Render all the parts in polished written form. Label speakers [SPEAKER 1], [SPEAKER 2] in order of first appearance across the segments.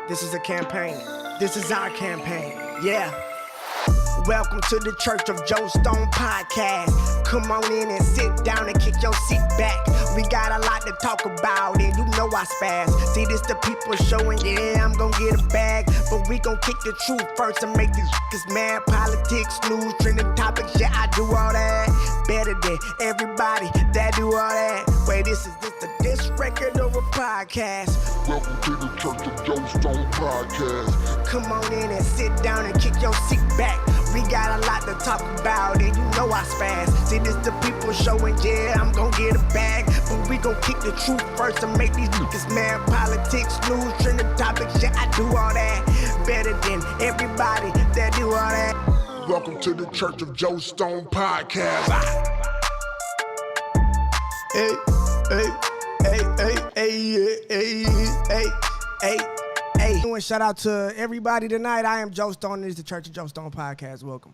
[SPEAKER 1] This is a campaign. This is our campaign. Yeah. Welcome to the Church of Joe Stone podcast. Come on in and sit down and kick your seat back. We got a lot to talk about and you know I spaz. See, this the people showing, yeah, I'm gonna get a bag. But we gon' kick the truth first and make these niggas mad. Politics, news, trending topics, yeah, I do all that. Better than everybody that do all that. Wait, this is just a diss record or a podcast?
[SPEAKER 2] Welcome to the Church of Joe Stone podcast.
[SPEAKER 1] Come on in and sit down and kick your seat back. We got a lot to talk about and you know I spaz. See, this the people showing, yeah, I'm gon' get a bag. But we gon' kick the truth first and make these niggas mad. Politics, news, trending topics, yeah, I do all that. Better than everybody that do all that.
[SPEAKER 2] Welcome to the Church of Joe Stone podcast.
[SPEAKER 1] Hey, hey. Doing shout out to everybody tonight. I am Joe Stone. This is the Church of Joe Stone podcast. Welcome.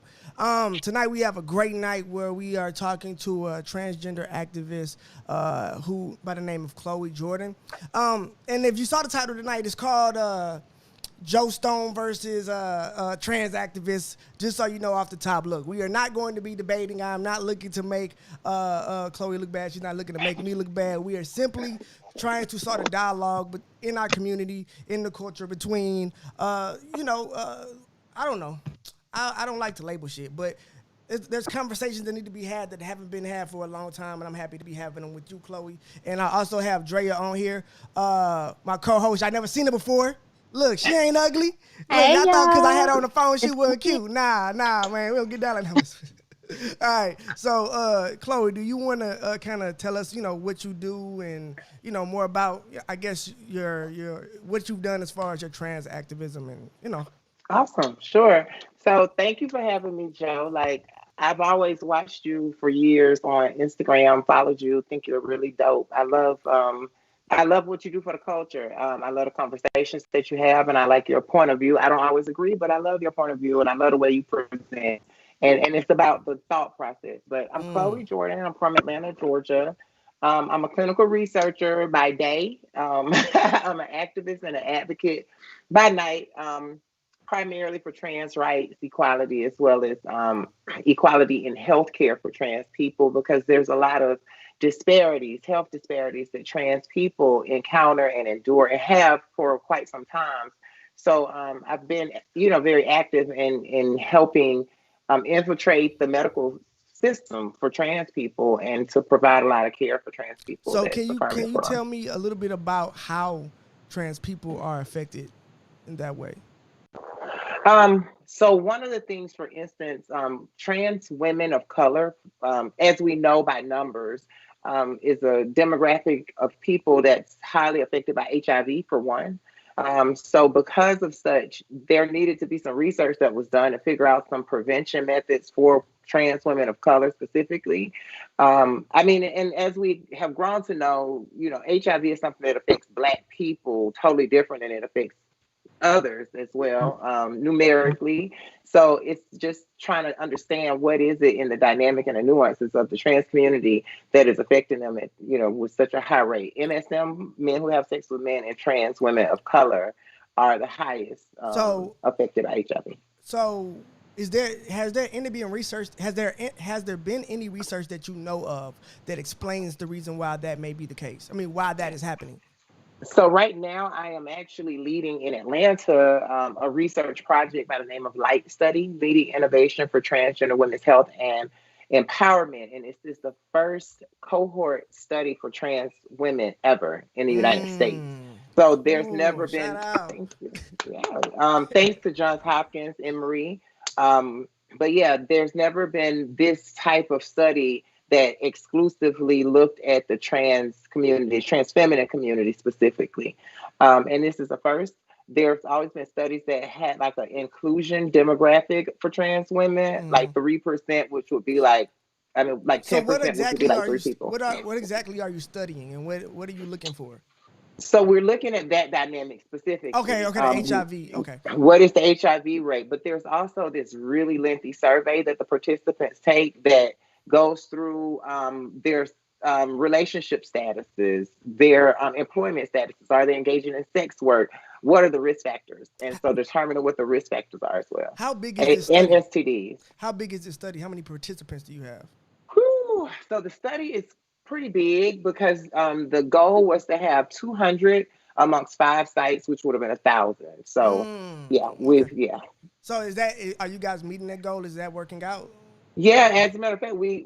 [SPEAKER 1] Tonight we have a great night where we are talking to a transgender activist who by the name of Chloe Jordan. And if you saw the title tonight, it's called Joe Stone versus trans activists. Just so you know off the top, look, we are not going to be debating. I'm not looking to make Chloe look bad. She's not looking to make me look bad. We are simply trying to start a dialogue but in our community, in the culture between, I don't know. I don't like to label shit, but there's conversations that need to be had that haven't been had for a long time, and I'm happy to be having them with you, Chloe. And I also have Drea on here, my co-host. I never seen her before. Look, she ain't ugly. Look,
[SPEAKER 3] Hey,
[SPEAKER 1] I thought because I
[SPEAKER 3] y'all.
[SPEAKER 1] had her on the phone, she wasn't cute. Nah, man, we don't get down like that. All right, so Chloe, do you want to kind of tell us, what you do and, more about, I guess, your what you've done as far as your trans activism and,
[SPEAKER 3] Awesome. Sure. So thank you for having me, Joe. Like, I've always watched you for years on Instagram, followed you, think you're really dope. I love what you do for the culture. I love the conversations that you have, and I like your point of view. I don't always agree, but I love your point of view, and I love the way you present. And it's about the thought process. But I'm Chloe Jordan. I'm from Atlanta, Georgia. I'm a clinical researcher by day. I'm an activist and an advocate by night, primarily for trans rights, equality, as well as equality in healthcare for trans people, because there's a lot of health disparities that trans people encounter and endure and have for quite some time. So I've been, very active in helping infiltrate the medical system for trans people and to provide a lot of care for trans people.
[SPEAKER 1] So can you tell me a little bit about how trans people are affected in that way?
[SPEAKER 3] So one of the things, for instance, trans women of color, as we know by numbers, is a demographic of people that's highly affected by HIV, for one. So because of such, there needed to be some research that was done to figure out some prevention methods for trans women of color specifically. And as we have grown to know, HIV is something that affects Black people totally different than it affects others as well, numerically. So it's just trying to understand what is it in the dynamic and the nuances of the trans community that is affecting them at, with such a high rate. MSM, men who have sex with men, and trans women of color are the highest affected by HIV.
[SPEAKER 1] So has there been any research that you know of that explains the reason why that may be the case? I mean, why that is happening?
[SPEAKER 3] So right now, I am actually leading in Atlanta a research project by the name of Light Study, Leading Innovation for Transgender Women's Health and Empowerment. And this is the first cohort study for trans women ever in the United States. So there's never been, thanks to Johns Hopkins, Emory. But yeah, there's never been this type of study that exclusively looked at the trans community, trans feminine community specifically. And this is the first. There's always been studies that had like an inclusion demographic for trans women, like 3%, which would be like 10%,
[SPEAKER 1] so what
[SPEAKER 3] which would be like 3 people.
[SPEAKER 1] What exactly are you studying, and what are you looking for?
[SPEAKER 3] So we're looking at that dynamic specifically.
[SPEAKER 1] Okay, the HIV. Okay.
[SPEAKER 3] What is the HIV rate? But there's also this really lengthy survey that the participants take that goes through their relationship statuses, their employment statuses. Are they engaging in sex work? what are the risk factors, and so determining what the risk factors are as well,
[SPEAKER 1] How big is
[SPEAKER 3] and,
[SPEAKER 1] this
[SPEAKER 3] and
[SPEAKER 1] study?
[SPEAKER 3] STDs.
[SPEAKER 1] How big is this study? How many participants do you have?
[SPEAKER 3] Whew. So the study is pretty big because the goal was to have 200 amongst 5 sites, which would have been 1,000. So yeah,
[SPEAKER 1] Okay.
[SPEAKER 3] yeah.
[SPEAKER 1] So is that are you guys meeting that goal? Is that working out?
[SPEAKER 3] Yeah, as a matter of fact, we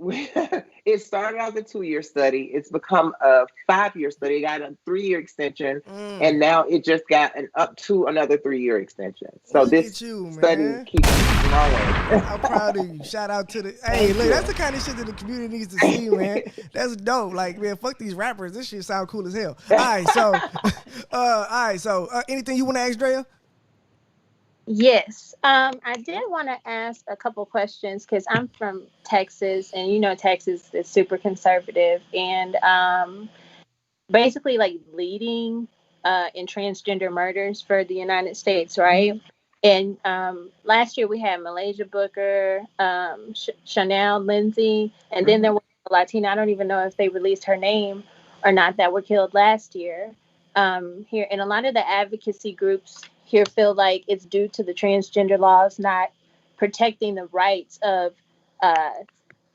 [SPEAKER 3] it started out as a 2-year study. It's become a 5-year study. It got a 3-year extension, and now it just got an up to another 3-year extension. So
[SPEAKER 1] Look
[SPEAKER 3] this
[SPEAKER 1] at you,
[SPEAKER 3] study
[SPEAKER 1] man.
[SPEAKER 3] keeps growing.
[SPEAKER 1] I'm proud of you. Shout out to the hey,
[SPEAKER 3] Thank
[SPEAKER 1] look, that's
[SPEAKER 3] you.
[SPEAKER 1] the kind of shit that the community needs to see, man. That's dope. Like, man, fuck these rappers. This shit sound cool as hell. All right, so anything you want to ask Drea?
[SPEAKER 4] Yes. I did want to ask a couple questions because I'm from Texas, and Texas is super conservative, and basically like leading in transgender murders for the United States, right? And last year we had Malaysia Booker, Chanel Lindsay, and then there was a Latina. I don't even know if they released her name or not, that were killed last year here. And a lot of the advocacy groups here feel like it's due to the transgender laws not protecting the rights of uh,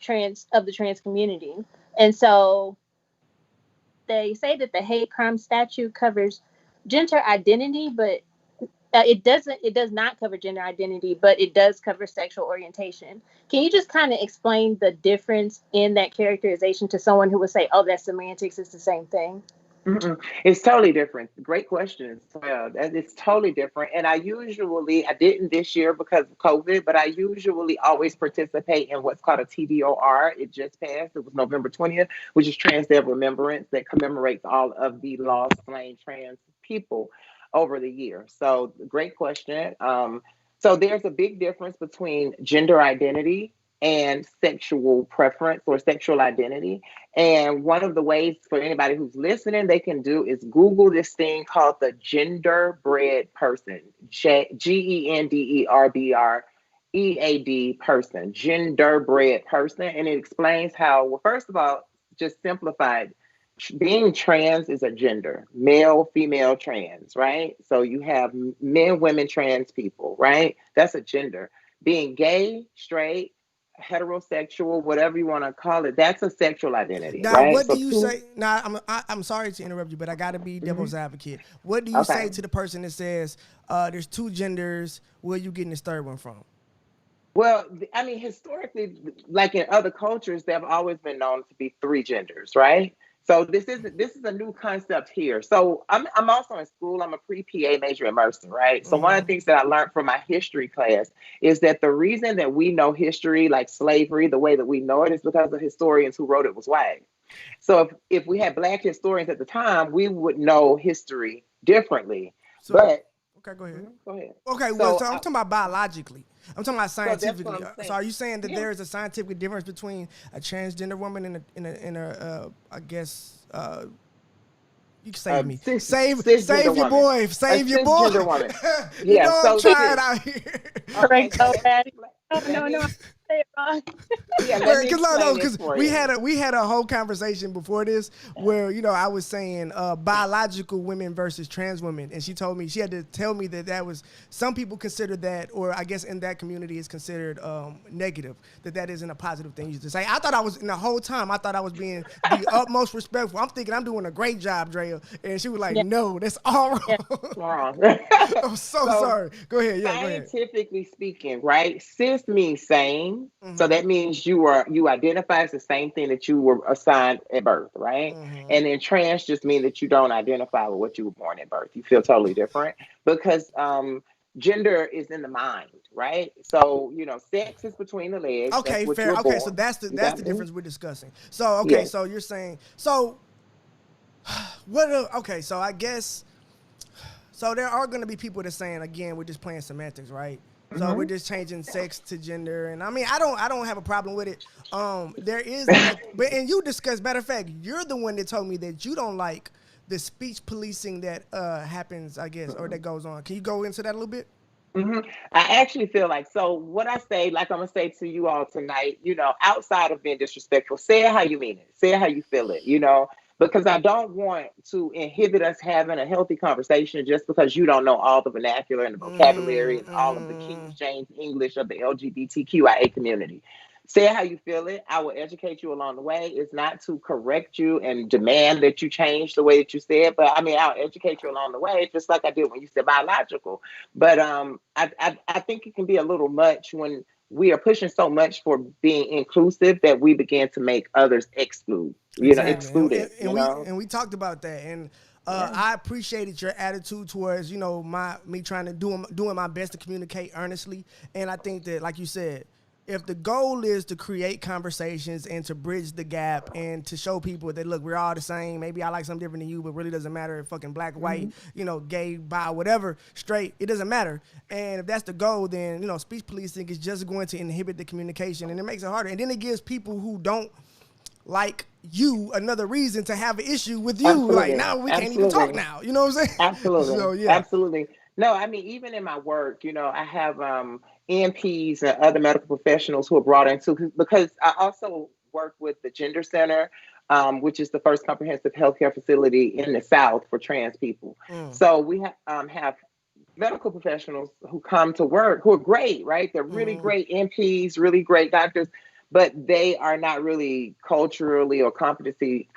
[SPEAKER 4] the trans community. And so they say that the hate crime statute covers gender identity, but it does not cover gender identity, but it does cover sexual orientation. Can you just kind of explain the difference in that characterization to someone who would say, oh, that's semantics, it's the same thing?
[SPEAKER 3] Mm-mm. It's totally different. Great question as well. It's totally different. And I didn't this year because of COVID, but I usually always participate in what's called a TDOR. It just passed. It was November 20th, which is Trans Day of Remembrance that commemorates all of the lost slain trans people over the year. So great question. So there's a big difference between gender identity and sexual preference or sexual identity. And one of the ways for anybody who's listening, they can do is Google this thing called the genderbread person, GenderBread person, genderbread person. And it explains how, well, first of all, just simplified, being trans is a gender, male, female, trans, right? So you have men, women, trans people, right? That's a gender. Being gay, straight, heterosexual, whatever you want to call it, that's a sexual identity,
[SPEAKER 1] Now,
[SPEAKER 3] right?
[SPEAKER 1] what do
[SPEAKER 3] So
[SPEAKER 1] you
[SPEAKER 3] two.
[SPEAKER 1] say? Now, I'm sorry to interrupt you, but I got to be devil's advocate. What do you say
[SPEAKER 3] Okay.
[SPEAKER 1] to the person that says there's two genders? Where you getting this third one from?
[SPEAKER 3] Well, I mean, historically, like in other cultures, there have always been known to be three genders, right? So this is a new concept here. So I'm also in school. I'm a pre-PA major at Mercer, right? So one of the things that I learned from my history class is that the reason that we know history, like slavery, the way that we know it, is because the historians who wrote it was white. So if we had black historians at the time, we would know history differently.
[SPEAKER 1] So,
[SPEAKER 3] But
[SPEAKER 1] okay, go ahead.
[SPEAKER 3] go ahead.
[SPEAKER 1] Okay, well,
[SPEAKER 3] So
[SPEAKER 1] so I'm talking about biologically. I'm talking about
[SPEAKER 3] so that's what
[SPEAKER 1] scientifically.
[SPEAKER 3] I'm
[SPEAKER 1] So
[SPEAKER 3] saying.
[SPEAKER 1] are you saying that
[SPEAKER 3] Yeah.
[SPEAKER 1] there is a scientific difference between a transgender woman and a I guess you can save me. Save
[SPEAKER 3] Cisgender
[SPEAKER 1] your
[SPEAKER 3] woman,
[SPEAKER 1] boy.
[SPEAKER 3] a
[SPEAKER 1] Save your boy.
[SPEAKER 3] cisgender woman.
[SPEAKER 1] You
[SPEAKER 3] Yeah,
[SPEAKER 1] know I'm
[SPEAKER 3] so
[SPEAKER 1] trying out here.
[SPEAKER 3] okay,
[SPEAKER 4] Frank,
[SPEAKER 3] so
[SPEAKER 4] so bad. No,
[SPEAKER 3] let
[SPEAKER 4] no, no. I
[SPEAKER 3] me
[SPEAKER 4] say it wrong.
[SPEAKER 3] yeah, let me
[SPEAKER 1] Because no,
[SPEAKER 3] explain this
[SPEAKER 1] because
[SPEAKER 3] for
[SPEAKER 1] we
[SPEAKER 3] you.
[SPEAKER 1] had a whole conversation before this where I was saying biological women versus trans women, and she told me she had to tell me that was some people consider that, or I guess in that community is considered negative, that isn't a positive thing you to say. I thought I was in the whole time I thought I was being the utmost respectful. I'm thinking I'm doing a great job, Drea, and she was like,
[SPEAKER 4] Yeah,
[SPEAKER 1] no, that's all
[SPEAKER 4] yeah.
[SPEAKER 1] wrong.
[SPEAKER 3] Wrong.
[SPEAKER 1] I'm so
[SPEAKER 3] So
[SPEAKER 1] sorry. Go ahead, yeah, go ahead.
[SPEAKER 3] scientifically speaking, right? Cis means same. So that means you identify as the same thing that you were assigned at birth, right? And then trans just means that you don't identify with what you were born at birth. You feel totally different because gender is in the mind, right? So sex is between the legs. That's
[SPEAKER 1] Okay,
[SPEAKER 3] what you
[SPEAKER 1] fair.
[SPEAKER 3] were
[SPEAKER 1] Okay, so
[SPEAKER 3] born.
[SPEAKER 1] that's
[SPEAKER 3] You
[SPEAKER 1] the
[SPEAKER 3] got me?
[SPEAKER 1] difference we're discussing. So okay,
[SPEAKER 3] Yes.
[SPEAKER 1] so you're saying so what? Okay, so I guess so there are going to be people that saying again we're just playing semantics, right? So we're
[SPEAKER 3] hmm
[SPEAKER 1] just changing sex to gender, and I mean I don't have a problem with it. There is, but and you discussed. Matter of fact, you're the one that told me that you don't like the speech policing that happens, I guess, or that goes on. Can you go into that a little bit?
[SPEAKER 3] hmm I actually feel like, so what I say, like I'm gonna say to you all tonight, outside of being disrespectful, say it how you mean it, say it how you feel it, because I don't want to inhibit us having a healthy conversation just because you don't know all the vernacular and the vocabulary and all of the King James English of the LGBTQIA community. Say how you feel it. I will educate you along the way. It's not to correct you and demand that you change the way that you say it, but I mean, I'll educate you along the way, just like I did when you said biological. But I think it can be a little much when we are pushing so much for being inclusive that we begin to make others exclude, excluded,
[SPEAKER 1] and we talked about that, and I appreciated your attitude towards, me trying to doing my best to communicate earnestly. And I think that, like you said, if the goal is to create conversations and to bridge the gap and to show people that, look, we're all the same. Maybe I like something different than you, but really doesn't matter if fucking black, white, gay, bi, whatever, straight, it doesn't matter. And if that's the goal, then, speech policing is just going to inhibit the communication, and it makes it harder. And then it gives people who don't like you another reason to have an issue with you.
[SPEAKER 3] Absolutely.
[SPEAKER 1] Like, now we can't even talk now. You know what I'm saying?
[SPEAKER 3] Absolutely.
[SPEAKER 1] So, yeah.
[SPEAKER 3] Absolutely. No, I mean, even in my work, I have EMPs and other medical professionals who are brought into, because I also work with the Gender Center, which is the first comprehensive healthcare facility in the South for trans people. So we have medical professionals who come to work who are great, right? They're really great MPs, really great doctors, but they are not really culturally or competently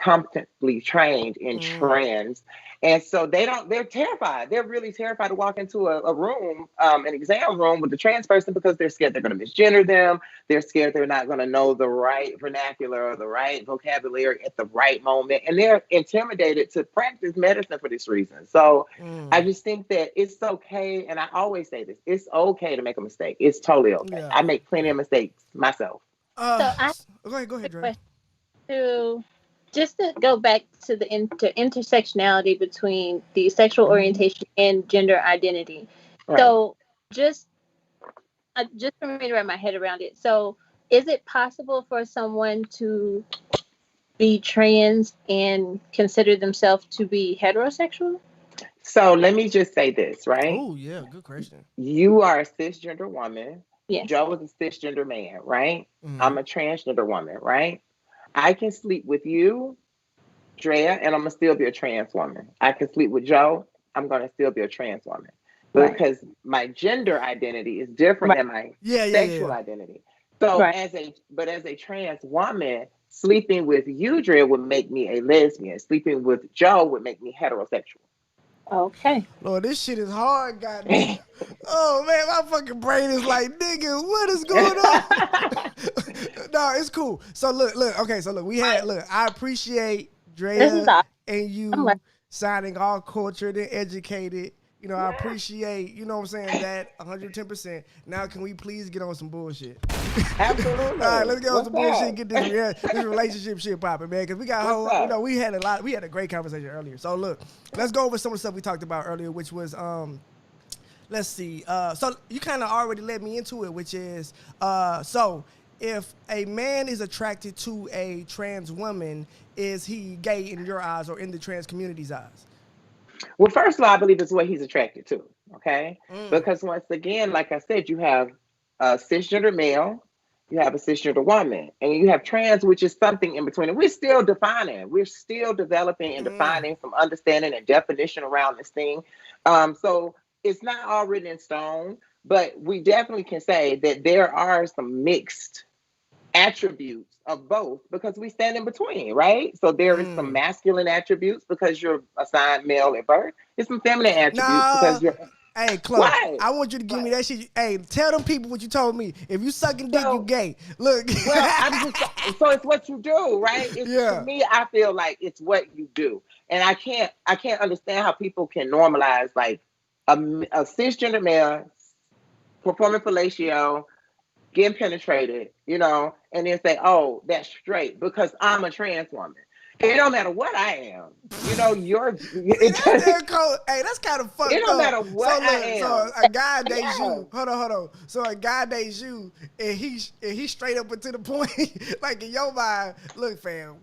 [SPEAKER 3] trained in trans. And so they're terrified. They're really terrified to walk into a room, an exam room with the trans person, because they're scared they're going to misgender them. They're scared they're not going to know the right vernacular or the right vocabulary at the right moment. And they're intimidated to practice medicine for this reason. So I just think that it's okay. And I always say this, it's okay to make a mistake. It's totally okay.
[SPEAKER 1] Yeah.
[SPEAKER 3] I make plenty of mistakes myself.
[SPEAKER 1] Go ahead, Dre.
[SPEAKER 4] Just to go back to the intersectionality between the sexual orientation and gender identity. Right. So just for me to wrap my head around it. So is it possible for someone to be trans and consider themselves to be heterosexual?
[SPEAKER 3] So let me just say this, right?
[SPEAKER 1] Oh, yeah, good question.
[SPEAKER 3] You are a cisgender woman.
[SPEAKER 4] Yes.
[SPEAKER 3] Joe is a cisgender man, right? I'm a transgender woman, right? I can sleep with you, Drea, and I'm going to still be a trans woman. I can sleep with Joe, I'm going to still be a trans woman. Because my gender identity is different than my sexual identity. So as a trans woman, sleeping with you, Drea, would make me a lesbian. Sleeping with Joe would make me heterosexual.
[SPEAKER 4] Okay.
[SPEAKER 1] Lord, this shit is hard, goddamn. Oh man, my fucking brain is like, nigga, what is going on? No, it's cool. So look, okay, so look, I appreciate Drea and you sounding all cultured and educated. I appreciate, what I'm saying, that 110%. Now, can we please get on some bullshit?
[SPEAKER 3] Absolutely.
[SPEAKER 1] All right, let's get on some bullshit and get this relationship shit popping, man. Because we got we had a great conversation earlier. So look, let's go over some of the stuff we talked about earlier, which was let's see. So you kind of already led me into it, which is so if a man is attracted to a trans woman, is he gay in your eyes or in the trans community's eyes?
[SPEAKER 3] Well, first of all, I believe it's what he's attracted to, okay? Because once again, like I said, you have a cisgender male, you have a cisgender woman, and you have trans, which is something in between. And we're still defining, we're still developing and defining some understanding and definition around this thing. So it's not all written in stone, but we definitely can say that there are some mixed attributes of both, because we stand in between, right? So there is some masculine attributes because you're assigned male at birth. There's some feminine attributes because you're.
[SPEAKER 1] Hey, Chloe, I want you to give me that shit. Hey, tell them people what you told me. If you sucking dick, you gay. Look.
[SPEAKER 3] Well, so it's what you do, right? To me, I feel like it's what you do, and I can't understand how people can normalize like a cisgender male performing fellatio, getting penetrated, and then say, oh, that's straight because I'm a trans woman. It don't matter what I am. That's
[SPEAKER 1] kind of fucked up.
[SPEAKER 3] It don't matter what I am.
[SPEAKER 1] So a guy dates you. Hold on. So a guy dates you, and he straight up and to the point, like in your mind, look, fam,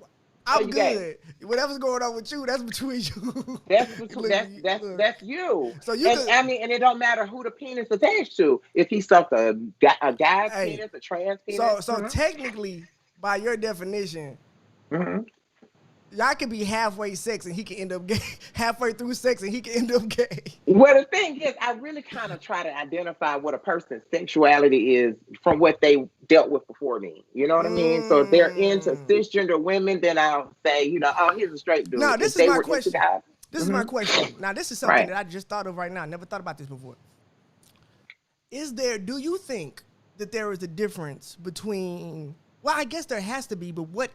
[SPEAKER 1] I'm good. Whatever's going on with you, that's between you.
[SPEAKER 3] That's you.
[SPEAKER 1] So you
[SPEAKER 3] and it don't matter who the penis attached to. If he sucked a guy's penis, a trans penis.
[SPEAKER 1] So technically, by your definition, y'all could be halfway sex and he can end up gay. Halfway through sex and he can end up gay.
[SPEAKER 3] Well, the thing is, I really kind of try to identify what a person's sexuality is from what they dealt with before me. You know what I mean? So if they're into cisgender women, then I'll say, you know, oh, he's a straight dude.
[SPEAKER 1] No, this is my question. This is my
[SPEAKER 3] Mhm.
[SPEAKER 1] question. Now, this is something
[SPEAKER 3] Right.
[SPEAKER 1] that I just thought of right now. I never thought about this before. Do you think that there is a difference between, well, I guess there has to be, but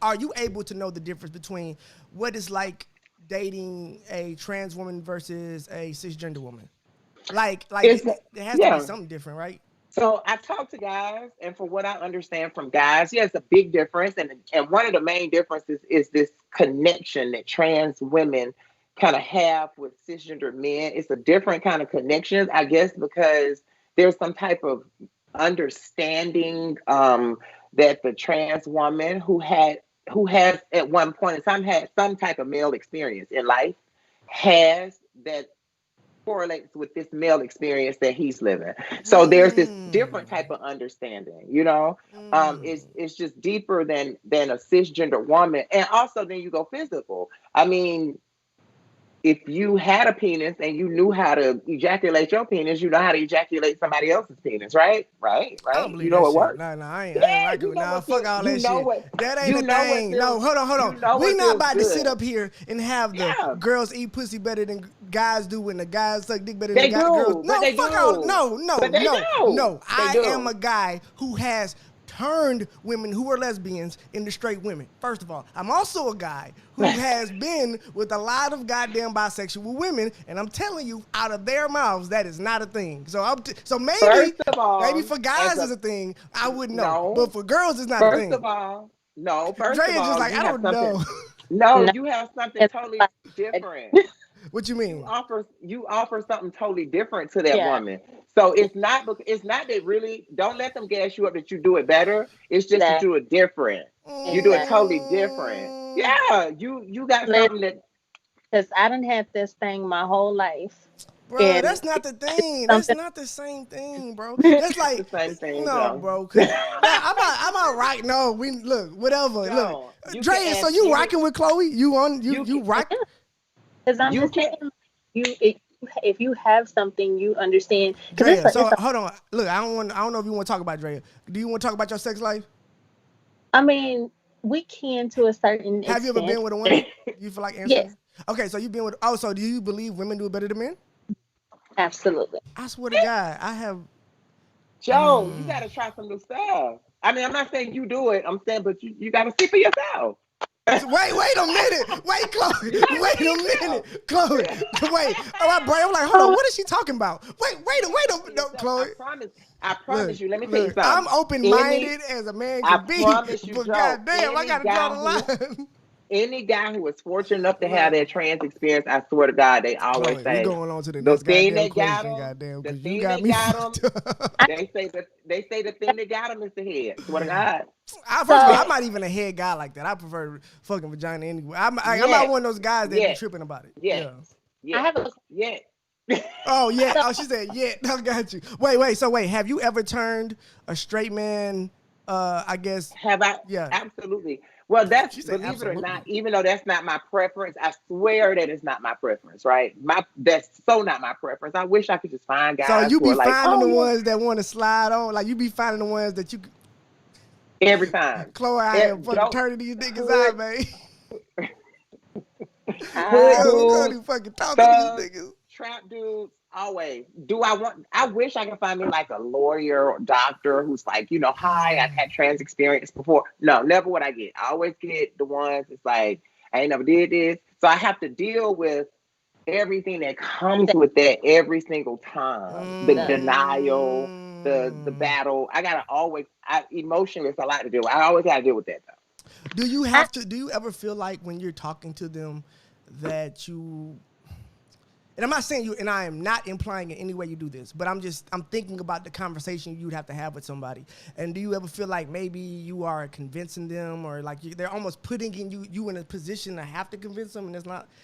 [SPEAKER 1] are you able to know the difference between what is like dating a trans woman versus a cisgender woman? Like there has to be something different, right?
[SPEAKER 3] So I talk to guys, and from what I understand from guys, yeah, it's a big difference. And one of the main differences is this connection that trans women kind of have with cisgender men. It's a different kind of connection, I guess, because there's some type of understanding that the trans woman who has at one point in time had some type of male experience in life has that correlates with this male experience that he's living. So there's this different type of understanding, you know. It's just deeper than a cisgender woman. And also then you go physical. I mean, if you had a penis and you knew how to ejaculate your penis, you know how to ejaculate somebody else's penis, right? Right?
[SPEAKER 1] I don't believe
[SPEAKER 3] You know
[SPEAKER 1] that
[SPEAKER 3] it
[SPEAKER 1] shit.
[SPEAKER 3] works.
[SPEAKER 1] No, I ain't like it. Nah, fuck all that shit. That ain't a thing. No, hold on. We not about to sit up here and have the girls eat pussy better than guys do and the guys suck dick better than girls. No, fuck all. No. I am a guy who has turned women who are lesbians into straight women. First of all, I'm also a guy who has been with a lot of goddamn bisexual women, and I'm telling you, out of their mouths, that is not a thing. So, so maybe for guys it's a thing. I wouldn't know, but for girls, it's not a thing.
[SPEAKER 3] First of all,
[SPEAKER 1] Drea's just like, I don't know.
[SPEAKER 3] No, you have something totally different.
[SPEAKER 1] What you mean?
[SPEAKER 3] You offer something totally different to that woman. So it's not that really, don't let them gas you up that you do it better. It's just that you do it different. You do it totally different. Yeah, you got something that.
[SPEAKER 4] Because I done had this thing my whole life.
[SPEAKER 1] Bro, that's not the thing. That's not the same thing, bro. That's like
[SPEAKER 3] the same thing,
[SPEAKER 1] no, bro. I'm all right. No, we look whatever.
[SPEAKER 3] No,
[SPEAKER 1] look, Drea. So you rocking with Chloe? You rock?
[SPEAKER 4] Because I'm just saying, if you have something, you understand.
[SPEAKER 1] Drea, so hold on. Look, I don't know if you want to talk about Drea. Do you want to talk about your sex life?
[SPEAKER 4] I mean, we can to a certain extent.
[SPEAKER 1] Have you ever been with a woman? You feel like answering?
[SPEAKER 4] Yes.
[SPEAKER 1] Okay, so you've been with. Oh, so do you believe women do it better than men?
[SPEAKER 4] Absolutely.
[SPEAKER 1] I swear to God, I have.
[SPEAKER 3] Joe, you got to try some new stuff. I mean, I'm not saying you do it. I'm saying, but you got to see for yourself.
[SPEAKER 1] Wait a minute. Wait, Chloe. Wait a minute. Chloe. Wait. Oh, I'm like, hold on. What is she talking about? Wait a minute. No, Chloe.
[SPEAKER 3] I promise you. Let me tell you something.
[SPEAKER 1] I'm open-minded as a man can be.
[SPEAKER 3] Promise you,
[SPEAKER 1] but
[SPEAKER 3] Joe,
[SPEAKER 1] goddamn, I got to draw the line.
[SPEAKER 3] Any guy who is fortunate enough to have that trans experience, I swear to God, they always say,
[SPEAKER 1] we're going on to the next goddamn question, goddamn, because you got me fucked up.
[SPEAKER 3] They say the thing that got him is the head. Swear to God.
[SPEAKER 1] First of all, I'm not even a head guy like that. I prefer fucking vagina anyway. I'm not one of those guys that be tripping about it.
[SPEAKER 3] Yeah.
[SPEAKER 4] I have a
[SPEAKER 1] Oh yeah. Oh, she said yeah. I got you. Wait. So have you ever turned a straight man? I guess.
[SPEAKER 3] Have I?
[SPEAKER 1] Yeah.
[SPEAKER 3] Absolutely. Well, that's, believe it or not, even though that's not my preference, I swear that it's not my preference, right? That's so not my preference. I wish I could just find guys.
[SPEAKER 1] So you be finding the
[SPEAKER 3] yeah,
[SPEAKER 1] ones that want to slide on, like you be finding the ones that you.
[SPEAKER 3] Every time.
[SPEAKER 1] Chloe, I am fucking turning these niggas out, man.
[SPEAKER 3] Hood
[SPEAKER 1] fucking talking to these niggas.
[SPEAKER 3] Trap dudes. Always. I wish I could find me like a lawyer or doctor who's like, you know, hi, I've had trans experience before. No, never what I get. I always get the ones it's like, I ain't never did this. So I have to deal with everything that comes with that every single time. The denial, the battle. Emotionally, it's a lot to do. I always got to deal with that though.
[SPEAKER 1] Do you ever feel like when you're talking to them that you, and I'm not saying you, and I am not implying in any way you do this, but I'm thinking about the conversation you'd have to have with somebody. And do you ever feel like maybe you are convincing them, or like they're almost putting you in a position to have to convince them, and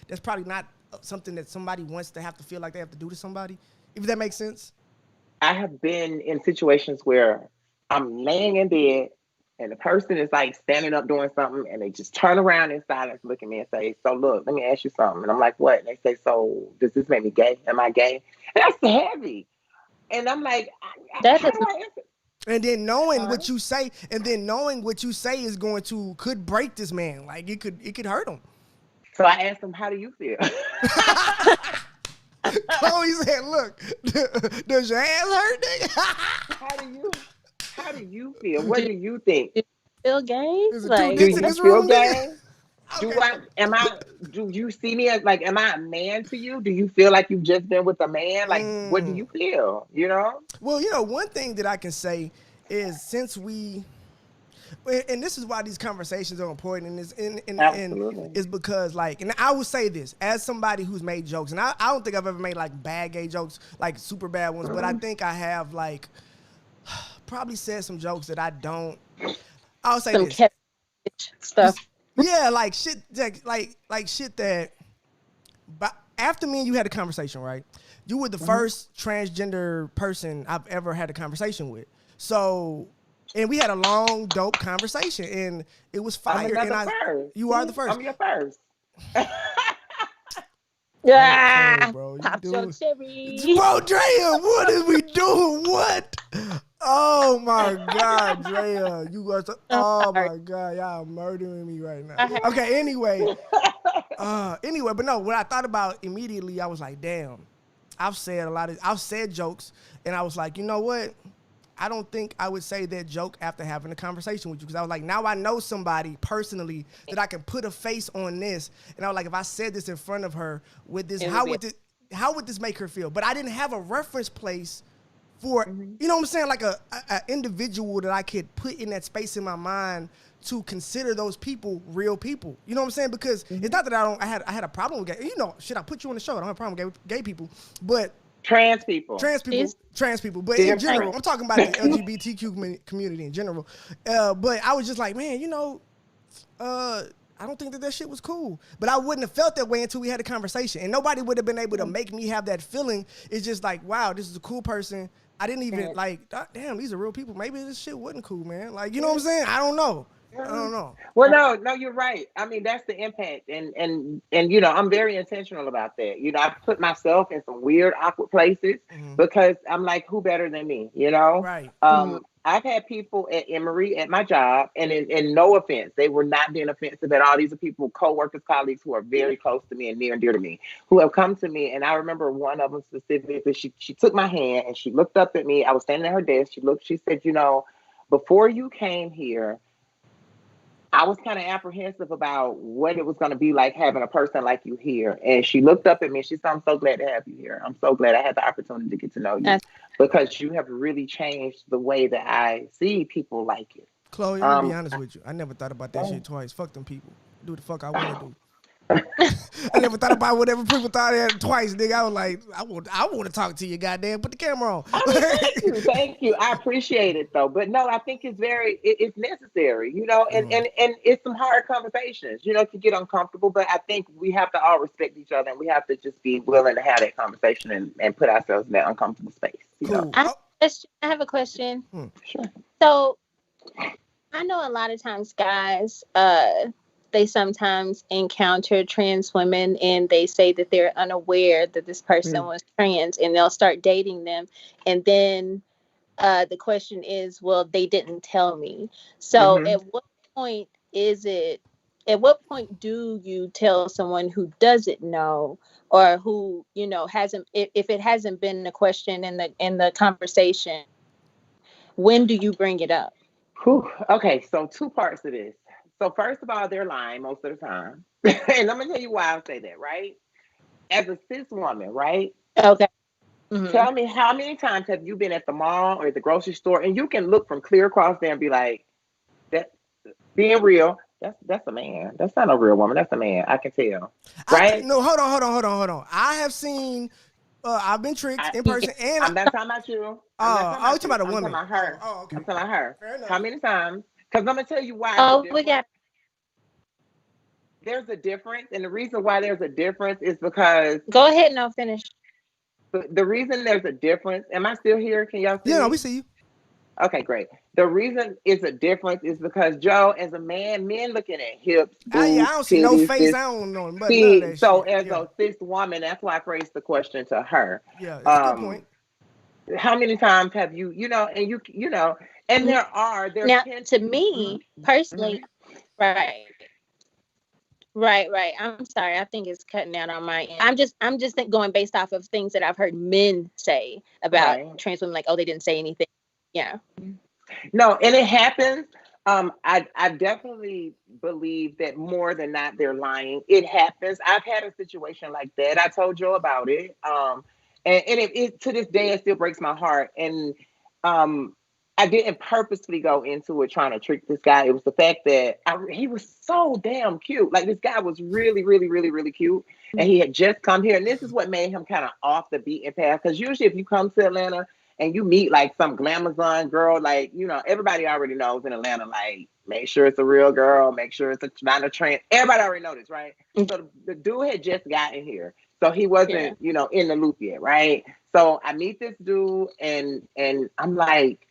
[SPEAKER 1] that's probably not something that somebody wants to have to feel like they have to do to somebody, if that makes sense?
[SPEAKER 3] I have been in situations where I'm laying in bed and the person is like standing up doing something, and they just turn around in silence, look at me and say, "So look, let me ask you something." And I'm like, "What?" And they say, "So does this make me gay? Am I gay?" And that's heavy. And I'm like,
[SPEAKER 4] That
[SPEAKER 3] "How
[SPEAKER 4] is
[SPEAKER 3] do I answer?"
[SPEAKER 1] And then knowing
[SPEAKER 3] Huh?
[SPEAKER 1] what you say, is going to could break this man. Like it could hurt him.
[SPEAKER 3] So I asked them, "How do you feel?"
[SPEAKER 1] Chloe said, "Look, does your ass hurt, nigga?
[SPEAKER 3] how do you how do you feel? What
[SPEAKER 4] do
[SPEAKER 3] do you think?
[SPEAKER 4] you feel gay?
[SPEAKER 1] Is it two
[SPEAKER 4] Like
[SPEAKER 3] Do
[SPEAKER 1] dicks in
[SPEAKER 3] you
[SPEAKER 1] this
[SPEAKER 3] feel
[SPEAKER 1] room, nigga?"
[SPEAKER 3] gay? Do
[SPEAKER 1] Okay.
[SPEAKER 3] I am I do you see me as like am I a man to you? Do you feel like you've just been with a man? Like what do you feel? You know?
[SPEAKER 1] Well, one thing that I can say is since we, and this is why these conversations are important, and
[SPEAKER 3] Absolutely.
[SPEAKER 1] is because like, and I would say this as somebody who's made jokes, and I don't think I've ever made like bad gay jokes, like super bad ones, but I think I have like probably said some jokes that I don't. I'll say
[SPEAKER 4] some
[SPEAKER 1] this.
[SPEAKER 4] catfish stuff.
[SPEAKER 1] Yeah, like shit, like shit that. But after me and you had a conversation, right? You were the first transgender person I've ever had a conversation with. So, and we had a long, dope conversation, and it was
[SPEAKER 3] I'm
[SPEAKER 1] fire.
[SPEAKER 3] another
[SPEAKER 1] And
[SPEAKER 3] first.
[SPEAKER 1] you are
[SPEAKER 3] See?
[SPEAKER 1] the first.
[SPEAKER 3] I'm your first.
[SPEAKER 1] Oh,
[SPEAKER 4] Yeah,
[SPEAKER 1] bro, you
[SPEAKER 4] pop your
[SPEAKER 1] do.
[SPEAKER 4] cherry.
[SPEAKER 1] Bro, Drea, what is we doing? What? Oh my God, Drea, you guys.
[SPEAKER 4] I'm
[SPEAKER 1] Oh
[SPEAKER 4] sorry.
[SPEAKER 1] my God, y'all murdering me right now.
[SPEAKER 4] I heard-
[SPEAKER 1] Okay, anyway, but no, what I thought about immediately, I was like, damn, I've said jokes, and I was like, you know what? I don't think I would say that joke after having a conversation with you, because I was like, now I know somebody personally that I can put a face on this, and I was like, if I said this in front of her, how would this make her feel? But I didn't have a reference place for, you know what I'm saying, like a individual that I could put in that space in my mind to consider those people real people. You know what I'm saying? Because it's not that I had a problem with gay. You know, shit, I put you on the show. I don't have a problem with gay people, but
[SPEAKER 3] Trans people.
[SPEAKER 1] trans people. But in
[SPEAKER 3] Different.
[SPEAKER 1] general, I'm talking about the LGBTQ community in general. But I was just like, man, I don't think that shit was cool. But I wouldn't have felt that way until we had a conversation. And nobody would have been able to make me have that feeling. It's just like, wow, this is a cool person. I didn't even like, damn, these are real people. Maybe this shit wasn't cool, man. Like, you know what I'm saying? I don't know.
[SPEAKER 3] Well, no, you're right. I mean, that's the impact, and you know, I'm very intentional about that. You know, I put myself in some weird, awkward places because I'm like, who better than me? You know,
[SPEAKER 1] Right.
[SPEAKER 3] I've had people at Emory at my job, and in no offense, they were not being offensive at all. These are people, coworkers, colleagues who are very close to me and near and dear to me, who have come to me, and I remember one of them specifically. She took my hand and she looked up at me. I was standing at her desk. She said, you know, before you came here, I was kind of apprehensive about what it was going to be like having a person like you here. And she looked up at me and she said, I'm so glad to have you here. I'm so glad I had the opportunity to get to know you because you have really changed the way that I see people like you.
[SPEAKER 1] Chloe, I'm going to be honest with you. I never thought about that shit twice. Fuck them people. Do the fuck I want to do. I never thought about whatever people thought of twice, nigga. I was like, I want to talk to you, goddamn. Put the camera on.
[SPEAKER 3] I mean, thank you. I appreciate it though, but no, I think it's necessary, you know, and it's some hard conversations, you know, to get uncomfortable. But I think we have to all respect each other, and we have to just be willing to have that conversation and put ourselves in that uncomfortable space. You know?
[SPEAKER 4] I have a question.
[SPEAKER 3] Sure.
[SPEAKER 4] So I know a lot of times guys, they sometimes encounter trans women and they say that they're unaware that this person was trans, and they'll start dating them. And then the question is, well, they didn't tell me. So at what point do you tell someone who doesn't know, or who, you know, hasn't, if it hasn't been a question in the conversation, when do you bring it up?
[SPEAKER 3] Whew. Okay, so two parts of this. So first of all, they're lying most of the time. And I'm gonna tell you why I say that, right? As a cis woman, right?
[SPEAKER 4] Okay.
[SPEAKER 3] Tell me, how many times have you been at the mall or at the grocery store and you can look from clear across there and be like, that being real, that's a man. That's not a real woman. That's a man. I can tell. Right?
[SPEAKER 1] No, hold on. I have seen, I've been tricked in person, and
[SPEAKER 3] I'm not talking about you. I'm not talking about
[SPEAKER 1] a
[SPEAKER 3] you.
[SPEAKER 1] woman.
[SPEAKER 3] I'm talking about her.
[SPEAKER 1] Okay.
[SPEAKER 3] I'm talking about her.
[SPEAKER 1] Fair enough.
[SPEAKER 3] How many times? Because I'm gonna tell you why. There's a difference, and the reason why there's a difference is because
[SPEAKER 4] Go ahead and I'll finish.
[SPEAKER 3] the reason there's a difference. Am I still here? Can y'all see me?
[SPEAKER 1] Yeah, no, we see you.
[SPEAKER 3] Okay, great. The reason it's a difference is because Joe, as a man, men looking at hips,
[SPEAKER 1] I
[SPEAKER 3] boobs,
[SPEAKER 1] don't see no
[SPEAKER 3] titties,
[SPEAKER 1] face.
[SPEAKER 3] this.
[SPEAKER 1] I don't know but none of
[SPEAKER 3] See,
[SPEAKER 1] that
[SPEAKER 3] so
[SPEAKER 1] shit.
[SPEAKER 3] as
[SPEAKER 1] Yeah,
[SPEAKER 3] a cis woman, that's why I phrased the question to her.
[SPEAKER 1] yeah, it's a good
[SPEAKER 3] Um,
[SPEAKER 1] point.
[SPEAKER 3] how many times have you, and and there
[SPEAKER 4] Now,
[SPEAKER 3] can.
[SPEAKER 4] to
[SPEAKER 3] Mhm,
[SPEAKER 4] me
[SPEAKER 3] mhm.
[SPEAKER 4] personally, right, right. I'm sorry. I think it's cutting out on my end. I'm just going based off of things that I've heard men say about
[SPEAKER 3] Right.
[SPEAKER 4] trans women, like, oh, they didn't say anything. Yeah.
[SPEAKER 3] No, and it happens. I definitely believe that more than not they're lying. It happens. I've had a situation like that. I told you about it. And it to this day it still breaks my heart. And um, I didn't purposely go into it trying to trick this guy. It was the fact that he was so damn cute. Like this guy was really, really, really, really cute, and he had just come here. And this is what made him kind of off the beaten path. Because usually, if you come to Atlanta and you meet like some glamazon girl, like, everybody already knows in Atlanta, like, make sure it's a real girl, make sure it's not a trans. Everybody already knows this, right? So the dude had just gotten here. So he
[SPEAKER 4] Yeah.
[SPEAKER 3] wasn't, in the loop yet, right? So I meet this dude and I'm like,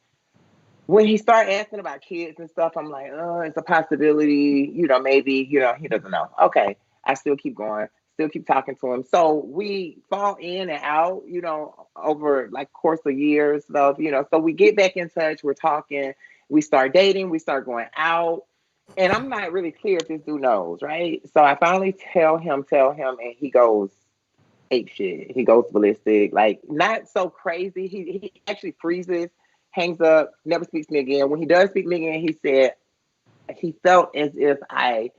[SPEAKER 3] when he started asking about kids and stuff, I'm like, oh, it's a possibility, maybe, he doesn't know. Okay. I still keep going, still keep talking to him. So we fall in and out, over like course of years of, so we get back in touch, we're talking, we start dating, we start going out. And I'm not really clear if this dude knows, right? So I finally tell him, and he goes ape shit. He goes ballistic, like not so crazy. He actually freezes, hangs up, never speaks to me again. When he does speak to me again, he said he felt as if I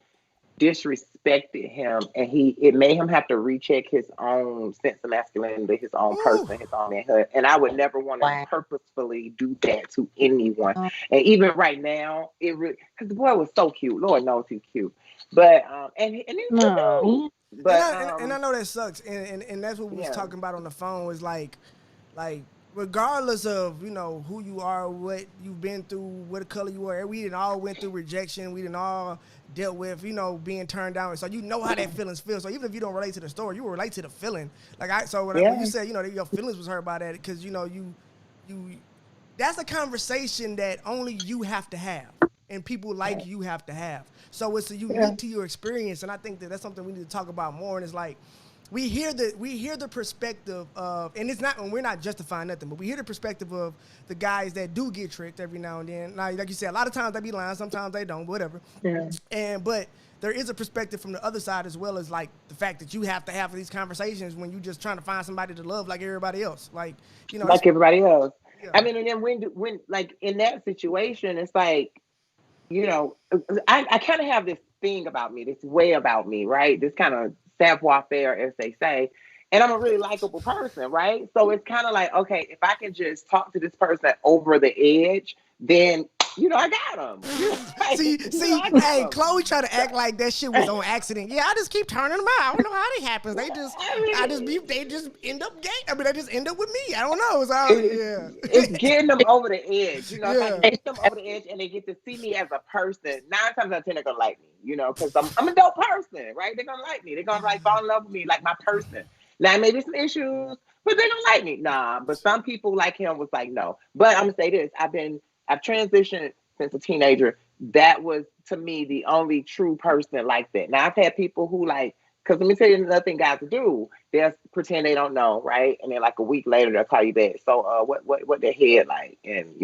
[SPEAKER 3] disrespected him, and it made him have to recheck his own sense of masculinity, his own
[SPEAKER 1] Ooh,
[SPEAKER 3] person, his own manhood. And I would never want to
[SPEAKER 4] Wow.
[SPEAKER 3] purposefully do that to anyone. And even right now, it really, because the boy was so cute. Lord knows he's cute, but and he's a good dude.
[SPEAKER 4] No.
[SPEAKER 1] and
[SPEAKER 3] But
[SPEAKER 1] I know that sucks, and that's what we was
[SPEAKER 3] yeah,
[SPEAKER 1] talking about on the phone. Is like regardless of who you are, what you've been through, what color you are, we didn't all went through rejection. We didn't all dealt with being turned down. So how that feelings feel. So even if you don't relate to the story, you relate to the feeling. When you
[SPEAKER 3] yeah.
[SPEAKER 1] said that your feelings was hurt by that, because you that's a conversation that only you have to have, and people like you have to have. So it's
[SPEAKER 3] Yeah.
[SPEAKER 1] unique to your experience, and I think that that's something we need to talk about more. And it's like we hear the perspective of, and it's not, and we're not justifying nothing, but we hear the perspective of the guys that do get tricked every now and then. Now, like you said, a lot of times they be lying, sometimes they don't, whatever.
[SPEAKER 3] Yeah.
[SPEAKER 1] But there is a perspective from the other side as well, as like the fact that you have to have these conversations when you're just trying to find somebody to love like everybody else. Like,
[SPEAKER 3] Like everybody else.
[SPEAKER 1] yeah.
[SPEAKER 3] I mean, and then when like in that situation, it's like, you know, I kind of have this thing about me, this way about me, right? This kind of savoir faire, as they say. And I'm a really likable person, right? So it's kind of like, okay, if I can just talk to this person over the edge, then I got them.
[SPEAKER 1] See,
[SPEAKER 3] I got
[SPEAKER 1] hey,
[SPEAKER 3] them.
[SPEAKER 1] Chloe tried to act like that shit was on accident. Yeah, I just keep turning them out. I don't know how that happens. They just end up gay. I mean, they just end up with me. I don't know. So,
[SPEAKER 3] It's getting them over the edge. If I can
[SPEAKER 1] yeah.
[SPEAKER 3] get them over the edge and they get to see me as a person, 9 times out of 10 they're gonna like me, because I'm a dope person, right? They're gonna like me. They're gonna like fall in love with me, like my person. Now maybe some issues, but they're gonna like me. Nah, but some people like him was like, no. But I'm gonna say this: I've transitioned since a teenager. That was to me the only true person like that. Now I've had people who like, because let me tell you another thing guys do. They'll pretend they don't know, right? And then like a week later they'll call you back. So what their head like? And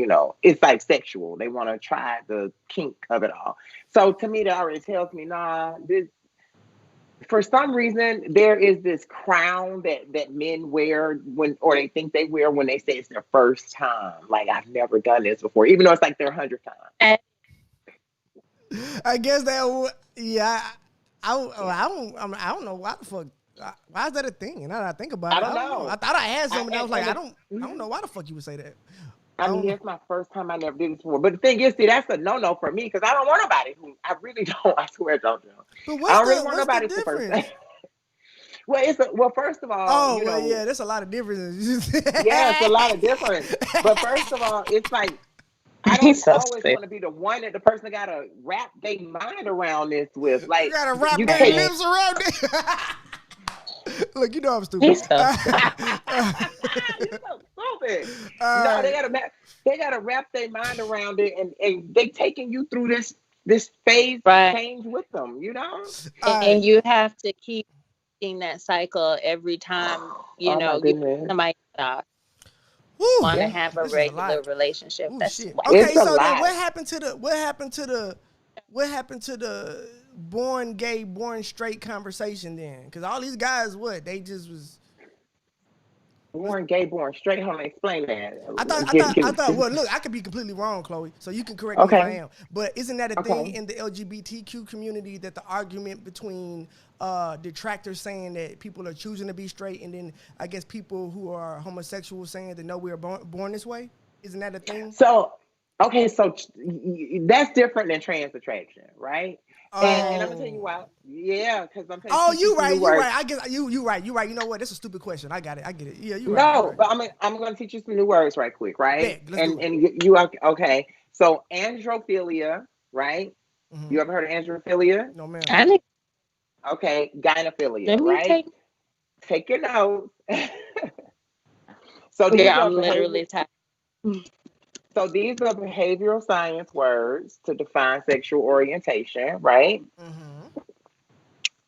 [SPEAKER 3] it's like sexual. They want to try the kink of it all. So to me that already tells me, nah, this, for some reason there is this crown that men wear or they think they wear when they say it's their first time. Like, I've never done this before, even though it's like their 100th time.
[SPEAKER 1] I guess yeah. I don't know why the fuck. Why is that a thing? And now that I think about
[SPEAKER 3] I
[SPEAKER 1] it,
[SPEAKER 3] don't
[SPEAKER 1] I don't know.
[SPEAKER 3] know.
[SPEAKER 1] I thought I had something. I was like, I don't
[SPEAKER 3] Mhm.
[SPEAKER 1] know why the fuck you would say that.
[SPEAKER 3] I mean, it's my first time. I never did this before. But the thing is, see, that's a no-no for me because I don't want nobody who I really don't. I swear, I don't.
[SPEAKER 1] But
[SPEAKER 3] I don't really want
[SPEAKER 1] what's the
[SPEAKER 3] nobody to first.
[SPEAKER 1] difference?
[SPEAKER 3] Well, first of all,
[SPEAKER 1] Oh well, yeah, there's a lot of differences.
[SPEAKER 3] yeah, it's a lot of difference. But first of all, it's like I
[SPEAKER 4] He's
[SPEAKER 3] don't
[SPEAKER 4] so
[SPEAKER 3] always
[SPEAKER 4] stupid.
[SPEAKER 3] want to be the one that the person got to wrap their mind around this with.
[SPEAKER 1] You
[SPEAKER 3] Like,
[SPEAKER 1] gotta wrap
[SPEAKER 3] you
[SPEAKER 1] their
[SPEAKER 3] can't.
[SPEAKER 1] lips around it. Look, you know I'm stupid.
[SPEAKER 4] You so
[SPEAKER 3] You're so stupid.
[SPEAKER 1] All
[SPEAKER 3] No,
[SPEAKER 1] right.
[SPEAKER 3] they gotta wrap their mind around it, and they taking you through this phase
[SPEAKER 4] right.
[SPEAKER 3] change with them. You know.
[SPEAKER 1] All right.
[SPEAKER 4] And you have to keep in that cycle every time,
[SPEAKER 3] Oh my
[SPEAKER 4] you
[SPEAKER 3] goodness.
[SPEAKER 4] somebody
[SPEAKER 1] Woo.
[SPEAKER 4] want to
[SPEAKER 3] Yeah,
[SPEAKER 4] have a
[SPEAKER 1] This is a
[SPEAKER 4] regular
[SPEAKER 1] lot.
[SPEAKER 4] relationship.
[SPEAKER 1] Oh
[SPEAKER 4] That's
[SPEAKER 1] shit.
[SPEAKER 4] why.
[SPEAKER 1] Okay,
[SPEAKER 3] it's a
[SPEAKER 1] so then
[SPEAKER 3] lot.
[SPEAKER 1] what happened to the born gay, born straight conversation then? Because all these guys, what they just was.
[SPEAKER 3] Born gay, born straight. Hold on, explain that.
[SPEAKER 1] I thought. Well, look, I could be completely wrong, Chloe. So you can correct me if I
[SPEAKER 3] Okay.
[SPEAKER 1] am. But isn't that a thing
[SPEAKER 3] Okay.
[SPEAKER 1] in the LGBTQ community that the argument between detractors saying that people are choosing to be straight, and then I guess people who are homosexual saying that no, we are born this way? Isn't that a thing?
[SPEAKER 3] So, okay, so that's different than trans attraction, right? And I'm gonna tell you
[SPEAKER 1] Oh.
[SPEAKER 3] why. Yeah, because I'm gonna
[SPEAKER 1] Oh,
[SPEAKER 3] teach you
[SPEAKER 1] you
[SPEAKER 3] some
[SPEAKER 1] right,
[SPEAKER 3] new
[SPEAKER 1] you
[SPEAKER 3] words.
[SPEAKER 1] right. I guess you right, you right. You know what? That's a stupid question. I got it. I get it. Yeah, you right. You
[SPEAKER 3] No,
[SPEAKER 1] right.
[SPEAKER 3] but I'm gonna teach you some new words right quick, right?
[SPEAKER 1] Bet. Let's do it.
[SPEAKER 3] And you okay? So androphilia, right?
[SPEAKER 1] Mm-hmm.
[SPEAKER 3] You ever heard of androphilia?
[SPEAKER 1] No, ma'am.
[SPEAKER 4] I need,
[SPEAKER 3] Okay, gynophilia,
[SPEAKER 4] let me
[SPEAKER 3] right?
[SPEAKER 4] take.
[SPEAKER 3] Take your notes. So these
[SPEAKER 4] Yeah,
[SPEAKER 3] are
[SPEAKER 4] I'm
[SPEAKER 3] behavior.
[SPEAKER 4] literally tired.
[SPEAKER 3] So these are behavioral science words to define sexual orientation, right?
[SPEAKER 1] Mm-hmm.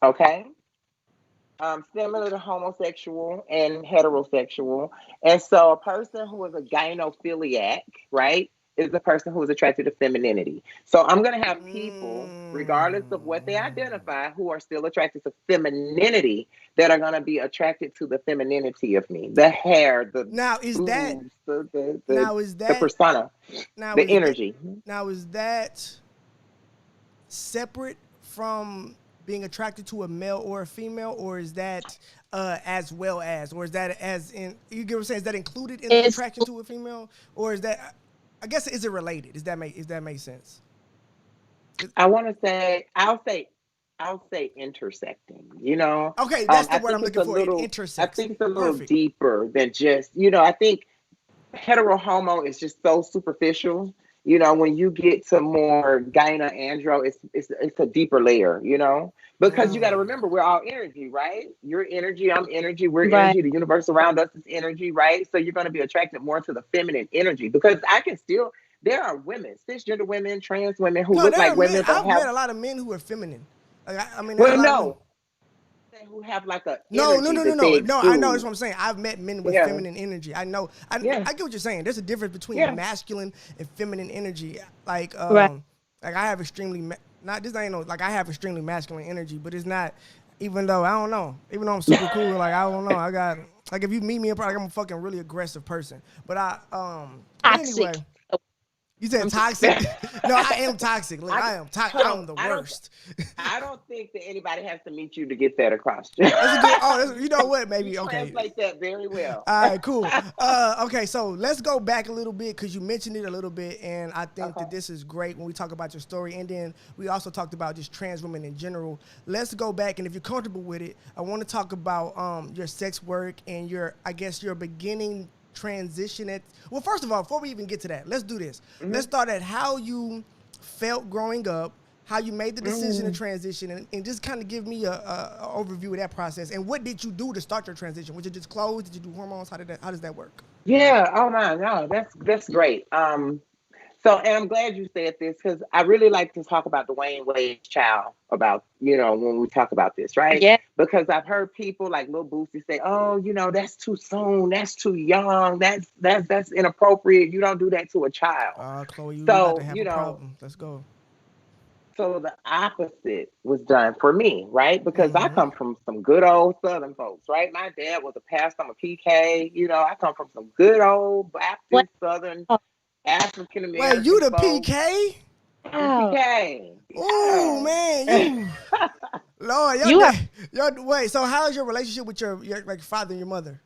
[SPEAKER 3] Okay. Similar to homosexual and heterosexual. And so a person who is a gynophiliac, right, is the person who is attracted to femininity. So I'm going to have people, regardless of what they identify, who are still attracted to femininity that are going to be attracted to the femininity of me, the hair, the
[SPEAKER 1] Now is that
[SPEAKER 3] boobs, the, the,
[SPEAKER 1] now is
[SPEAKER 3] the
[SPEAKER 1] that
[SPEAKER 3] persona,
[SPEAKER 1] now
[SPEAKER 3] the
[SPEAKER 1] is that
[SPEAKER 3] energy.
[SPEAKER 1] now is that separate from being attracted to a male or a female, or is that as well as, or is that as in, you get what I'm saying? Is that included in the
[SPEAKER 4] It's
[SPEAKER 1] attraction to a female, or is that, I guess, is it related? Is that make sense?
[SPEAKER 3] I want to say, I'll say intersecting. You know,
[SPEAKER 1] Okay, that's the
[SPEAKER 3] I
[SPEAKER 1] word I'm
[SPEAKER 3] think it's
[SPEAKER 1] looking
[SPEAKER 3] a
[SPEAKER 1] for. It
[SPEAKER 3] little, I
[SPEAKER 1] intersects.
[SPEAKER 3] think it's a little
[SPEAKER 1] Perfect.
[SPEAKER 3] deeper than just, you know. I think hetero homo is just so superficial. You know, when you get to more gyna andro, it's a deeper layer. You know, because you got to remember we're all energy, right? You're energy, I'm energy, we're
[SPEAKER 4] right.
[SPEAKER 3] energy. The universe around us is energy, right? So you're going to be attracted more to the feminine energy because I can still. There are women, cisgender women, trans women who
[SPEAKER 1] No,
[SPEAKER 3] look
[SPEAKER 1] there are
[SPEAKER 3] like
[SPEAKER 1] men.
[SPEAKER 3] women but
[SPEAKER 1] I've met
[SPEAKER 3] have
[SPEAKER 1] a lot of men who are feminine. Like, I mean, there's a
[SPEAKER 3] well,
[SPEAKER 1] lot of men.
[SPEAKER 3] no, who have like a
[SPEAKER 1] No, no,
[SPEAKER 3] energy
[SPEAKER 1] no, no,
[SPEAKER 3] that they
[SPEAKER 1] no, no. I know that's
[SPEAKER 3] exude.
[SPEAKER 1] what I'm saying. I've met men with
[SPEAKER 3] Yeah,
[SPEAKER 1] feminine energy. I know. I
[SPEAKER 3] yeah,
[SPEAKER 1] get what you're saying. There's a difference between
[SPEAKER 3] yeah.
[SPEAKER 1] masculine and feminine energy. Like
[SPEAKER 4] Right.
[SPEAKER 1] like I have extremely not this ain't no like I have extremely masculine energy, but it's not. Even though I don't know, even though I'm super cool, like I don't know, I got like if you meet me in private, like, I'm a fucking really aggressive person. But
[SPEAKER 4] Toxic.
[SPEAKER 1] anyway, you said
[SPEAKER 4] I'm just
[SPEAKER 1] toxic? No, I am toxic. Look,
[SPEAKER 3] I
[SPEAKER 1] I am
[SPEAKER 3] hold on.
[SPEAKER 1] I'm the worst.
[SPEAKER 3] I don't think that anybody has to meet you to get that across.
[SPEAKER 1] That's a good. Oh, that's, you know what?
[SPEAKER 3] You
[SPEAKER 1] Maybe okay.
[SPEAKER 3] translate that very well.
[SPEAKER 1] All right, cool. Okay, so let's go back a little bit because you mentioned it a little bit, and I think
[SPEAKER 3] Okay.
[SPEAKER 1] that this is great when we talk about your story, and then we also talked about just trans women in general. Let's go back, and if you're comfortable with it, I want to talk about your sex work and your, I guess, your beginning transition at. Well, first of all, before we even get to that, let's do this. Let's start at how you felt growing up, how you made the decision to transition, and just kind of give me a overview of that process. And what did you do to start your transition? Was it just clothes? Did you do hormones? How does that work?
[SPEAKER 3] Yeah. Oh my. No, that's great. So, and I'm glad you said this because I really like to talk about Dwayne Wade's child about, you know, when we talk about this, right?
[SPEAKER 4] yeah.
[SPEAKER 3] Because I've heard people like Lil Boosie say, "Oh, you know, that's too soon, that's too young, that's inappropriate. You don't do that to a child."
[SPEAKER 1] Chloe, we about to
[SPEAKER 3] So,
[SPEAKER 1] have
[SPEAKER 3] you
[SPEAKER 1] a
[SPEAKER 3] know,
[SPEAKER 1] problem. Let's go.
[SPEAKER 3] so the opposite was done for me, right? Because I
[SPEAKER 1] Mm-hmm.
[SPEAKER 3] come from some good old Southern folks, right? My dad was a pastor, I'm a PK. You know, I come from some good old
[SPEAKER 4] What?
[SPEAKER 3] Baptist Southern
[SPEAKER 4] Oh,
[SPEAKER 3] African
[SPEAKER 1] Wait, you
[SPEAKER 3] American
[SPEAKER 1] the
[SPEAKER 3] folks.
[SPEAKER 1] PK?
[SPEAKER 3] I'm
[SPEAKER 4] wow.
[SPEAKER 3] PK.
[SPEAKER 1] Oh
[SPEAKER 3] Yeah.
[SPEAKER 1] man, you Lord,
[SPEAKER 4] You are
[SPEAKER 1] wait. So how's your relationship with your like father and your mother?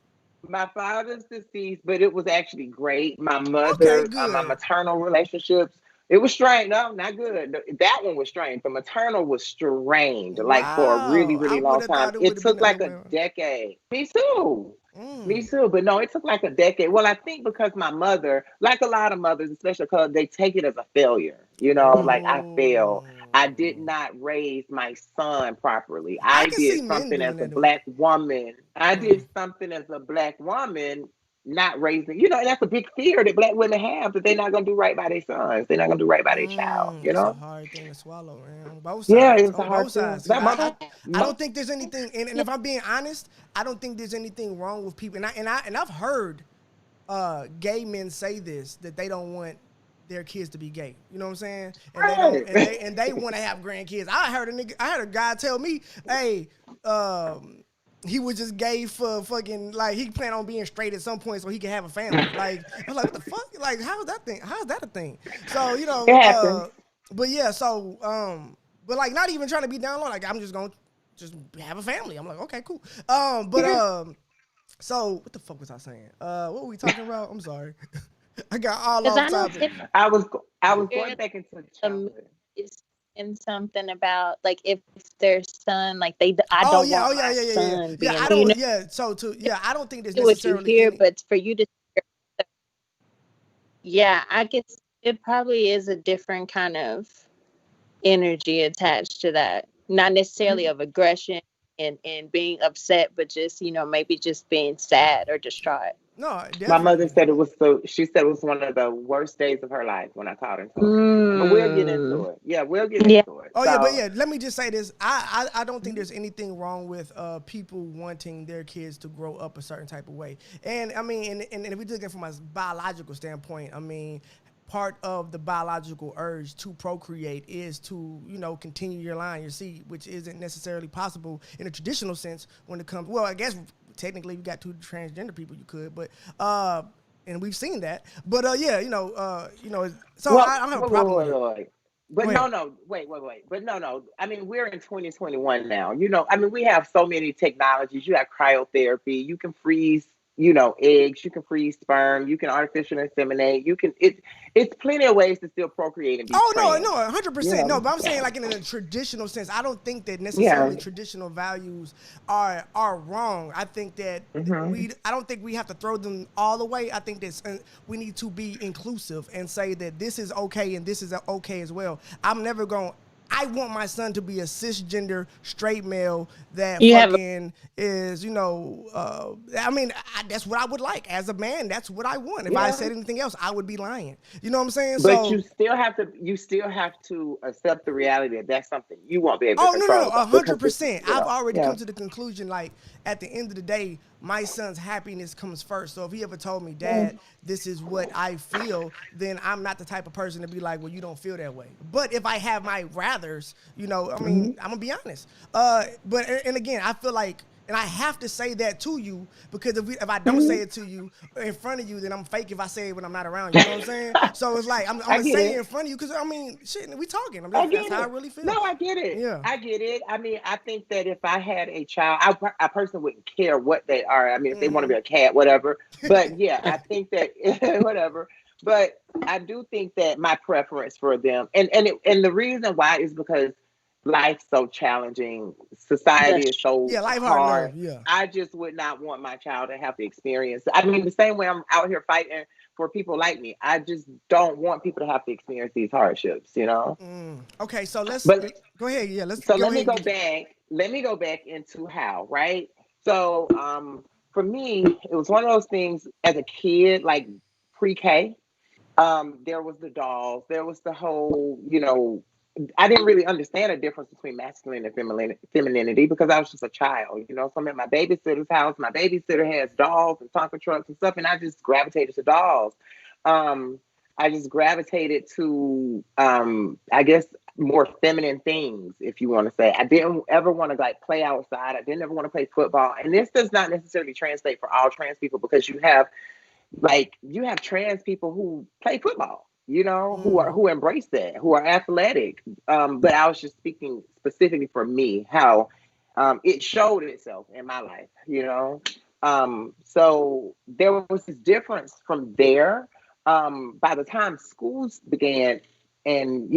[SPEAKER 3] My father's deceased, but it was actually great. My
[SPEAKER 1] Okay,
[SPEAKER 3] mother, my
[SPEAKER 1] good.
[SPEAKER 3] maternal relationships, it was strained. No, not good. That one was strained. The maternal was strained, like for a really,
[SPEAKER 1] Wow, I
[SPEAKER 3] really
[SPEAKER 1] would
[SPEAKER 3] long
[SPEAKER 1] have
[SPEAKER 3] time.
[SPEAKER 1] thought it would
[SPEAKER 3] It
[SPEAKER 1] have been
[SPEAKER 3] took
[SPEAKER 1] the other
[SPEAKER 3] like
[SPEAKER 1] way
[SPEAKER 3] a
[SPEAKER 1] around.
[SPEAKER 3] decade. Me too.
[SPEAKER 1] Mm.
[SPEAKER 3] Me too. But no, it took like a decade. Well, I think because my mother, like a lot of mothers, especially because they take it as a failure, you know, like I
[SPEAKER 1] Oh.
[SPEAKER 3] failed. I did not raise my son properly.
[SPEAKER 1] I
[SPEAKER 3] I
[SPEAKER 1] can see
[SPEAKER 3] did
[SPEAKER 1] men
[SPEAKER 3] something
[SPEAKER 1] doing
[SPEAKER 3] as a
[SPEAKER 1] that though.
[SPEAKER 3] black woman. I did something as a black woman, not raising, and that's a big fear that black women have, that they're not going to do right by their sons. They're not going to do right by their child,
[SPEAKER 1] It's a hard thing to swallow, man. On both
[SPEAKER 3] Yeah,
[SPEAKER 1] sides.
[SPEAKER 3] it's a
[SPEAKER 1] On both
[SPEAKER 3] hard thing.
[SPEAKER 1] sides. 'Cause
[SPEAKER 3] That
[SPEAKER 1] I don't think there's anything. And if I'm being honest, I don't think there's anything wrong with people. And I've heard gay men say this, that they don't want their kids to be gay. You know what I'm saying? And they don't. And they want to have grandkids. I heard a guy tell me, hey. He was just gay for fucking, like, he planned on being straight at some point so he could have a family. Like, I was like, what the fuck? Like, how's that a thing? So,
[SPEAKER 3] it happens.
[SPEAKER 1] but yeah, so, but like, not even trying to be down low. Like, I'm just going to just have a family. I'm like, okay, cool. So what the fuck was I saying? What were we talking about? I'm sorry. I got all off topic.
[SPEAKER 3] I was going back into childhood.
[SPEAKER 4] And something about, like, if their son, like, I don't want my son being,
[SPEAKER 1] I don't, I don't think there's necessarily
[SPEAKER 4] what you hear, but for you to, I guess it probably is a different kind of energy attached to that, not necessarily of aggression and being upset, but just, maybe just being sad or distraught.
[SPEAKER 1] No, definitely.
[SPEAKER 3] My mother said she said it was one of the worst days of her life when I called her. But we'll get into it. Yeah, we'll get into it.
[SPEAKER 1] Oh, but let me just say this. I don't think there's anything wrong with people wanting their kids to grow up a certain type of way. And I mean, and if we look at it from a biological standpoint, I mean, part of the biological urge to procreate is to, continue your line, your seed, which isn't necessarily possible in a traditional sense when it comes, well, I guess technically, we got 2 transgender people. You could, but and we've seen that. But So I don't have a problem with it.
[SPEAKER 3] But wait. But no. I mean, we're in 2021 now. I mean, we have so many technologies. You have cryotherapy. You can freeze, eggs. You can freeze sperm. You can artificially inseminate. It's plenty of ways to still procreate and be trans.
[SPEAKER 1] 100%. No, but I'm saying, like, in a traditional sense, I don't think that necessarily traditional values are wrong. I think that I don't think we have to throw them all away. I think that we need to be inclusive and say that this is okay and this is okay as well. I want my son to be a cisgender straight male that is, I mean, that's what I would like. As a man, that's what I want. If I said anything else, I would be lying. You know what I'm saying?
[SPEAKER 3] But you still have to accept the reality that that's something you won't be able to control.
[SPEAKER 1] 100%. I've already come to the conclusion, like, at the end of the day, my son's happiness comes first. So if he ever told me, Dad, this is what I feel, then I'm not the type of person to be like, well, you don't feel that way. But if I have my rathers, I mean, I'm going to be honest. And again, I feel like, and I have to say that to you, because if I don't say it to you in front of you, then I'm fake if I say it when I'm not around you. You know what I'm saying? So it's like, I'm going to say it in front of you because, I mean, shit, we talking. That's how I really feel.
[SPEAKER 3] No, I get it.
[SPEAKER 1] Yeah.
[SPEAKER 3] I get it. I mean, I think that if I had a child, I personally wouldn't care what they are. I mean, if they want to be a cat, whatever. But yeah, I think that, whatever. But I do think that my preference for them, and the reason why is because life's so challenging. Society is so hard.
[SPEAKER 1] Yeah.
[SPEAKER 3] I just would not want my child to have to experience. I mean, the same way I'm out here fighting for people like me. I just don't want people to have to experience these hardships,
[SPEAKER 1] Okay, so go ahead. Yeah,
[SPEAKER 3] let me go back. Let me go back into how, right? So for me, it was one of those things as a kid, like pre-K. There was the dolls. There was the whole, I didn't really understand the difference between masculine and femininity because I was just a child, So I'm at my babysitter's house. My babysitter has dolls and Tonka trucks and stuff, and I just gravitated to dolls. I just gravitated to, I guess, more feminine things, if you want to say. I didn't ever want to play outside. I didn't ever want to play football. And this does not necessarily translate for all trans people because you have trans people who play football. Who embrace that, who are athletic. But I was just speaking specifically for me, how it showed itself in my life, So there was this difference from there. By the time schools began and,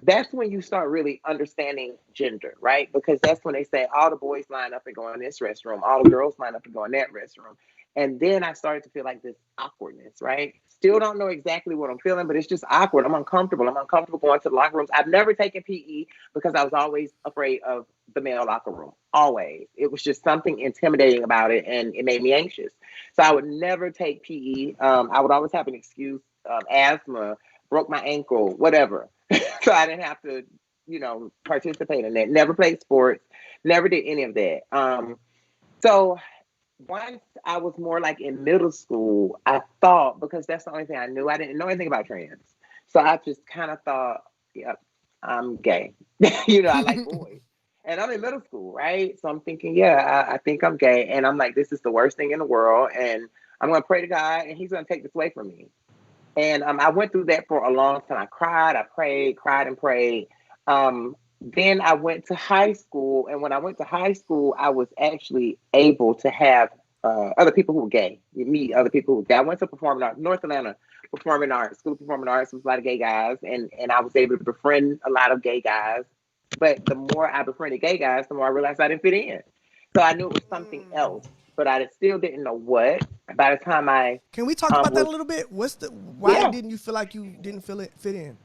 [SPEAKER 3] that's when you start really understanding gender, right? Because that's when they say all the boys line up and go in this restroom, all the girls line up and go in that restroom. And then I started to feel like this awkwardness, right? Still don't know exactly what I'm feeling, but it's just awkward. I'm uncomfortable. I'm uncomfortable going to the locker rooms. I've never taken PE because I was always afraid of the male locker room. Always. It was just something intimidating about it, and it made me anxious. So I would never take PE. I would always have an excuse, asthma, broke my ankle, whatever. So I didn't have to, participate in that. Never played sports, never did any of that. So once I was more like in middle school, I thought, because that's the only thing I knew, I didn't know anything about trans. So I just kind of thought, yep, I'm gay. I like boys. And I'm in middle school, right? So I'm thinking, yeah, I think I'm gay. And I'm like, this is the worst thing in the world. And I'm going to pray to God, and he's going to take this away from me. And I went through that for a long time. I cried, I prayed, cried and prayed. Then I went to high school. And when I went to high school, I was actually able to have other people who were gay. You meet other people who were gay. I went to performing arts, North Atlanta performing arts, school of performing arts was a lot of gay guys. And I was able to befriend a lot of gay guys. But the more I befriended gay guys, the more I realized I didn't fit in. So I knew it was something else, but I still didn't know what. By the time I
[SPEAKER 1] Can we talk about that a little bit? Why didn't you feel like you didn't fit in?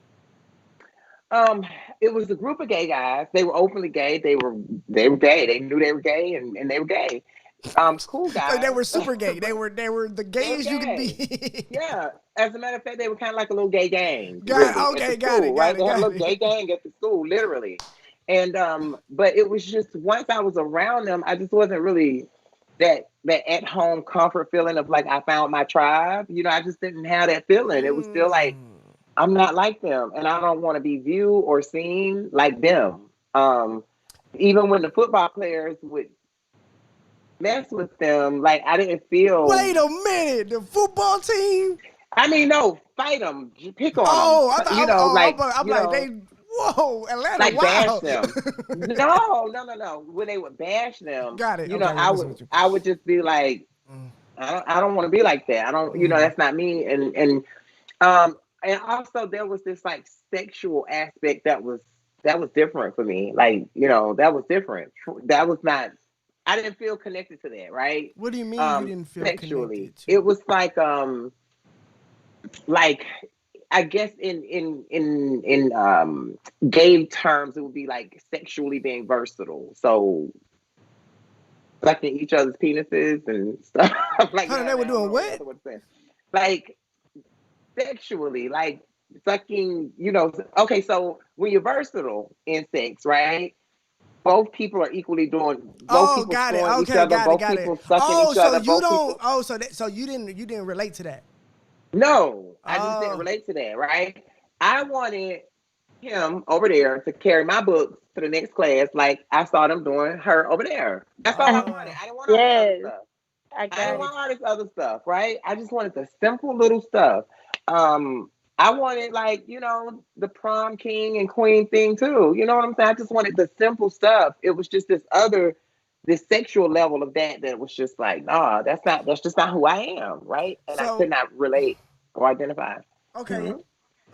[SPEAKER 3] It was a group of gay guys. They were openly gay. They were gay. They knew they were gay, and they were gay. Cool guys.
[SPEAKER 1] So they were super gay. They were the gayest you could be.
[SPEAKER 3] Yeah. As a matter of fact, they were kind of like a little gay gang.
[SPEAKER 1] Got it.
[SPEAKER 3] They had a little gay gang at the school, literally. And but it was just once I was around them, I just wasn't really that at home comfort feeling of like I found my tribe. I just didn't have that feeling. It was still like I'm not like them, and I don't want to be viewed or seen like them. Even when the football players would mess with them, like I didn't feel.
[SPEAKER 1] Wait a minute, the football team.
[SPEAKER 3] I mean, no, fight them, pick on them.
[SPEAKER 1] I'm like they. Whoa, Atlanta!
[SPEAKER 3] Like
[SPEAKER 1] wow.
[SPEAKER 3] bash them. No. When they would bash them,
[SPEAKER 1] got it.
[SPEAKER 3] I would just be like, I don't want to be like that. I don't, that's not me. And also there was this like sexual aspect that was different for me. Like, that was different. That was not. I didn't feel connected to that. Right?
[SPEAKER 1] What do you mean you didn't feel
[SPEAKER 3] sexually?
[SPEAKER 1] Connected to?
[SPEAKER 3] It was like. I guess in gay terms, it would be like sexually being versatile. So sucking each other's penises and stuff. Like
[SPEAKER 1] they were doing what?
[SPEAKER 3] Like sexually, like sucking, okay, so when you're versatile in sex, right? Both people are equally doing both people screwing each other, both people sucking each other.
[SPEAKER 1] So you didn't relate to that.
[SPEAKER 3] No, I just didn't relate to that, right? I wanted him over there to carry my books to the next class like I saw them doing her over there. That's all I wanted. I didn't want all this other stuff. I didn't want all this other stuff, right? I just wanted the simple little stuff. I wanted like, the prom king and queen thing too. You know what I'm saying? I just wanted the simple stuff. It was just this sexual level of that was just like, nah, that's just not who I am, right? And I could not relate or identify.
[SPEAKER 1] Okay. Mm-hmm.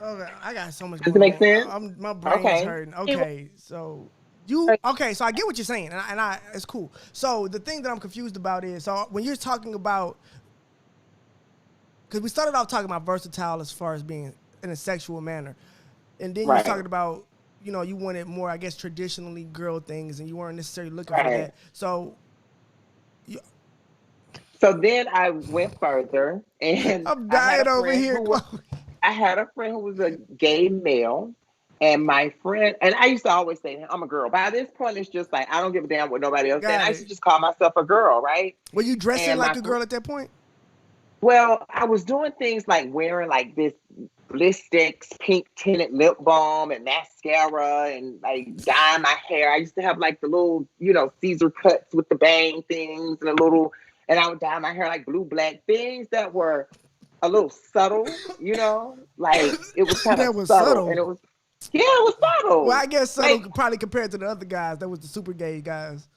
[SPEAKER 1] Okay, I got so much.
[SPEAKER 3] Does it make sense?
[SPEAKER 1] My brain's hurting. Okay, so so I get what you're saying, and it's cool. So the thing that I'm confused about is, so when you're talking about, because we started off talking about versatile as far as being in a sexual manner, and then you're talking about, you wanted more, I guess, traditionally girl things, and you weren't necessarily looking for that. So
[SPEAKER 3] then I went further, and
[SPEAKER 1] I'm dying over here.
[SPEAKER 3] I had a friend who was a gay male, and my friend, and I used to always say, I'm a girl. By this point, it's just like, I don't give a damn what nobody else said. I used to just call myself a girl, right?
[SPEAKER 1] Were you dressing like a girl at that point?
[SPEAKER 3] Well, I was doing things like wearing like this Blistex pink tinted lip balm and mascara and like dyeing my hair. I used to have like the little, Caesar cuts with the bang things and I would dye my hair like blue, black, things that were a little subtle, like it was kind of subtle. And it was subtle.
[SPEAKER 1] Well, I guess subtle probably compared to the other guys. That was the super gay guys.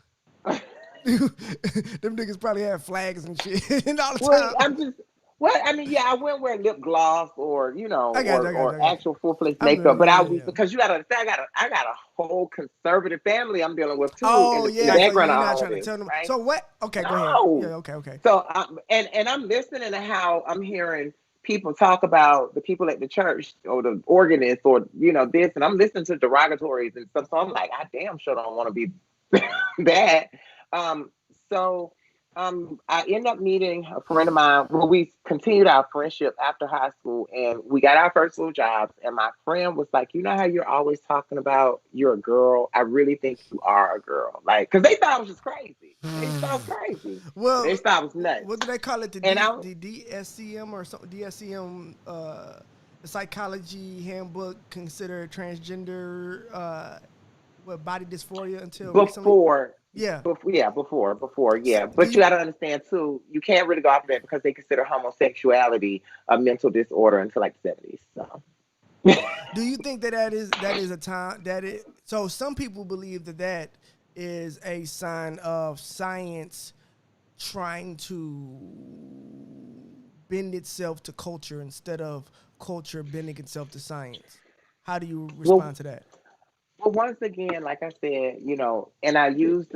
[SPEAKER 1] Them niggas probably had flags and shit all the time.
[SPEAKER 3] Well, I mean, yeah, I wouldn't wear lip gloss or
[SPEAKER 1] I got you. I got you. I
[SPEAKER 3] or
[SPEAKER 1] got you.
[SPEAKER 3] actual full face
[SPEAKER 1] I'm
[SPEAKER 3] makeup,
[SPEAKER 1] good.
[SPEAKER 3] but
[SPEAKER 1] Yeah,
[SPEAKER 3] I
[SPEAKER 1] yeah,
[SPEAKER 3] would
[SPEAKER 1] yeah.
[SPEAKER 3] because you gotta understand, I got a whole conservative family I'm dealing with too
[SPEAKER 1] Oh
[SPEAKER 3] in the
[SPEAKER 1] yeah. So
[SPEAKER 3] background
[SPEAKER 1] you're
[SPEAKER 3] of
[SPEAKER 1] not
[SPEAKER 3] all of
[SPEAKER 1] trying to
[SPEAKER 3] this,
[SPEAKER 1] tell them.
[SPEAKER 3] right?
[SPEAKER 1] So what? Okay, go ahead. Yeah.
[SPEAKER 3] No.
[SPEAKER 1] Okay. Okay.
[SPEAKER 3] So and I'm listening to how I'm hearing people talk about the people at the church or the organist or this, and I'm listening to derogatories and stuff. So I'm like, I damn sure don't want to be that. Um, so I end up meeting a friend of mine. Well, we continued our friendship after high school, and we got our first little jobs. And my friend was like, "You know how you're always talking about you're a girl? I really think you are a girl." Like, because they thought I was just crazy. They thought I was crazy. They
[SPEAKER 1] Well,
[SPEAKER 3] thought I was nuts.
[SPEAKER 1] what do they call it?
[SPEAKER 3] And I,
[SPEAKER 1] The DSCM or something? DSCM, the psychology handbook considered transgender, what body dysphoria until recently?
[SPEAKER 3] before,
[SPEAKER 1] Yeah.
[SPEAKER 3] before,
[SPEAKER 1] So
[SPEAKER 3] yeah.
[SPEAKER 1] do
[SPEAKER 3] But you
[SPEAKER 1] you
[SPEAKER 3] got to understand too, you can't really go off of that because they consider homosexuality a mental disorder until like the 70s. So.
[SPEAKER 1] think that is a time that it? So some people believe that is a sign of science trying to bend itself to culture instead of culture bending itself to science. How do you
[SPEAKER 3] Well,
[SPEAKER 1] respond to that?
[SPEAKER 3] well, once again, like I said, and I use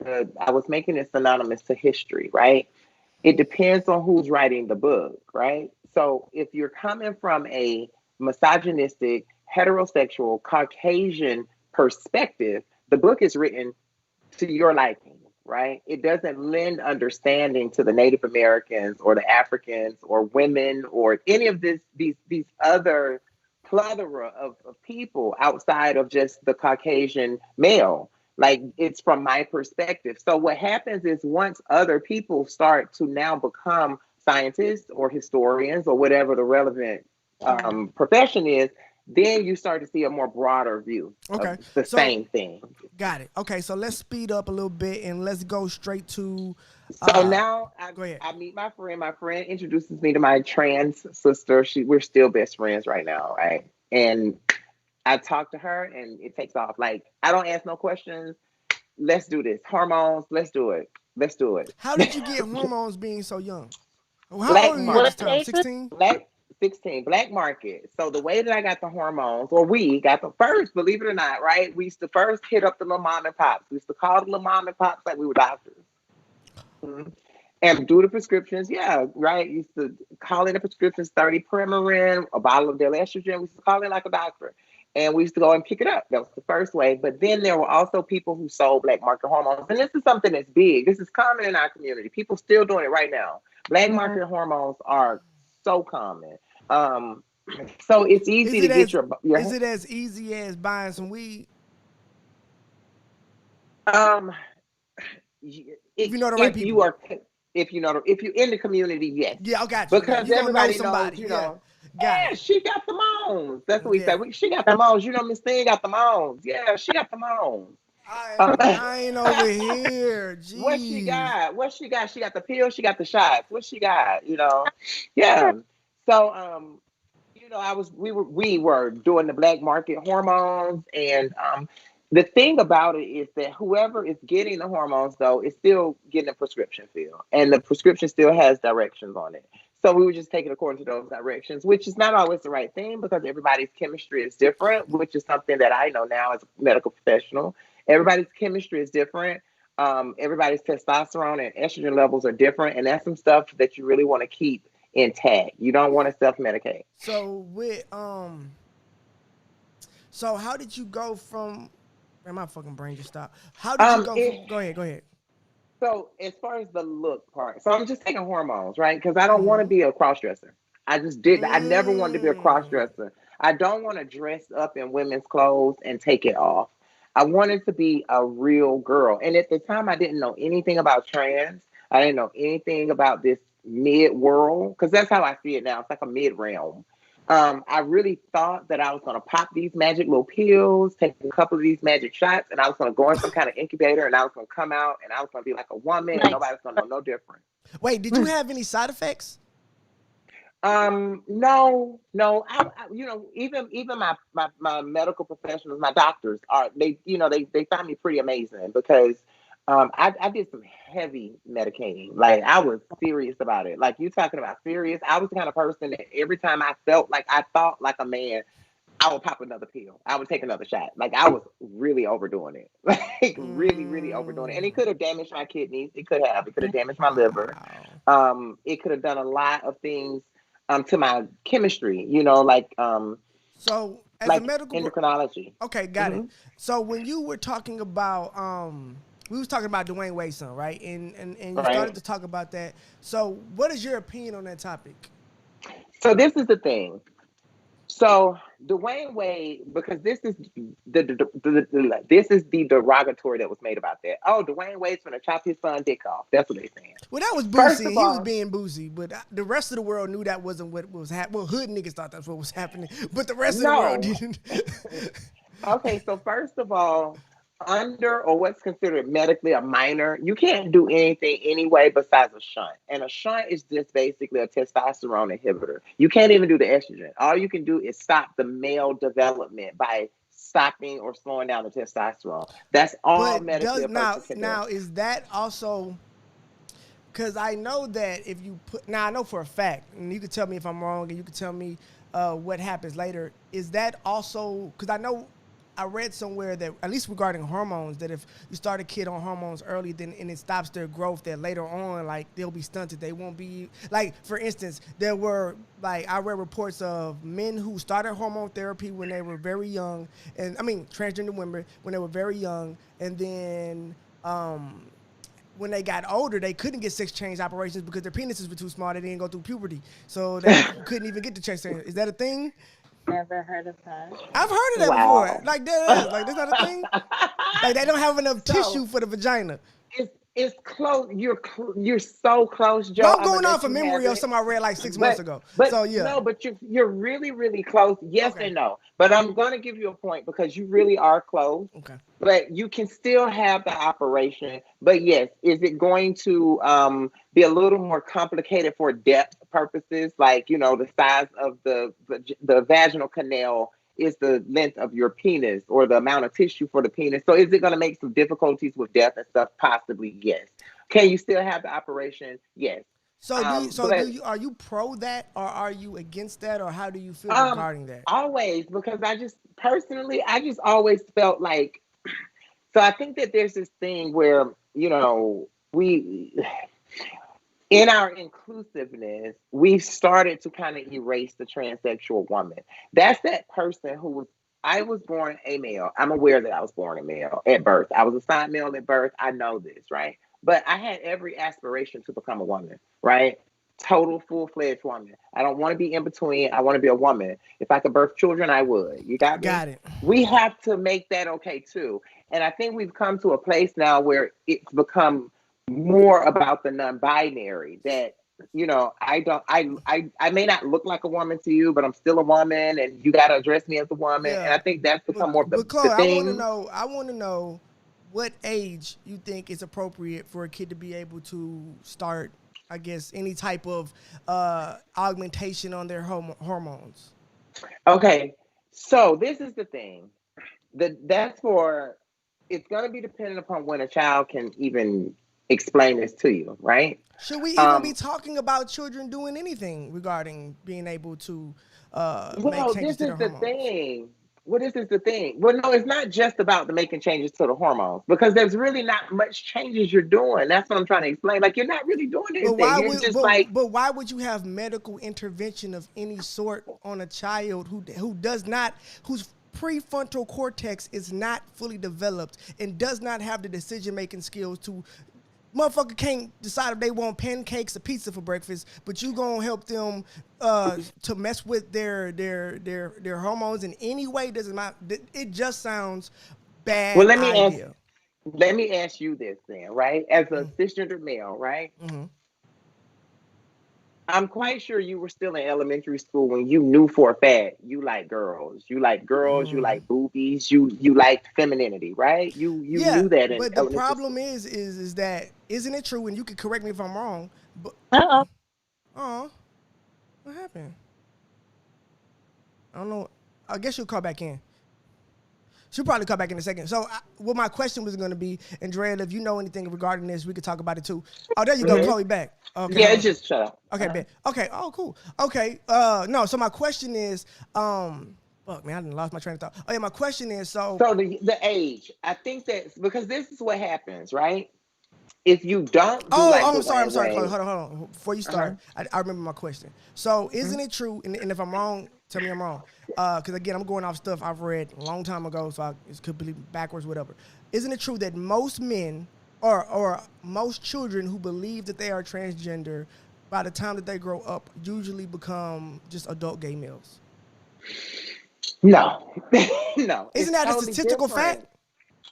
[SPEAKER 3] I was making it synonymous to history, right? It depends on who's writing the book, right? So if you're coming from a misogynistic, heterosexual, Caucasian perspective, the book is written to your liking, right? It doesn't lend understanding to the Native Americans or the Africans or women or any of these other plethora of people outside of just the Caucasian male. Like it's from my perspective. So what happens is once other people start to now become scientists or historians or whatever the relevant profession is, then you start to see a more broader view of
[SPEAKER 1] Okay,
[SPEAKER 3] the
[SPEAKER 1] so
[SPEAKER 3] same thing.
[SPEAKER 1] got it. Okay, so let's speed up a little bit and let's go straight to.
[SPEAKER 3] So now
[SPEAKER 1] Go ahead.
[SPEAKER 3] I meet my friend. My friend introduces me to my trans sister. We're still best friends right now, right? And I talk to her, and it takes off. Like I don't ask no questions. Let's do this. Hormones. Let's do it. Let's do it.
[SPEAKER 1] How did you get hormones being so young? How
[SPEAKER 3] Black
[SPEAKER 1] old are you at this
[SPEAKER 4] What
[SPEAKER 3] market.
[SPEAKER 1] time?
[SPEAKER 4] age was?
[SPEAKER 1] 16?
[SPEAKER 3] Black 16. Black market. So the way that I got the hormones, or we got the first, believe it or not, right? We used to first hit up the little mom and pops. We used to call the little mom and pops like we were doctors. Mhm. And do the prescriptions, yeah, right. Used to call in the prescriptions 30 Premarin, a bottle of their estrogen. We used to call in like a doctor. And we used to go and pick it up. That was the first way. But then there were also people who sold black market hormones. And this is something that's big. This is common in our community. People still doing it right now. Black market hormones are so common. Um, so it's
[SPEAKER 1] Is
[SPEAKER 3] easy to
[SPEAKER 1] it
[SPEAKER 3] get
[SPEAKER 1] as
[SPEAKER 3] your
[SPEAKER 1] easy as buying some weed
[SPEAKER 3] um
[SPEAKER 1] if you know the right
[SPEAKER 3] if you
[SPEAKER 1] people?
[SPEAKER 3] are if you're in the community, yes,
[SPEAKER 1] Yeah, I got you. Yeah,
[SPEAKER 3] because
[SPEAKER 1] you gonna know
[SPEAKER 3] everybody knows,
[SPEAKER 1] somebody. Yeah, got
[SPEAKER 3] yeah,
[SPEAKER 1] it.
[SPEAKER 3] she got the moans. That's what we say.
[SPEAKER 1] Yeah,
[SPEAKER 3] She got the moans. Miss Thing got the moans. Yeah, she got the moans.
[SPEAKER 1] I am
[SPEAKER 3] Uh,
[SPEAKER 1] dying over here.
[SPEAKER 3] what she
[SPEAKER 1] Jeez.
[SPEAKER 3] got? What she got? She got the pills. She got the shots. What she got? Yeah. So we were doing the black market hormones, and the thing about it is that whoever is getting the hormones though is still getting a prescription fill, and the prescription still has directions on it. So we were just taking according to those directions, which is not always the right thing because everybody's chemistry is different, which is something that I know now as a medical professional. Everybody's chemistry is different. Everybody's testosterone and estrogen levels are different, and that's some stuff that you really want to keep intact. You don't want to self-medicate.
[SPEAKER 1] So with so how did you go from? Man, my fucking brain just stopped. How did you
[SPEAKER 3] Um,
[SPEAKER 1] go
[SPEAKER 3] it,
[SPEAKER 1] from? Go ahead. Go ahead.
[SPEAKER 3] so as far as the look part, so I'm just taking hormones, right? Because I don't want to be a cross dresser. I just did. I never wanted to be a cross
[SPEAKER 1] Mm.
[SPEAKER 3] dresser. I don't want to dress up in women's clothes and take it off. I wanted to be a real girl. And at the time, I didn't know anything about trans. I didn't know anything about this mid world because that's how I see it now. It's like a mid realm. I really thought that I was going to pop these magic little pills, take a couple of these magic shots, and I was going to go in some kind of incubator and I was going to come out and I was going to be like a woman and
[SPEAKER 4] Nice.
[SPEAKER 3] nobody's going to know no different.
[SPEAKER 1] Wait, did you have any side effects?
[SPEAKER 3] No, no. Even my medical professionals, my doctors are they find me pretty amazing because I did some heavy medicating. Like I was serious about it. Like you talking about serious. I was the kind of person that every time I felt like I thought like a man, I would pop another pill. I would take another shot. Like I was really overdoing it. Like really, really overdoing it. And it could have damaged my kidneys. It could have. It could have damaged my liver.
[SPEAKER 1] Wow.
[SPEAKER 3] It could have done a lot of things to my chemistry, you know,
[SPEAKER 1] So as a
[SPEAKER 3] like
[SPEAKER 1] medical
[SPEAKER 3] endocrinology.
[SPEAKER 1] okay, got it.
[SPEAKER 3] Hmm.
[SPEAKER 1] So when you were talking about we was talking about Dwayne Wade's son, right? And you started
[SPEAKER 3] Right.
[SPEAKER 1] to talk about that. So what is your opinion on that topic?
[SPEAKER 3] So this is the thing. So Dwayne Wade, because this is the derogatory that was made about that. Oh, Dwayne Wade's gonna chop his son dick off. That's what they're saying.
[SPEAKER 1] Well, that was
[SPEAKER 3] First
[SPEAKER 1] Boosie.
[SPEAKER 3] of
[SPEAKER 1] He was
[SPEAKER 3] all,
[SPEAKER 1] being Boosie, but the rest of the world knew that wasn't what was happening. Well, hood niggas thought that's what was happening, but the rest of the world
[SPEAKER 3] no.
[SPEAKER 1] didn't.
[SPEAKER 3] Okay, so first of all, under or what's considered medically a minor, you can't do anything anyway besides a shunt. And a shunt is just basically a testosterone inhibitor. You can't even do the estrogen. All you can do is stop the male development by stopping or slowing down the testosterone. That's all
[SPEAKER 1] But
[SPEAKER 3] medically
[SPEAKER 1] does
[SPEAKER 3] a person can do.
[SPEAKER 1] now is that also because I know that if you put now I know for a fact, and you can tell me if I'm wrong, and you can tell me what happens later. Is that also because I know I read somewhere that at least regarding hormones that if you start a kid on hormones early, then and it stops their growth, that later on like they'll be stunted. They won't be like for instance there were like I read reports of men who started hormone therapy when they were very young, and I mean transgender women when they were very young, and then. When they got older, they couldn't get sex change operations because their penises were too small. They didn't go through puberty, so they couldn't even get the sex change. Is that a thing?
[SPEAKER 4] Never heard of that.
[SPEAKER 1] I've heard of that before.
[SPEAKER 3] Wow.
[SPEAKER 1] Like that is like that's not a thing. Like they don't have enough
[SPEAKER 3] So
[SPEAKER 1] tissue for the vagina.
[SPEAKER 3] it's close. You're so close,
[SPEAKER 1] But
[SPEAKER 3] Joe.
[SPEAKER 1] I'm
[SPEAKER 3] I'm gonna
[SPEAKER 1] going off
[SPEAKER 3] let
[SPEAKER 1] a
[SPEAKER 3] you have
[SPEAKER 1] memory of
[SPEAKER 3] it.
[SPEAKER 1] something I read like 6 months
[SPEAKER 3] But
[SPEAKER 1] ago.
[SPEAKER 3] but
[SPEAKER 1] So yeah.
[SPEAKER 3] no, but you're really really close. Yes
[SPEAKER 1] Okay.
[SPEAKER 3] and no. But I'm gonna give you a point because you really are close.
[SPEAKER 1] Okay.
[SPEAKER 3] But you can still have the operation. But yes, is it going to be a little more complicated for depth purposes? Like the size of the vaginal canal is the length of your penis or the amount of tissue for the penis. So is it going to make some difficulties with depth and stuff? Possibly, yes. Can you still have the operation? Yes.
[SPEAKER 1] So do
[SPEAKER 3] But
[SPEAKER 1] you are you pro that or are you against that or how do you feel regarding that?
[SPEAKER 3] always, because I just always felt like, so I think that there's this thing where, we, in our inclusiveness, we've started to kind of erase the transsexual woman. That's that person I was born a male. I'm aware that I was born a male at birth. I was assigned male at birth. I know this, right? But I had every aspiration to become a woman, right? Total full-fledged woman. I don't want to be in between. I want to be a woman. If I could birth children, I would. You got me?
[SPEAKER 1] Got it.
[SPEAKER 3] We have to make that okay too. And I think we've come to a place now where it's become more about the non-binary that I don't I may not look like a woman to you, but I'm still a woman and you got to address me as a woman. And
[SPEAKER 1] Yeah.
[SPEAKER 3] I think that's become more of
[SPEAKER 1] But
[SPEAKER 3] the
[SPEAKER 1] Chloe,
[SPEAKER 3] thing.
[SPEAKER 1] I want to know what age you think is appropriate for a kid to be able to start, I guess, any type of augmentation on their hormones.
[SPEAKER 3] Okay, so this is the thing. That's for it's going to be dependent upon when a child can even explain this to you, right?
[SPEAKER 1] Should we even be
[SPEAKER 3] Um,
[SPEAKER 1] talking about children doing anything regarding being able to make
[SPEAKER 3] well,
[SPEAKER 1] changes
[SPEAKER 3] this
[SPEAKER 1] to
[SPEAKER 3] is
[SPEAKER 1] their
[SPEAKER 3] the
[SPEAKER 1] hormones?
[SPEAKER 3] thing. Well, this is the thing. Well, no, it's not just about the making changes to the hormones because there's really not much changes you're doing. That's what I'm trying to explain. Like you're not really doing
[SPEAKER 1] But
[SPEAKER 3] anything. You're just like,
[SPEAKER 1] why would you have medical intervention of any sort on a child who does not whose prefrontal cortex is not fully developed and does not have the decision making skills to motherfucker can't decide if they want pancakes or pizza for breakfast, but you gonna help them to mess with their hormones in any way doesn't matter. It just sounds
[SPEAKER 3] well,
[SPEAKER 1] bad idea.
[SPEAKER 3] let me ask you this then, right? As a cisgender male, right?
[SPEAKER 1] Mm-hmm.
[SPEAKER 3] I'm quite sure you were still in elementary school when you knew for a fact you like girls. You like girls, you like boobies, you like femininity, right? You
[SPEAKER 1] Yeah,
[SPEAKER 3] knew that in
[SPEAKER 1] but the
[SPEAKER 3] elementary
[SPEAKER 1] problem
[SPEAKER 3] school.
[SPEAKER 1] is that isn't it true? And you can correct me if I'm wrong. But
[SPEAKER 4] Uh-oh.
[SPEAKER 1] oh, what happened? I don't know. I guess you'll call back in. She'll probably come back in a second. So, what my question was going to be, and Drea, if you know anything regarding this, we could talk about it too. Oh, there you go, Chloe back. Okay.
[SPEAKER 3] Yeah, just shut up.
[SPEAKER 1] Okay, bet. Okay. Oh, cool. Okay. No. So my question is, fuck man, I done lost my train of thought. Oh yeah, my question is
[SPEAKER 3] So the age, I think that because this is what happens, right? If you don't do like
[SPEAKER 1] I'm sorry,
[SPEAKER 3] way,
[SPEAKER 1] Chloe. Hold on. Before you start, I remember my question. So, isn't it true? And if I'm wrong, tell me I'm wrong. Because again, I'm going off stuff I've read a long time ago, so it's completely backwards, whatever. Isn't it true that most men or most children who believe that they are transgender, by the time that they grow up, usually become just adult gay males?
[SPEAKER 3] No, no.
[SPEAKER 1] Isn't that totally a statistical fact?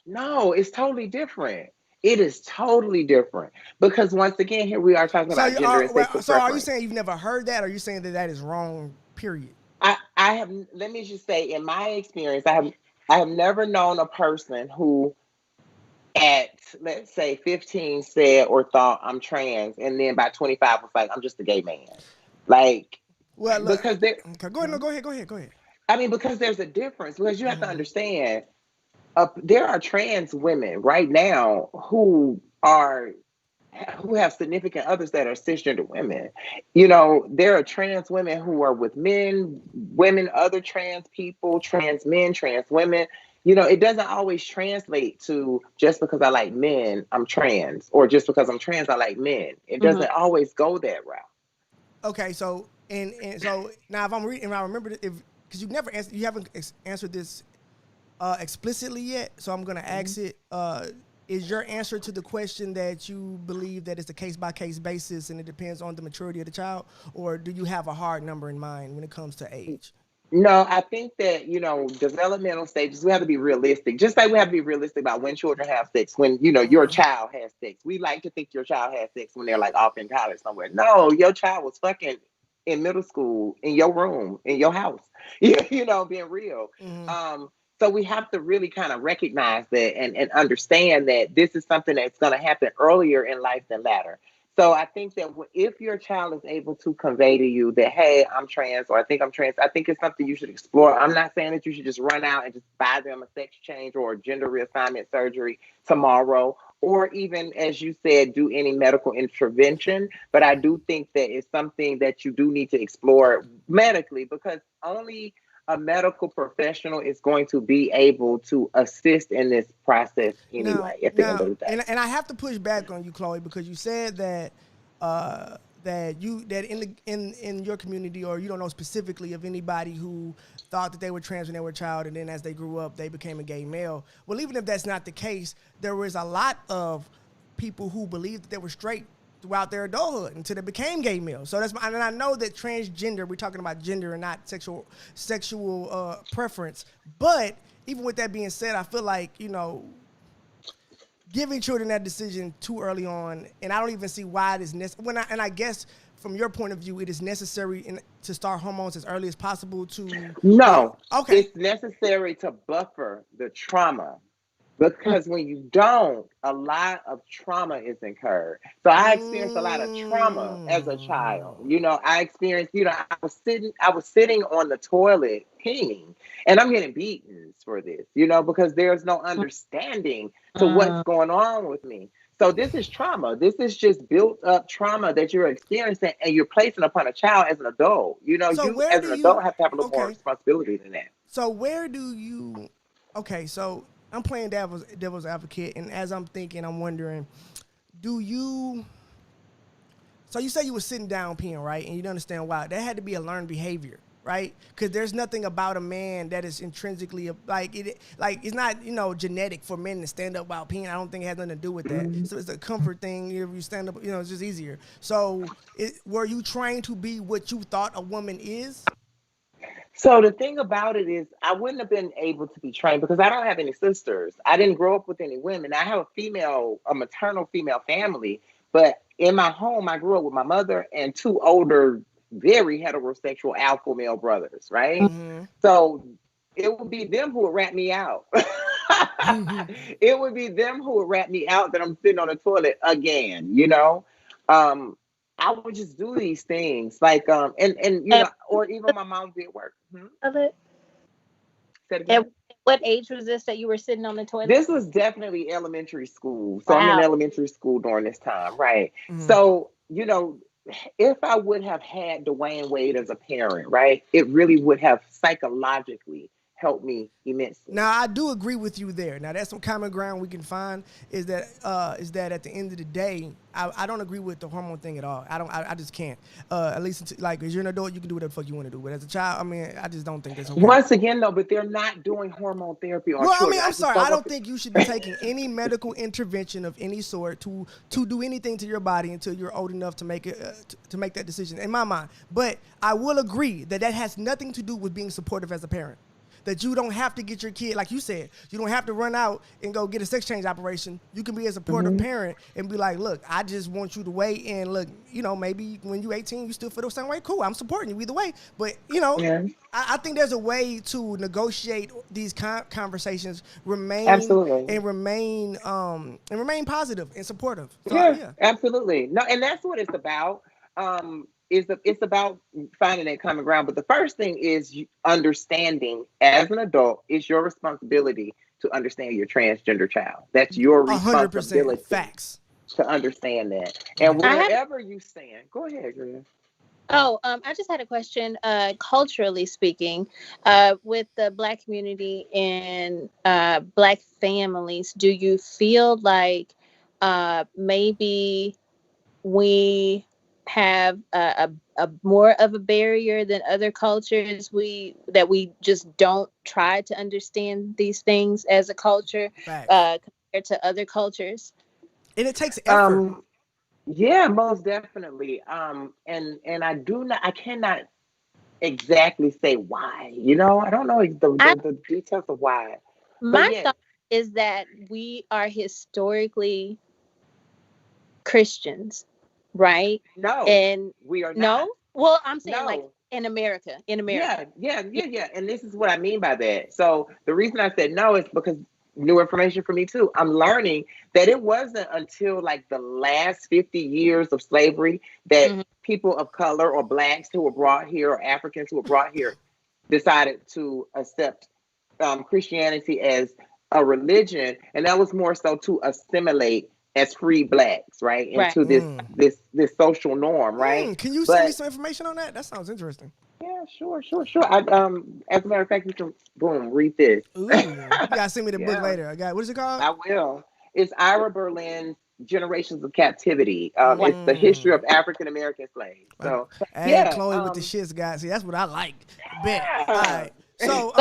[SPEAKER 3] No, it's totally different. It is totally different because once again, here we are talking about gender and sexual
[SPEAKER 1] So are you saying you've never heard that, or are you saying that that is wrong? Period.
[SPEAKER 3] I have. Let me just say, in my experience, I have never known a person who, at let's say 15, said or thought I'm trans, and then by 25 was like I'm just a gay man. Like,
[SPEAKER 1] well, look,
[SPEAKER 3] because
[SPEAKER 1] okay, go ahead. No, go ahead.
[SPEAKER 3] I mean, because there's a difference. Because you have to understand. There are trans women right now who have significant others that are cisgender women. You know, there are trans women who are with men, women, other trans people, trans men, trans women. You know, it doesn't always translate to just because I like men, I'm trans, or just because I'm trans, I like men. It doesn't always go that route.
[SPEAKER 1] Okay, so and so now if I'm reading, I remember because you haven't answered this explicitly yet, so I'm gonna ask it. Is your answer to the question that you believe that it's a case-by-case basis and it depends on the maturity of the child, or do you have a hard number in mind when it comes to age?
[SPEAKER 3] No, I think that, developmental stages, we have to be realistic. Just like we have to be realistic about when children have sex, when, your child has sex. We like to think your child has sex when they're like off in college somewhere. No, your child was fucking in middle school, in your room, in your house, being real. So we have to really kind of recognize that and understand that this is something that's going to happen earlier in life than later. So I think that if your child is able to convey to you that, hey, I'm trans, or I think I'm trans, I think it's something you should explore. I'm not saying that you should just run out and just buy them a sex change or a gender reassignment surgery tomorrow, or even, as you said, do any medical intervention. But I do think that it's something that you do need to explore medically, because only a medical professional is going to be able to assist in this process anyway, at the end of the day.
[SPEAKER 1] And I have to push back on you, Chloe, because you said that in your community, or you don't know specifically of anybody who thought that they were trans when they were a child, and then as they grew up, they became a gay male. Well, even if that's not the case, there was a lot of people who believed that they were straight throughout their adulthood until they became gay males. So and I know that transgender, we're talking about gender and not sexual preference. But even with that being said, I feel like, giving children that decision too early on, and I don't even see why it is necessary. And I guess from your point of view, it is necessary to start hormones as early as possible to...
[SPEAKER 3] No.
[SPEAKER 1] Okay.
[SPEAKER 3] It's necessary to buffer the trauma. Because when you don't, a lot of trauma is incurred. So I experienced a lot of trauma as a child. I experienced, I was sitting on the toilet peeing, and I'm getting beatings for this, because there's no understanding to what's going on with me. So this is trauma. This is just built up trauma that you're experiencing, and you're placing upon a child as an adult.
[SPEAKER 1] So
[SPEAKER 3] you as an adult have to have a little more responsibility than that.
[SPEAKER 1] So where do you... Okay, so I'm playing devil's advocate, and as I'm thinking, I'm wondering, so you say you were sitting down peeing, right? And you don't understand why. That had to be a learned behavior, right? Because there's nothing about a man that is intrinsically it's not genetic for men to stand up while peeing. I don't think it has nothing to do with that. So it's a comfort thing. If you stand up, it's just easier. So were you trained to be what you thought a woman is?
[SPEAKER 3] So the thing about it is, I wouldn't have been able to be trained because I don't have any sisters. I didn't grow up with any women. I have a maternal female family, but in my home, I grew up with my mother and two older, very heterosexual alpha male brothers, right? Mm-hmm. So it would be them who would rat me out. It would be them who would rat me out that I'm sitting on the toilet again, I would just do these things or even my mom would be at work.
[SPEAKER 4] Of it.
[SPEAKER 3] Say it again.
[SPEAKER 4] What age was this that you were sitting on the toilet?
[SPEAKER 3] This was definitely elementary school. So I'm in
[SPEAKER 4] Wow.
[SPEAKER 3] elementary school during this time, right?
[SPEAKER 1] Mhm.
[SPEAKER 3] So, if I would have had Dwayne Wade as a parent, right, it really would have psychologically helped me immensely.
[SPEAKER 1] Now I do agree with you there. Now that's some common ground we can find is that at the end of the day, I don't agree with the hormone thing at all. I just can't. At least like as you're an adult, you can do whatever the fuck you want to do. But as a child, I mean, I just don't think that's okay.
[SPEAKER 3] Once again, though, but they're not doing hormone therapy on
[SPEAKER 1] Well, I
[SPEAKER 3] children.
[SPEAKER 1] mean, I'm
[SPEAKER 3] just
[SPEAKER 1] sorry. I don't
[SPEAKER 3] want
[SPEAKER 1] think you should be taking any medical intervention of any sort to do anything to your body until you're old enough to make it to make that decision. In my mind, but I will agree that has nothing to do with being supportive as a parent. That you don't have to get your kid, like you said, you don't have to run out and go get a sex change operation. You can be a supportive parent and be like, look, I just want you to wait and look, maybe when you're 18, you still feel the same way. Cool, I'm supporting you either way. But,
[SPEAKER 3] Yeah.
[SPEAKER 1] I think there's a way to negotiate these conversations,
[SPEAKER 3] Absolutely.
[SPEAKER 1] and remain positive and supportive. So,
[SPEAKER 3] Yeah, absolutely. No, and that's what it's about. It's about finding that common ground. But the first thing is understanding as an adult, it's your responsibility to understand your transgender child. That's your
[SPEAKER 1] 100%
[SPEAKER 3] responsibility.
[SPEAKER 1] facts.
[SPEAKER 3] To understand that. And wherever you stand, go ahead, Drea.
[SPEAKER 4] Oh, I just had a question. Culturally speaking, with the Black community and Black families, do you feel like maybe we have a more of a barrier than other cultures? That we just don't try to understand these things as a culture compared to other cultures.
[SPEAKER 1] And it takes effort.
[SPEAKER 3] Yeah, most definitely. And I cannot exactly say why. I don't know the details of why.
[SPEAKER 4] My thought is that we are historically Christians, right?
[SPEAKER 3] No,
[SPEAKER 4] and
[SPEAKER 3] we are not.
[SPEAKER 4] No, well, I'm saying
[SPEAKER 3] No.
[SPEAKER 4] like in America.
[SPEAKER 3] Yeah. And this is what I mean by that. So the reason I said no is because new information for me too. I'm learning that it wasn't until like the last 50 years of slavery that people of color or Blacks who were brought here or Africans who were brought here decided to accept Christianity as a religion, and that was more so to assimilate as free Blacks, right, into this social norm, right?
[SPEAKER 1] Can you send me some information on that? That sounds interesting.
[SPEAKER 3] Yeah, sure. I, as a matter of fact, you can read this.
[SPEAKER 1] Ooh, you gotta send me the book later. What is it called?
[SPEAKER 3] I will. It's Ira Berlin's Generations of Captivity. It's the history of African American slaves. So,
[SPEAKER 1] Chloe with the shits, guys. See, that's what I like. Bet. All right. So,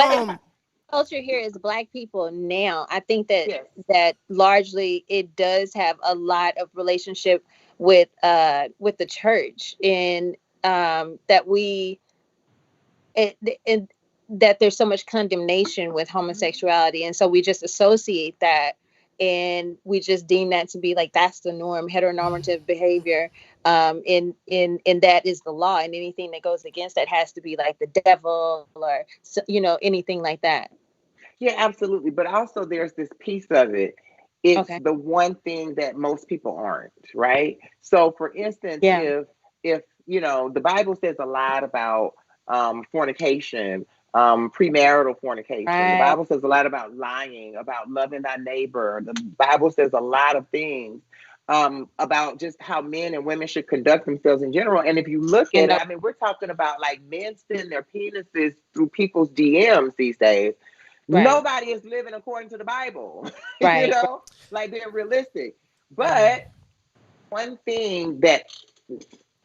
[SPEAKER 4] culture here is Black people now. I think that largely it does have a lot of relationship with the church, and that that there's so much condemnation with homosexuality, and so we just associate that, and we just deem that to be like that's the norm, heteronormative behavior, and that is the law, and anything that goes against that has to be like the devil or anything like that.
[SPEAKER 3] Yeah, absolutely. But also there's this piece of it. It's the one thing that most people aren't, right? So for instance, if the Bible says a lot about fornication, premarital fornication. The Bible says a lot about lying, about loving thy neighbor. The Bible says a lot of things about just how men and women should conduct themselves in general. And if you look at it, I mean, we're talking about like men send their penises through people's DMs these days. Nobody is living according to the Bible, like being realistic. But one thing that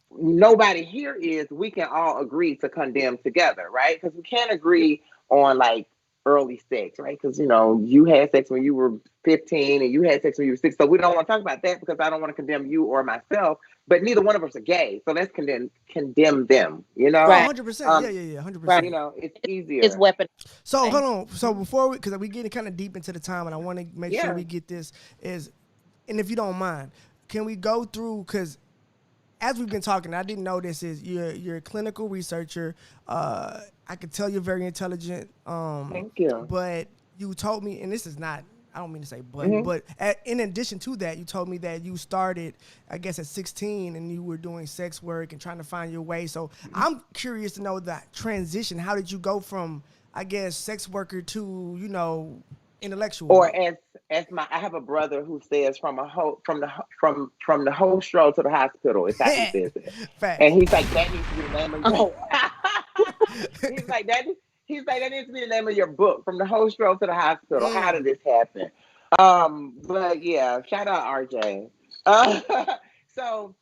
[SPEAKER 3] nobody here is we can all agree to condemn together, right? Because we can't agree on like early sex, right? Because you had sex when you were 15 and you had sex when you were 6. So we don't want to talk about that because I don't want to condemn you or myself. But neither one of us are gay, so let's condemn them.
[SPEAKER 1] 100%. Yeah, 100%.
[SPEAKER 3] Right, it's easier.
[SPEAKER 4] It's weapon.
[SPEAKER 1] So hold on. So before because we getting kind of deep into the time, and I want to make sure we get this and if you don't mind, can we go through because. As we've been talking, I didn't know this is you're a clinical researcher. I could tell you're very intelligent.
[SPEAKER 3] Thank you.
[SPEAKER 1] But you told me, and this is not, I don't mean to say but in addition to that, you told me that you started, I guess, at 16 and you were doing sex work and trying to find your way. So I'm curious to know that transition. How did you go from I guess, sex worker to, intellectual.
[SPEAKER 3] Or as my I have a brother who says from the host row to the hospital is how he says it. And
[SPEAKER 1] Facts.
[SPEAKER 3] he's like, that needs to be the name of your
[SPEAKER 4] Oh,
[SPEAKER 3] he's like that needs to be the name of your book, from the host row to the hospital. How did this happen? But yeah, shout out RJ. Uh, so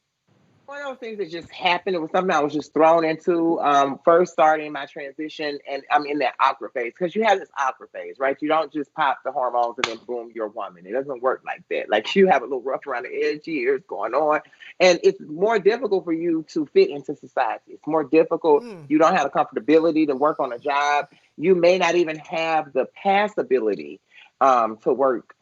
[SPEAKER 3] one of those things that just happened. It was something I was just thrown into. First starting my transition, and I'm in that awkward phase, because you have this awkward phase, right? You don't just pop the hormones and then boom, you're a woman. It doesn't work like that. Like, you have a little rough around the edge years going on, and it's more difficult for you to fit into society. It's more difficult. You don't have the comfortability to work on a job. You may not even have the passability to work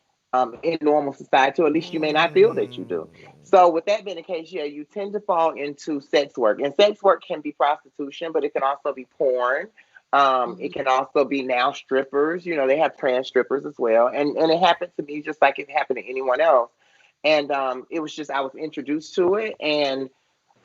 [SPEAKER 3] in normal society, or at least you may not feel that you do. So with that being the case, yeah, you tend to fall into sex work. And sex work can be prostitution, but it can also be porn. It can also be now strippers. They have trans strippers as well. And it happened to me just like it happened to anyone else. And it was just, I was introduced to it, and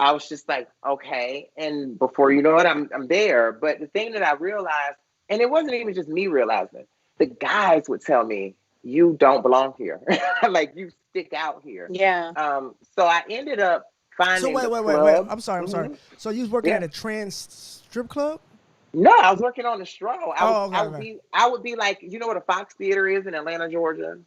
[SPEAKER 3] I was just like, okay. And before you know it, I'm there. But the thing that I realized, and it wasn't even just me realizing, the guys would tell me, you don't belong here. Like, you stick out here.
[SPEAKER 4] yeah.
[SPEAKER 3] So I ended up
[SPEAKER 1] So
[SPEAKER 3] finding
[SPEAKER 1] wait,
[SPEAKER 3] the
[SPEAKER 1] wait, wait, wait.
[SPEAKER 3] club.
[SPEAKER 1] I'm sorry. I'm sorry. So you was working
[SPEAKER 3] Yeah.
[SPEAKER 1] at a trans strip club?
[SPEAKER 3] No, I was working on the stroll.
[SPEAKER 1] Oh, okay.
[SPEAKER 3] I would be like, you know what a Fox Theater is in Atlanta, Georgia?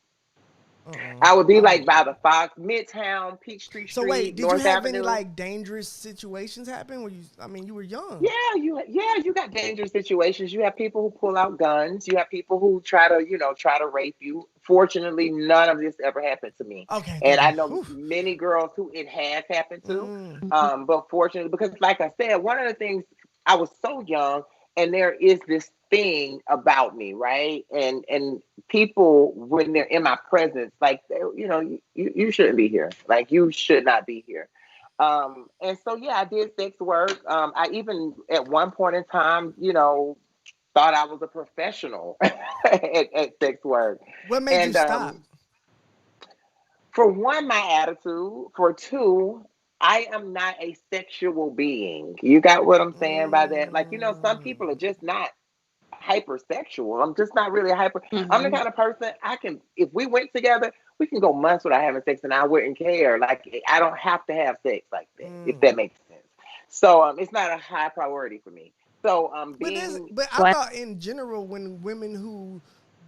[SPEAKER 1] Uh-uh.
[SPEAKER 3] I would be
[SPEAKER 1] I don't
[SPEAKER 3] like
[SPEAKER 1] know.
[SPEAKER 3] by the Fox, Midtown, Peachtree
[SPEAKER 1] So wait,
[SPEAKER 3] Street,
[SPEAKER 1] did you
[SPEAKER 3] North
[SPEAKER 1] have any
[SPEAKER 3] Avenue.
[SPEAKER 1] like dangerous situations happen when you were young?
[SPEAKER 3] You got dangerous situations. You have people who pull out guns. You have people who try to rape you. Fortunately, none of this ever happened to me.
[SPEAKER 1] Okay,
[SPEAKER 3] And
[SPEAKER 1] thank
[SPEAKER 3] I
[SPEAKER 1] you.
[SPEAKER 3] know
[SPEAKER 1] Whew.
[SPEAKER 3] many girls who it has happened to.
[SPEAKER 1] Mm.
[SPEAKER 3] But fortunately, because like I said, one of the things, I was so young, and there is this thing about me, right? And people, when they're in my presence, like, you shouldn't be here. Like, you should not be here. And so, yeah, I did sex work. I even at one point in time, thought I was a professional at sex work.
[SPEAKER 1] What made you
[SPEAKER 3] And
[SPEAKER 1] stop?
[SPEAKER 3] for one, my attitude. For two, I am not a sexual being. You got what I'm saying by that? Like, some people are just not hypersexual. I'm just not really hyper. I'm the
[SPEAKER 4] Mm-hmm.
[SPEAKER 3] kind of person, if we went together, we can go months without having sex and I wouldn't care. Like, I don't have to have sex like that, if that makes sense. So it's not a high priority for me. So
[SPEAKER 1] But I
[SPEAKER 4] What?
[SPEAKER 1] thought in general, when women who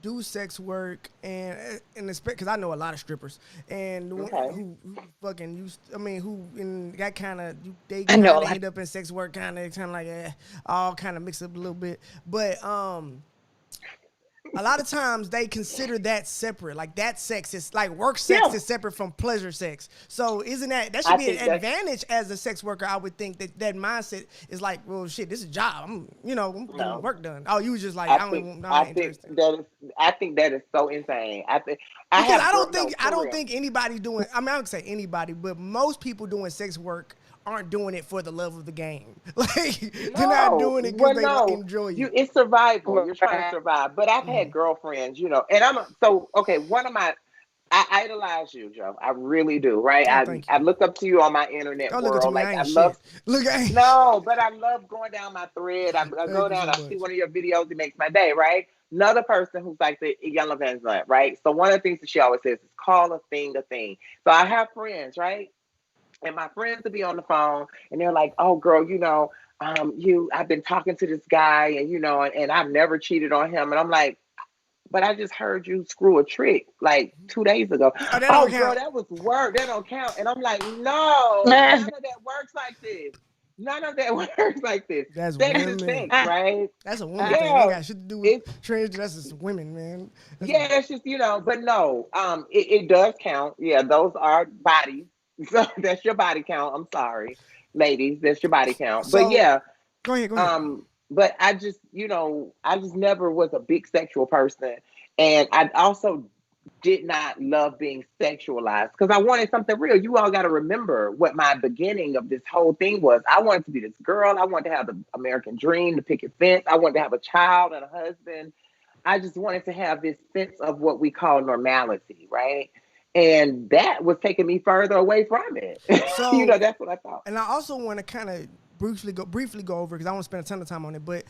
[SPEAKER 1] do sex work and because I know a lot of strippers and
[SPEAKER 3] okay.
[SPEAKER 1] who fucking use, I mean, who in that kind of, they
[SPEAKER 4] I know a
[SPEAKER 1] kind of
[SPEAKER 4] lot.
[SPEAKER 1] end up in sex work, kind of like all kind of mixed up a little bit, but a lot of times they consider that separate. Like, that sex is like, work sex
[SPEAKER 3] Yeah,
[SPEAKER 1] is separate from pleasure sex. So isn't that should
[SPEAKER 3] I
[SPEAKER 1] be
[SPEAKER 3] think
[SPEAKER 1] an
[SPEAKER 3] that's
[SPEAKER 1] advantage as a sex worker? I would think that mindset is like, well, shit, this is a job. I'm getting
[SPEAKER 3] no.
[SPEAKER 1] work done. Oh, you was just like,
[SPEAKER 3] I
[SPEAKER 1] I don't
[SPEAKER 3] think
[SPEAKER 1] even, no, I
[SPEAKER 3] I
[SPEAKER 1] ain't
[SPEAKER 3] think
[SPEAKER 1] interested.
[SPEAKER 3] that is I think that is so insane. I think I
[SPEAKER 1] Because
[SPEAKER 3] have
[SPEAKER 1] I
[SPEAKER 3] for
[SPEAKER 1] don't
[SPEAKER 3] real.
[SPEAKER 1] think anybody doing. I mean, I don't say anybody, but most people doing sex work aren't doing it for the love of the game. Like, they're not
[SPEAKER 3] No,
[SPEAKER 1] doing it because
[SPEAKER 3] well,
[SPEAKER 1] they
[SPEAKER 3] no,
[SPEAKER 1] enjoy it.
[SPEAKER 3] it's survival. You're trying to
[SPEAKER 4] Right.
[SPEAKER 3] survive. But I've had girlfriends, and so okay. I idolize you, Joe. I really do. Right?
[SPEAKER 1] Oh, thank
[SPEAKER 3] I
[SPEAKER 1] you.
[SPEAKER 3] look up to you on my internet
[SPEAKER 1] Don't look at
[SPEAKER 3] world.
[SPEAKER 1] me. I
[SPEAKER 3] Like, I
[SPEAKER 1] ain't
[SPEAKER 3] love.
[SPEAKER 1] shit. Look, I ain't.
[SPEAKER 3] No, but I love going down my thread. I go
[SPEAKER 1] Thank you
[SPEAKER 3] down.
[SPEAKER 1] so
[SPEAKER 3] I see
[SPEAKER 1] much.
[SPEAKER 3] one of your videos. It makes my day. Right? Another person who's like the yellow Van Zant, right? So one of the things that she always says is call a thing a thing. So I have friends, right? And my friends will be on the phone and they're like, oh girl, I've been talking to this guy and and I've never cheated on him. And I'm like, but I just heard you screw a trick like 2 days ago.
[SPEAKER 1] Oh, that don't
[SPEAKER 3] Oh girl,
[SPEAKER 1] count.
[SPEAKER 3] that was work. That don't count. And I'm like, no, none of that works like this. None of that works like this.
[SPEAKER 1] That's
[SPEAKER 3] Sex is
[SPEAKER 1] women.
[SPEAKER 3] sex, right?
[SPEAKER 1] That's a woman thing. Ain't
[SPEAKER 3] Yeah.
[SPEAKER 1] got shit to do with
[SPEAKER 3] It's
[SPEAKER 1] trans. That's just women, man. That's
[SPEAKER 3] yeah, it's just, but no, it does count. Yeah, those are bodies. So that's your body count. I'm sorry, ladies, that's your body count. But
[SPEAKER 1] so.
[SPEAKER 3] yeah,
[SPEAKER 1] Go ahead. Go ahead.
[SPEAKER 3] but I just never was a big sexual person. And I also did not love being sexualized because I wanted something real. You all got to remember what my beginning of this whole thing was. I wanted to be this girl. I wanted to have the American dream, the picket fence. I wanted to have a child and a husband. I just wanted to have this sense of what we call normality, right? And that was taking me further away from it.
[SPEAKER 1] So,
[SPEAKER 3] That's what I thought.
[SPEAKER 1] and I also want to kind of briefly go over, because I won't spend a ton of time on it. But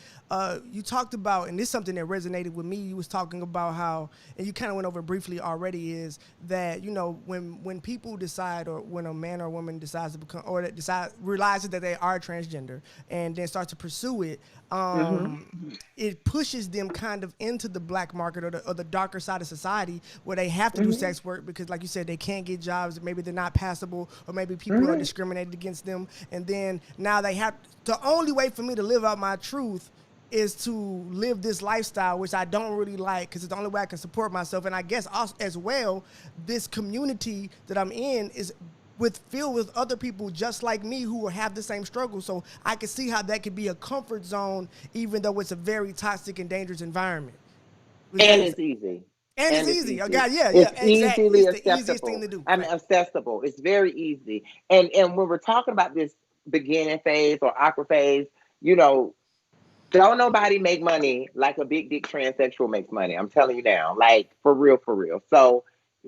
[SPEAKER 1] you talked about, and this is something that resonated with me. You was talking about how, and you kind of went over it briefly already, is that, you know, when people decide, or when a man or woman decides to become, or realizes that they are transgender and then starts to pursue it, it pushes them kind of into the black market, or the darker side of society, where they have to do sex work because, like you said, they can't get jobs. Maybe they're not passable, or maybe people are discriminated against them. And then now they have, the only way for me to live out my truth is to live this lifestyle, which I don't really like, because it's the only way I can support myself. And I guess also, as well, this community that I'm in is filled with other people just like me who have the same struggle. So I can see how that could be a comfort zone, even though it's a very toxic and dangerous environment.
[SPEAKER 3] And it's easy.
[SPEAKER 1] And it's easy. Oh God, yeah,
[SPEAKER 3] it's
[SPEAKER 1] exactly.
[SPEAKER 3] Easily
[SPEAKER 1] it's the
[SPEAKER 3] acceptable.
[SPEAKER 1] easiest thing to do.
[SPEAKER 3] I mean, accessible. It's very easy. And when we're talking about this beginning phase or awkward phase, you know, don't nobody make money like a big dick transsexual makes money. I'm telling you now, like for real. So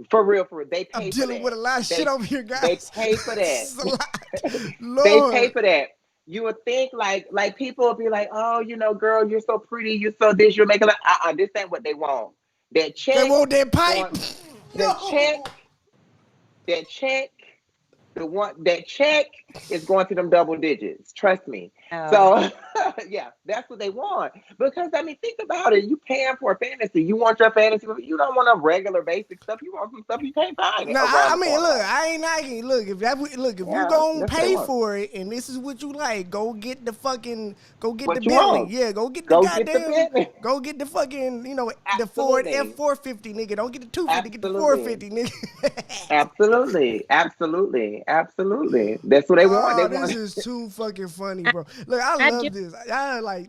[SPEAKER 3] for real, they pay.
[SPEAKER 1] I'm dealing with a lot of shit over here, guys.
[SPEAKER 3] They pay for that.
[SPEAKER 1] They
[SPEAKER 3] pay for that. You would think like people would be like, oh, you know, girl, you're so pretty, you're so this, you're making like, this ain't what they want. That check.
[SPEAKER 1] They want that pipe.
[SPEAKER 3] That check is going to them double digits. Trust me. So yeah, that's what they want. Because I mean, think about it. You paying for a fantasy. You want your fantasy. You don't want a regular basic stuff. You want some stuff you can't find.
[SPEAKER 1] No, I mean, look, I ain't nagging. Look, if you gonna pay for it and this is what you like, go get the Bentley. Yeah, go get the goddamn. Go get the fucking, you know, the Ford F450, nigga. Don't get the 250. Get the 450, nigga. Absolutely. That's what they want. This is too fucking funny, bro. Look, I love this.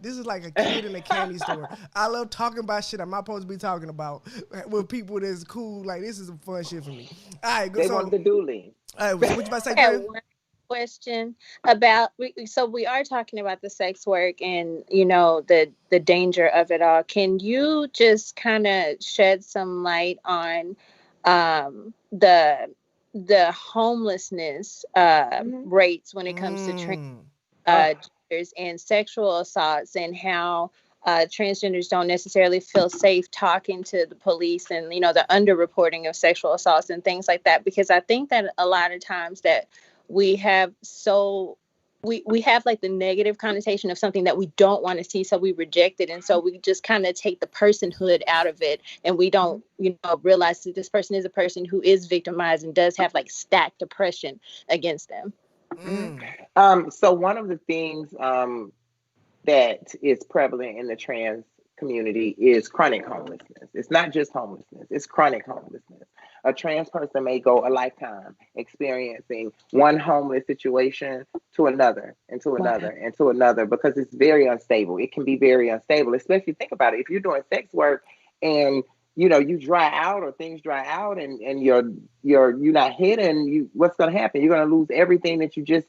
[SPEAKER 1] This is like a kid in a candy store. I love talking about shit I'm not supposed to be talking about with people that's cool. Like, this is some fun shit for me. All right, good.
[SPEAKER 3] They want the dually.
[SPEAKER 1] All right, what you about to say, Drea?
[SPEAKER 4] Question about, so we are talking about the sex work and, you know, the danger of it all. Can you just kind of shed some light on the homelessness rates when it comes to transgenders and sexual assaults, and how transgenders don't necessarily feel safe talking to the police, and, you know, the underreporting of sexual assaults and things like that? Because I think that a lot of times that we have we have like the negative connotation of something that we don't want to see, so we reject it, and so we just kind of take the personhood out of it, and we don't, you know, realize that this person is a person who is victimized and does have like stacked oppression against them.
[SPEAKER 3] So one of the things that is prevalent in the trans community is chronic homelessness. It's not just homelessness, it's chronic homelessness. A trans person may go a lifetime experiencing one homeless situation to another, and to another, and to another, because it's very unstable. It can be very unstable, especially think about it. If you're doing sex work and, you know, you dry out, or things dry out, and you're not hidden, what's going to happen? You're going to lose everything that you just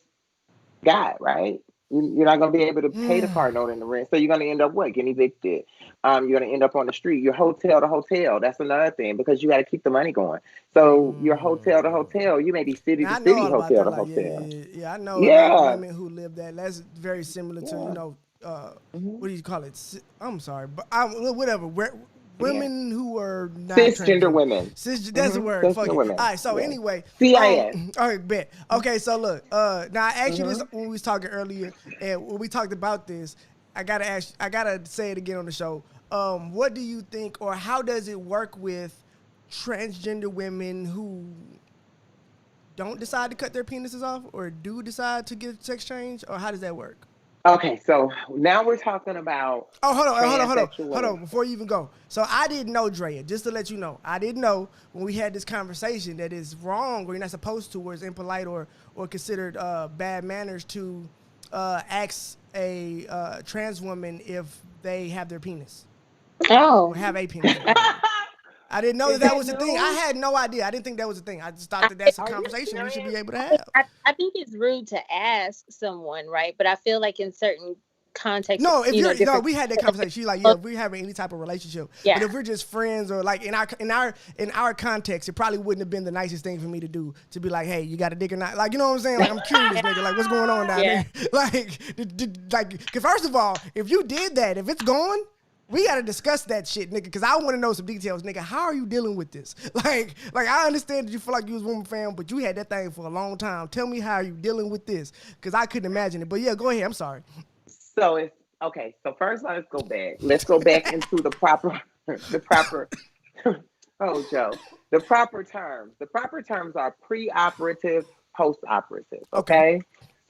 [SPEAKER 3] got, right? You're not going to be able to pay the car note and the rent. So you're going to end up what? Getting evicted. You're going to end up on the street. You're hotel to hotel. That's another thing, because you got to keep the money going. So you're hotel to hotel. You may be city to city, hotel to hotel.
[SPEAKER 1] Yeah, I know a lot of women who live that. That's very similar to, you know, what do you call it? I'm sorry, but whatever. Women who are not
[SPEAKER 3] cisgender women.
[SPEAKER 1] That's the word. Fuck it. All right. So anyway,
[SPEAKER 3] CIS.
[SPEAKER 1] All right, bet. Okay. So look. Now I asked you this when we was talking earlier, and when we talked about this, I gotta say it again on the show. What do you think, or how does it work with transgender women who don't decide to cut their penises off, or do decide to get sex change, or how does that work?
[SPEAKER 3] Okay, so now we're talking about.
[SPEAKER 1] Oh, hold on. Before you even go, so I didn't know, Drea. Just to let you know, I didn't know when we had this conversation that it's wrong, or you're not supposed to, or it's impolite, or considered bad manners to ask a trans woman if they have their penis. Or have a penis. I didn't know that was a thing. I had no idea. I didn't think that was a thing. I just thought that that's a conversation we should be able to have.
[SPEAKER 4] I think it's rude to ask someone, right? But I feel like in certain context.
[SPEAKER 1] No, if you're
[SPEAKER 4] different,
[SPEAKER 1] we had that conversation. She's like, yeah, if we're having any type of relationship,
[SPEAKER 4] Yeah.
[SPEAKER 1] but if we're just friends or like in our context, it probably wouldn't have been the nicest thing for me to do to be like, hey, you got a dick or not? Like, you know what I'm saying? Like, I'm curious, nigga. Like, what's going on down
[SPEAKER 4] Yeah.
[SPEAKER 1] there? Like, cause first of all, if you did that, if it's gone, we gotta discuss that shit, nigga, because I want to know some details, nigga. How are you dealing with this? Like I understand that you feel like you was a woman fan, but you had that thing for a long time. Tell me how you dealing with this, because I couldn't imagine it. But yeah, go ahead. I'm sorry.
[SPEAKER 3] So it's okay. So first, let's go back. Let's go back into the proper. Oh, Joe. The proper terms. The proper terms are pre-operative, post-operative. Okay.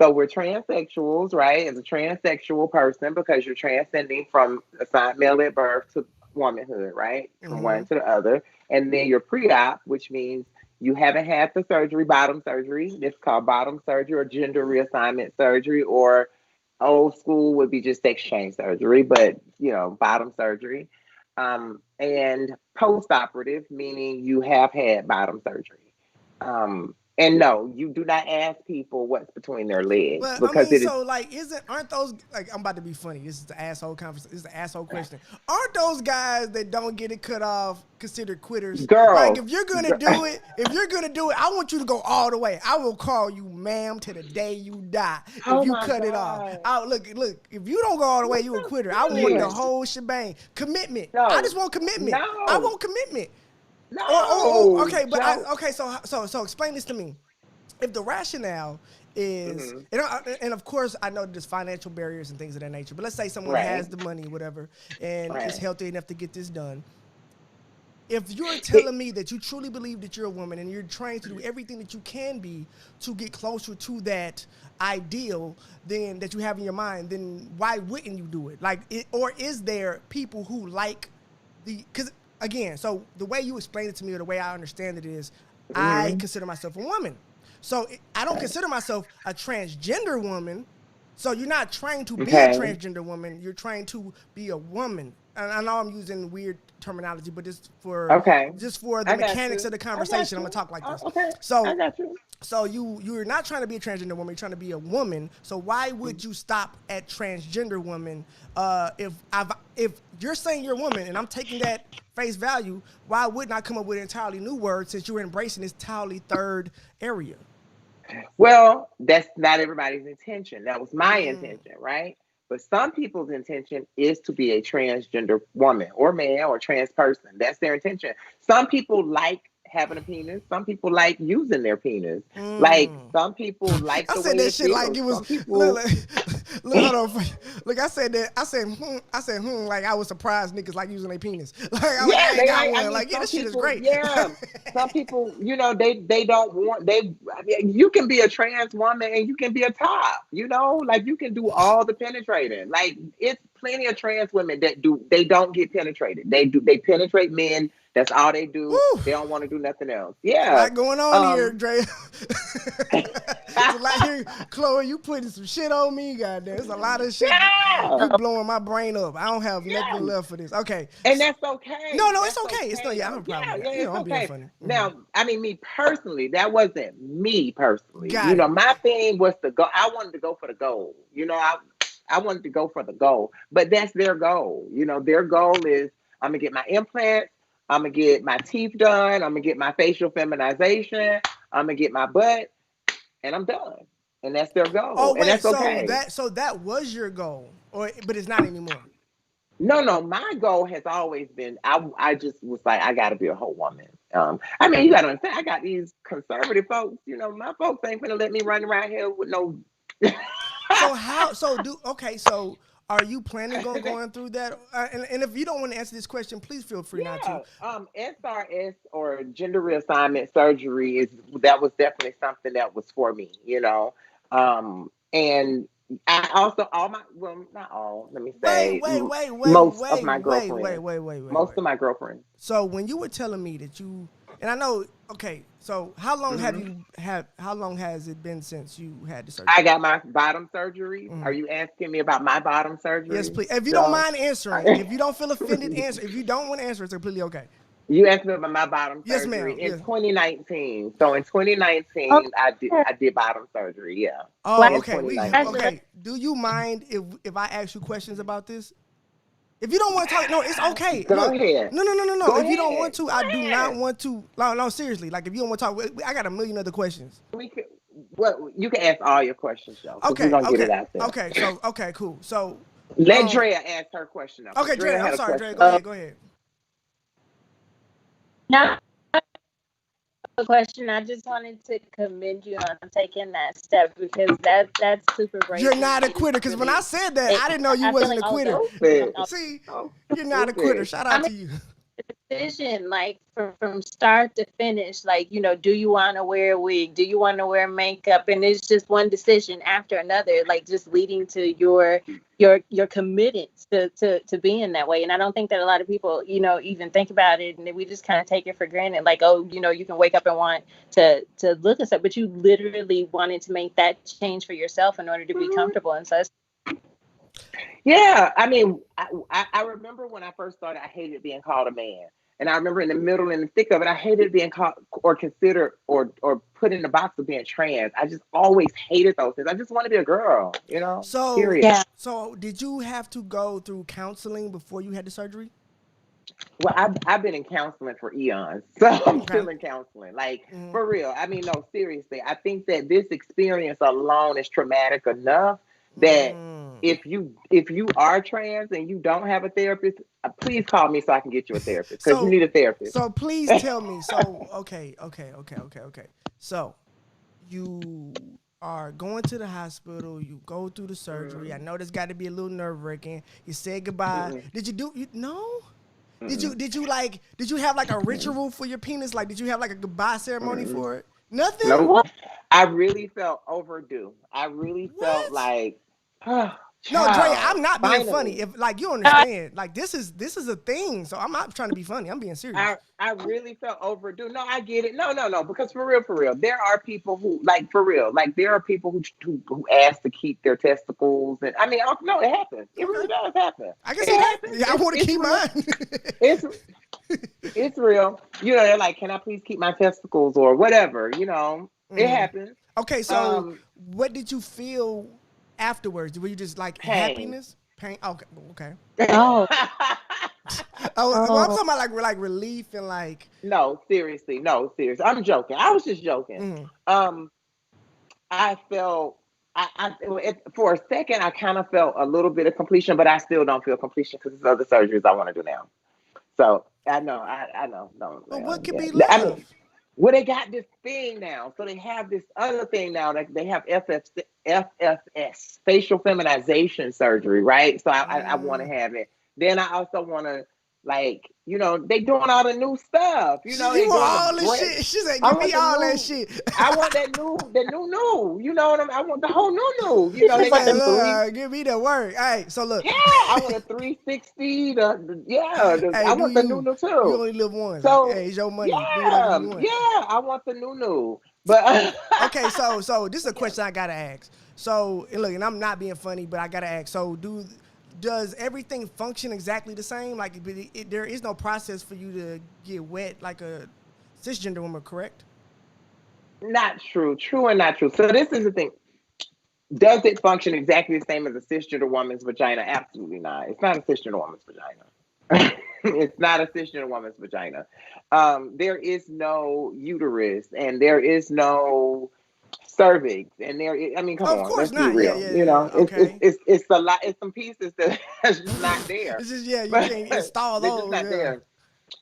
[SPEAKER 3] So we're transsexuals, right? As a transsexual person, because you're transcending from assigned male at birth to womanhood, right? From one to the other. And then you're pre-op, which means you haven't had the surgery, bottom surgery. It's called bottom surgery or gender reassignment surgery, or old school would be just sex change surgery, but bottom surgery. And post-operative, meaning you have had bottom surgery. And no, you do not ask people what's between their legs,
[SPEAKER 1] But
[SPEAKER 3] because
[SPEAKER 1] I mean,
[SPEAKER 3] it is.
[SPEAKER 1] so like, aren't those like? I'm about to be funny. This is the asshole conversation. This is the asshole question. Aren't those guys that don't get it cut off considered quitters?
[SPEAKER 3] Girl,
[SPEAKER 1] like if you're gonna do it, I want you to go all the way. I will call you ma'am to the day you die if you cut it off. Look. If you don't go all the way, you a quitter. I want the whole shebang. Commitment.
[SPEAKER 3] No.
[SPEAKER 1] I just want commitment.
[SPEAKER 3] No.
[SPEAKER 1] I want commitment.
[SPEAKER 3] No.
[SPEAKER 1] Okay, but
[SPEAKER 3] Joe.
[SPEAKER 1] So explain this to me. If the rationale is, and of course I know there's financial barriers and things of that nature, but let's say someone has the money, whatever, and is healthy enough to get this done. If you're telling me that you truly believe that you're a woman and you're trying to do everything that you can be to get closer to that ideal then that you have in your mind, then why wouldn't you do it? Or is there people who like because again, so the way you explain it to me or the way I understand it is, I consider myself a woman. So I don't consider myself a transgender woman. So you're not trying to be a transgender woman. You're trying to be a woman. And I know I'm using weird terminology, but just for the mechanics of the conversation, I'm gonna talk like this. So
[SPEAKER 3] I got you.
[SPEAKER 1] So you're not trying to be a transgender woman. You're trying to be a woman. So why would you stop at transgender woman? If you're saying you're a woman and I'm taking that face value, why wouldn't I come up with an entirely new word since you're embracing this entirely third area?
[SPEAKER 3] Well, that's not everybody's intention. That was my intention, right? But some people's intention is to be a transgender woman or man or trans person. That's their intention. Some people like having a penis. Some people like using their penis. Like some people like the way
[SPEAKER 1] said that
[SPEAKER 3] it
[SPEAKER 1] shit
[SPEAKER 3] feels.
[SPEAKER 1] like it was.
[SPEAKER 3] Some people,
[SPEAKER 1] Look, hold on. Look, I said that. I said, like I was surprised niggas like using their penis. Like, this shit is great.
[SPEAKER 3] Yeah. Some people, they don't want, you can be a trans woman and you can be a top, like you can do all the penetrating. Like it's plenty of trans women that they don't get penetrated. They penetrate men. That's all they do. Woo. They don't want to do nothing else. Yeah.
[SPEAKER 1] A lot going on here, Drea. A lot here. Chloe, you putting some shit on me, goddamn. There's a lot of shit. You're blowing my brain up. I don't have nothing left for this. Okay.
[SPEAKER 3] And that's okay.
[SPEAKER 1] No, it's okay. It's not, I have a problem.
[SPEAKER 3] It's
[SPEAKER 1] I'm being
[SPEAKER 3] okay.
[SPEAKER 1] funny.
[SPEAKER 3] Now, I mean, me personally, that wasn't me personally.
[SPEAKER 1] Got it.
[SPEAKER 3] My thing was to go. I wanted to go for the goal. I wanted to go for the goal. But that's their goal. Their goal is I'm going to get my implants. I'm going to get my teeth done. I'm going to get my facial feminization. I'm going to get my butt. And I'm done. And that's their goal.
[SPEAKER 1] Oh, wait,
[SPEAKER 3] and that's okay.
[SPEAKER 1] So that was your goal, but it's not anymore.
[SPEAKER 3] No. My goal has always been, I just was like, I got to be a whole woman. I mean, you got to understand, I got these conservative folks. My folks ain't going to let me run around here with no...
[SPEAKER 1] So are you planning on going through that? And if you don't want to answer this question, please feel free not to.
[SPEAKER 3] SRS or gender reassignment surgery that was definitely something that was for me, and I also not all. Let me say most of my girlfriends. Most of my girlfriends.
[SPEAKER 1] So when you were telling me that you, and I know, okay, so how long how long has it been since you had the surgery?
[SPEAKER 3] I got my bottom surgery. Are you asking me about my bottom surgery?
[SPEAKER 1] Yes, please. If you don't mind answering, if you don't feel offended, answer. If you don't want to answer, it's completely okay.
[SPEAKER 3] You asked me about my bottom
[SPEAKER 1] Yes,
[SPEAKER 3] surgery
[SPEAKER 1] ma'am.
[SPEAKER 3] in
[SPEAKER 1] Yes.
[SPEAKER 3] 2019. So in 2019,
[SPEAKER 4] Oh,
[SPEAKER 3] I did bottom surgery. Yeah.
[SPEAKER 1] Oh,
[SPEAKER 4] Wow.
[SPEAKER 3] In
[SPEAKER 1] okay. Okay.
[SPEAKER 3] 2019.
[SPEAKER 1] Do you mind if I ask you questions about this? If you don't want to talk, no, it's okay.
[SPEAKER 3] Go
[SPEAKER 1] Look,
[SPEAKER 3] ahead.
[SPEAKER 1] no.
[SPEAKER 3] Go
[SPEAKER 1] If you don't want
[SPEAKER 3] ahead.
[SPEAKER 1] to,
[SPEAKER 3] Go
[SPEAKER 1] I do not
[SPEAKER 3] ahead.
[SPEAKER 1] want to. No, seriously. Like if you don't want to talk, I got a million other questions.
[SPEAKER 3] We could, what you can ask all your questions though, because we're
[SPEAKER 1] Okay,
[SPEAKER 3] gonna get it out there.
[SPEAKER 1] okay. So, okay, cool. So,
[SPEAKER 3] Let Drea ask her question though, because
[SPEAKER 1] okay, Dre.
[SPEAKER 3] Drea
[SPEAKER 1] I'm
[SPEAKER 3] had a
[SPEAKER 1] sorry, Dre.
[SPEAKER 3] question.
[SPEAKER 1] Go ahead. Go ahead.
[SPEAKER 4] now a question. I just wanted to commend you on taking that step because that's super brave
[SPEAKER 1] You're
[SPEAKER 4] of
[SPEAKER 1] not a
[SPEAKER 4] you.
[SPEAKER 1] quitter. Because when I said that, I didn't know you
[SPEAKER 4] I feel
[SPEAKER 1] wasn't
[SPEAKER 4] like
[SPEAKER 1] a quitter.
[SPEAKER 3] Stupid.
[SPEAKER 1] See,
[SPEAKER 3] Oh,
[SPEAKER 1] you're not a quitter.
[SPEAKER 3] stupid.
[SPEAKER 1] Shout
[SPEAKER 4] I
[SPEAKER 1] out
[SPEAKER 4] mean,
[SPEAKER 1] to you.
[SPEAKER 4] decision, like from start to finish, like, do you want to wear a wig, do you want to wear makeup, and it's just one decision after another, like just leading to your commitments to being that way. And I don't think that a lot of people even think about it, and we just kind of take it for granted, like, oh, you can wake up and want to look at stuff, but you literally wanted to make that change for yourself in order to be comfortable. And so it's
[SPEAKER 3] Yeah, I mean, I remember when I first started, I hated being called a man. And I remember in the middle and the thick of it, I hated being called or considered or put in the box of being trans. I just always hated those things. I just want to be a girl,
[SPEAKER 1] So,
[SPEAKER 3] period.
[SPEAKER 4] yeah.
[SPEAKER 1] so did you have to go through counseling before you had the surgery?
[SPEAKER 3] Well, I've been in counseling for eons, so I'm
[SPEAKER 1] Okay.
[SPEAKER 3] still in counseling. Like,
[SPEAKER 1] Mhm.
[SPEAKER 3] for real. I mean, no, seriously. I think that this experience alone is traumatic enough that
[SPEAKER 1] Mm.
[SPEAKER 3] if you are trans and you don't have a therapist, please call me so I can get you a therapist, because you
[SPEAKER 1] So,
[SPEAKER 3] need a therapist.
[SPEAKER 1] so please tell me. So, okay. So, you are going to the hospital. You go through the surgery. I know there's got to be a little nerve wracking. You said goodbye.
[SPEAKER 3] Mm-mm,
[SPEAKER 1] Did you do? No.
[SPEAKER 3] mm-mm,
[SPEAKER 1] Did you have like a
[SPEAKER 3] mm-mm,
[SPEAKER 1] ritual for your penis? Like, did you have like a goodbye ceremony
[SPEAKER 3] mm-mm.
[SPEAKER 1] for it? Nothing.
[SPEAKER 3] Nope.
[SPEAKER 4] What?
[SPEAKER 3] I really felt overdue. I really felt
[SPEAKER 1] What?
[SPEAKER 3] like, oh,
[SPEAKER 1] No, Dre,
[SPEAKER 3] child,
[SPEAKER 1] I'm not being funny.
[SPEAKER 3] finally.
[SPEAKER 1] If like you understand, like this is a thing. So I'm not trying to be funny. I'm being serious.
[SPEAKER 3] I really felt overdue. No, I get it. No. Because for real, there are people who, like, for real, like, there are people who ask to keep their testicles, and I mean, no, it happens. It
[SPEAKER 1] Okay,
[SPEAKER 3] really does happen.
[SPEAKER 1] I can see
[SPEAKER 3] It
[SPEAKER 1] that.
[SPEAKER 3] happens.
[SPEAKER 1] Yeah, I want to
[SPEAKER 3] It's
[SPEAKER 1] keep
[SPEAKER 3] real.
[SPEAKER 1] mine.
[SPEAKER 3] It's it's real. They're like, can I please keep my testicles or whatever? It
[SPEAKER 1] Mhm.
[SPEAKER 3] happens.
[SPEAKER 1] Okay, so
[SPEAKER 3] Um,
[SPEAKER 1] what did you feel afterwards? Were you just like
[SPEAKER 3] pain.
[SPEAKER 1] happiness, pain? Okay, okay.
[SPEAKER 4] Oh,
[SPEAKER 1] Oh, well, I'm
[SPEAKER 4] oh,
[SPEAKER 1] talking about like relief and like.
[SPEAKER 3] No, seriously, no, seriously. I'm joking. I was just joking.
[SPEAKER 1] Mhm.
[SPEAKER 3] Um, I felt for a second I kind of felt a little bit of completion, but I still don't feel completion because there's other surgeries I want to do now. So I know, no,
[SPEAKER 1] But what could
[SPEAKER 3] yeah.
[SPEAKER 1] be
[SPEAKER 3] I mean,
[SPEAKER 1] left?
[SPEAKER 3] well, they got this thing now, so they have this other thing now. That they have FFS, facial feminization surgery, right? So I want to
[SPEAKER 1] Mm.
[SPEAKER 3] have it. Then I also want to, like, they doing all the new stuff.
[SPEAKER 1] You
[SPEAKER 3] They
[SPEAKER 1] want
[SPEAKER 3] doing the
[SPEAKER 1] all this
[SPEAKER 3] breast.
[SPEAKER 1] shit? She said,
[SPEAKER 3] I
[SPEAKER 1] "Give me
[SPEAKER 3] want the
[SPEAKER 1] all that
[SPEAKER 3] new.
[SPEAKER 1] shit."
[SPEAKER 3] I want that new. You know what I mean? I want the whole new.
[SPEAKER 1] She
[SPEAKER 3] They got
[SPEAKER 1] said,
[SPEAKER 3] them three.
[SPEAKER 1] "Look, give me the work." Hey, so look.
[SPEAKER 3] Yeah, I want a 360.
[SPEAKER 1] Hey,
[SPEAKER 3] I
[SPEAKER 1] do
[SPEAKER 3] want the new
[SPEAKER 1] you? You
[SPEAKER 3] too.
[SPEAKER 1] only live once. Hey,
[SPEAKER 3] So
[SPEAKER 1] it's your money. Do whatever
[SPEAKER 3] yeah,
[SPEAKER 1] you want.
[SPEAKER 3] I want the new. But
[SPEAKER 1] Okay, so this is a
[SPEAKER 3] yeah.
[SPEAKER 1] question I gotta ask. So and look, and I'm not being funny, but I gotta ask. So does everything function exactly the same? Like there is no process for you to get wet like a cisgender woman, correct?
[SPEAKER 3] Not true. True and not true. So this is the thing. Does it function exactly the same as a cisgender woman's vagina? Absolutely not. It's not a cisgender woman's vagina. It's not a cisgender woman's vagina. There is no uterus, and there is no cervix, and I mean, come
[SPEAKER 1] Of
[SPEAKER 3] on,
[SPEAKER 1] course
[SPEAKER 3] let's be
[SPEAKER 1] not. Yeah,
[SPEAKER 3] real.
[SPEAKER 1] yeah, yeah. Okay.
[SPEAKER 3] It's a lot. It's some pieces that's just not there.
[SPEAKER 1] It's just you
[SPEAKER 3] But
[SPEAKER 1] can't install
[SPEAKER 3] they're just
[SPEAKER 1] those.
[SPEAKER 3] not
[SPEAKER 1] Yeah.
[SPEAKER 3] there.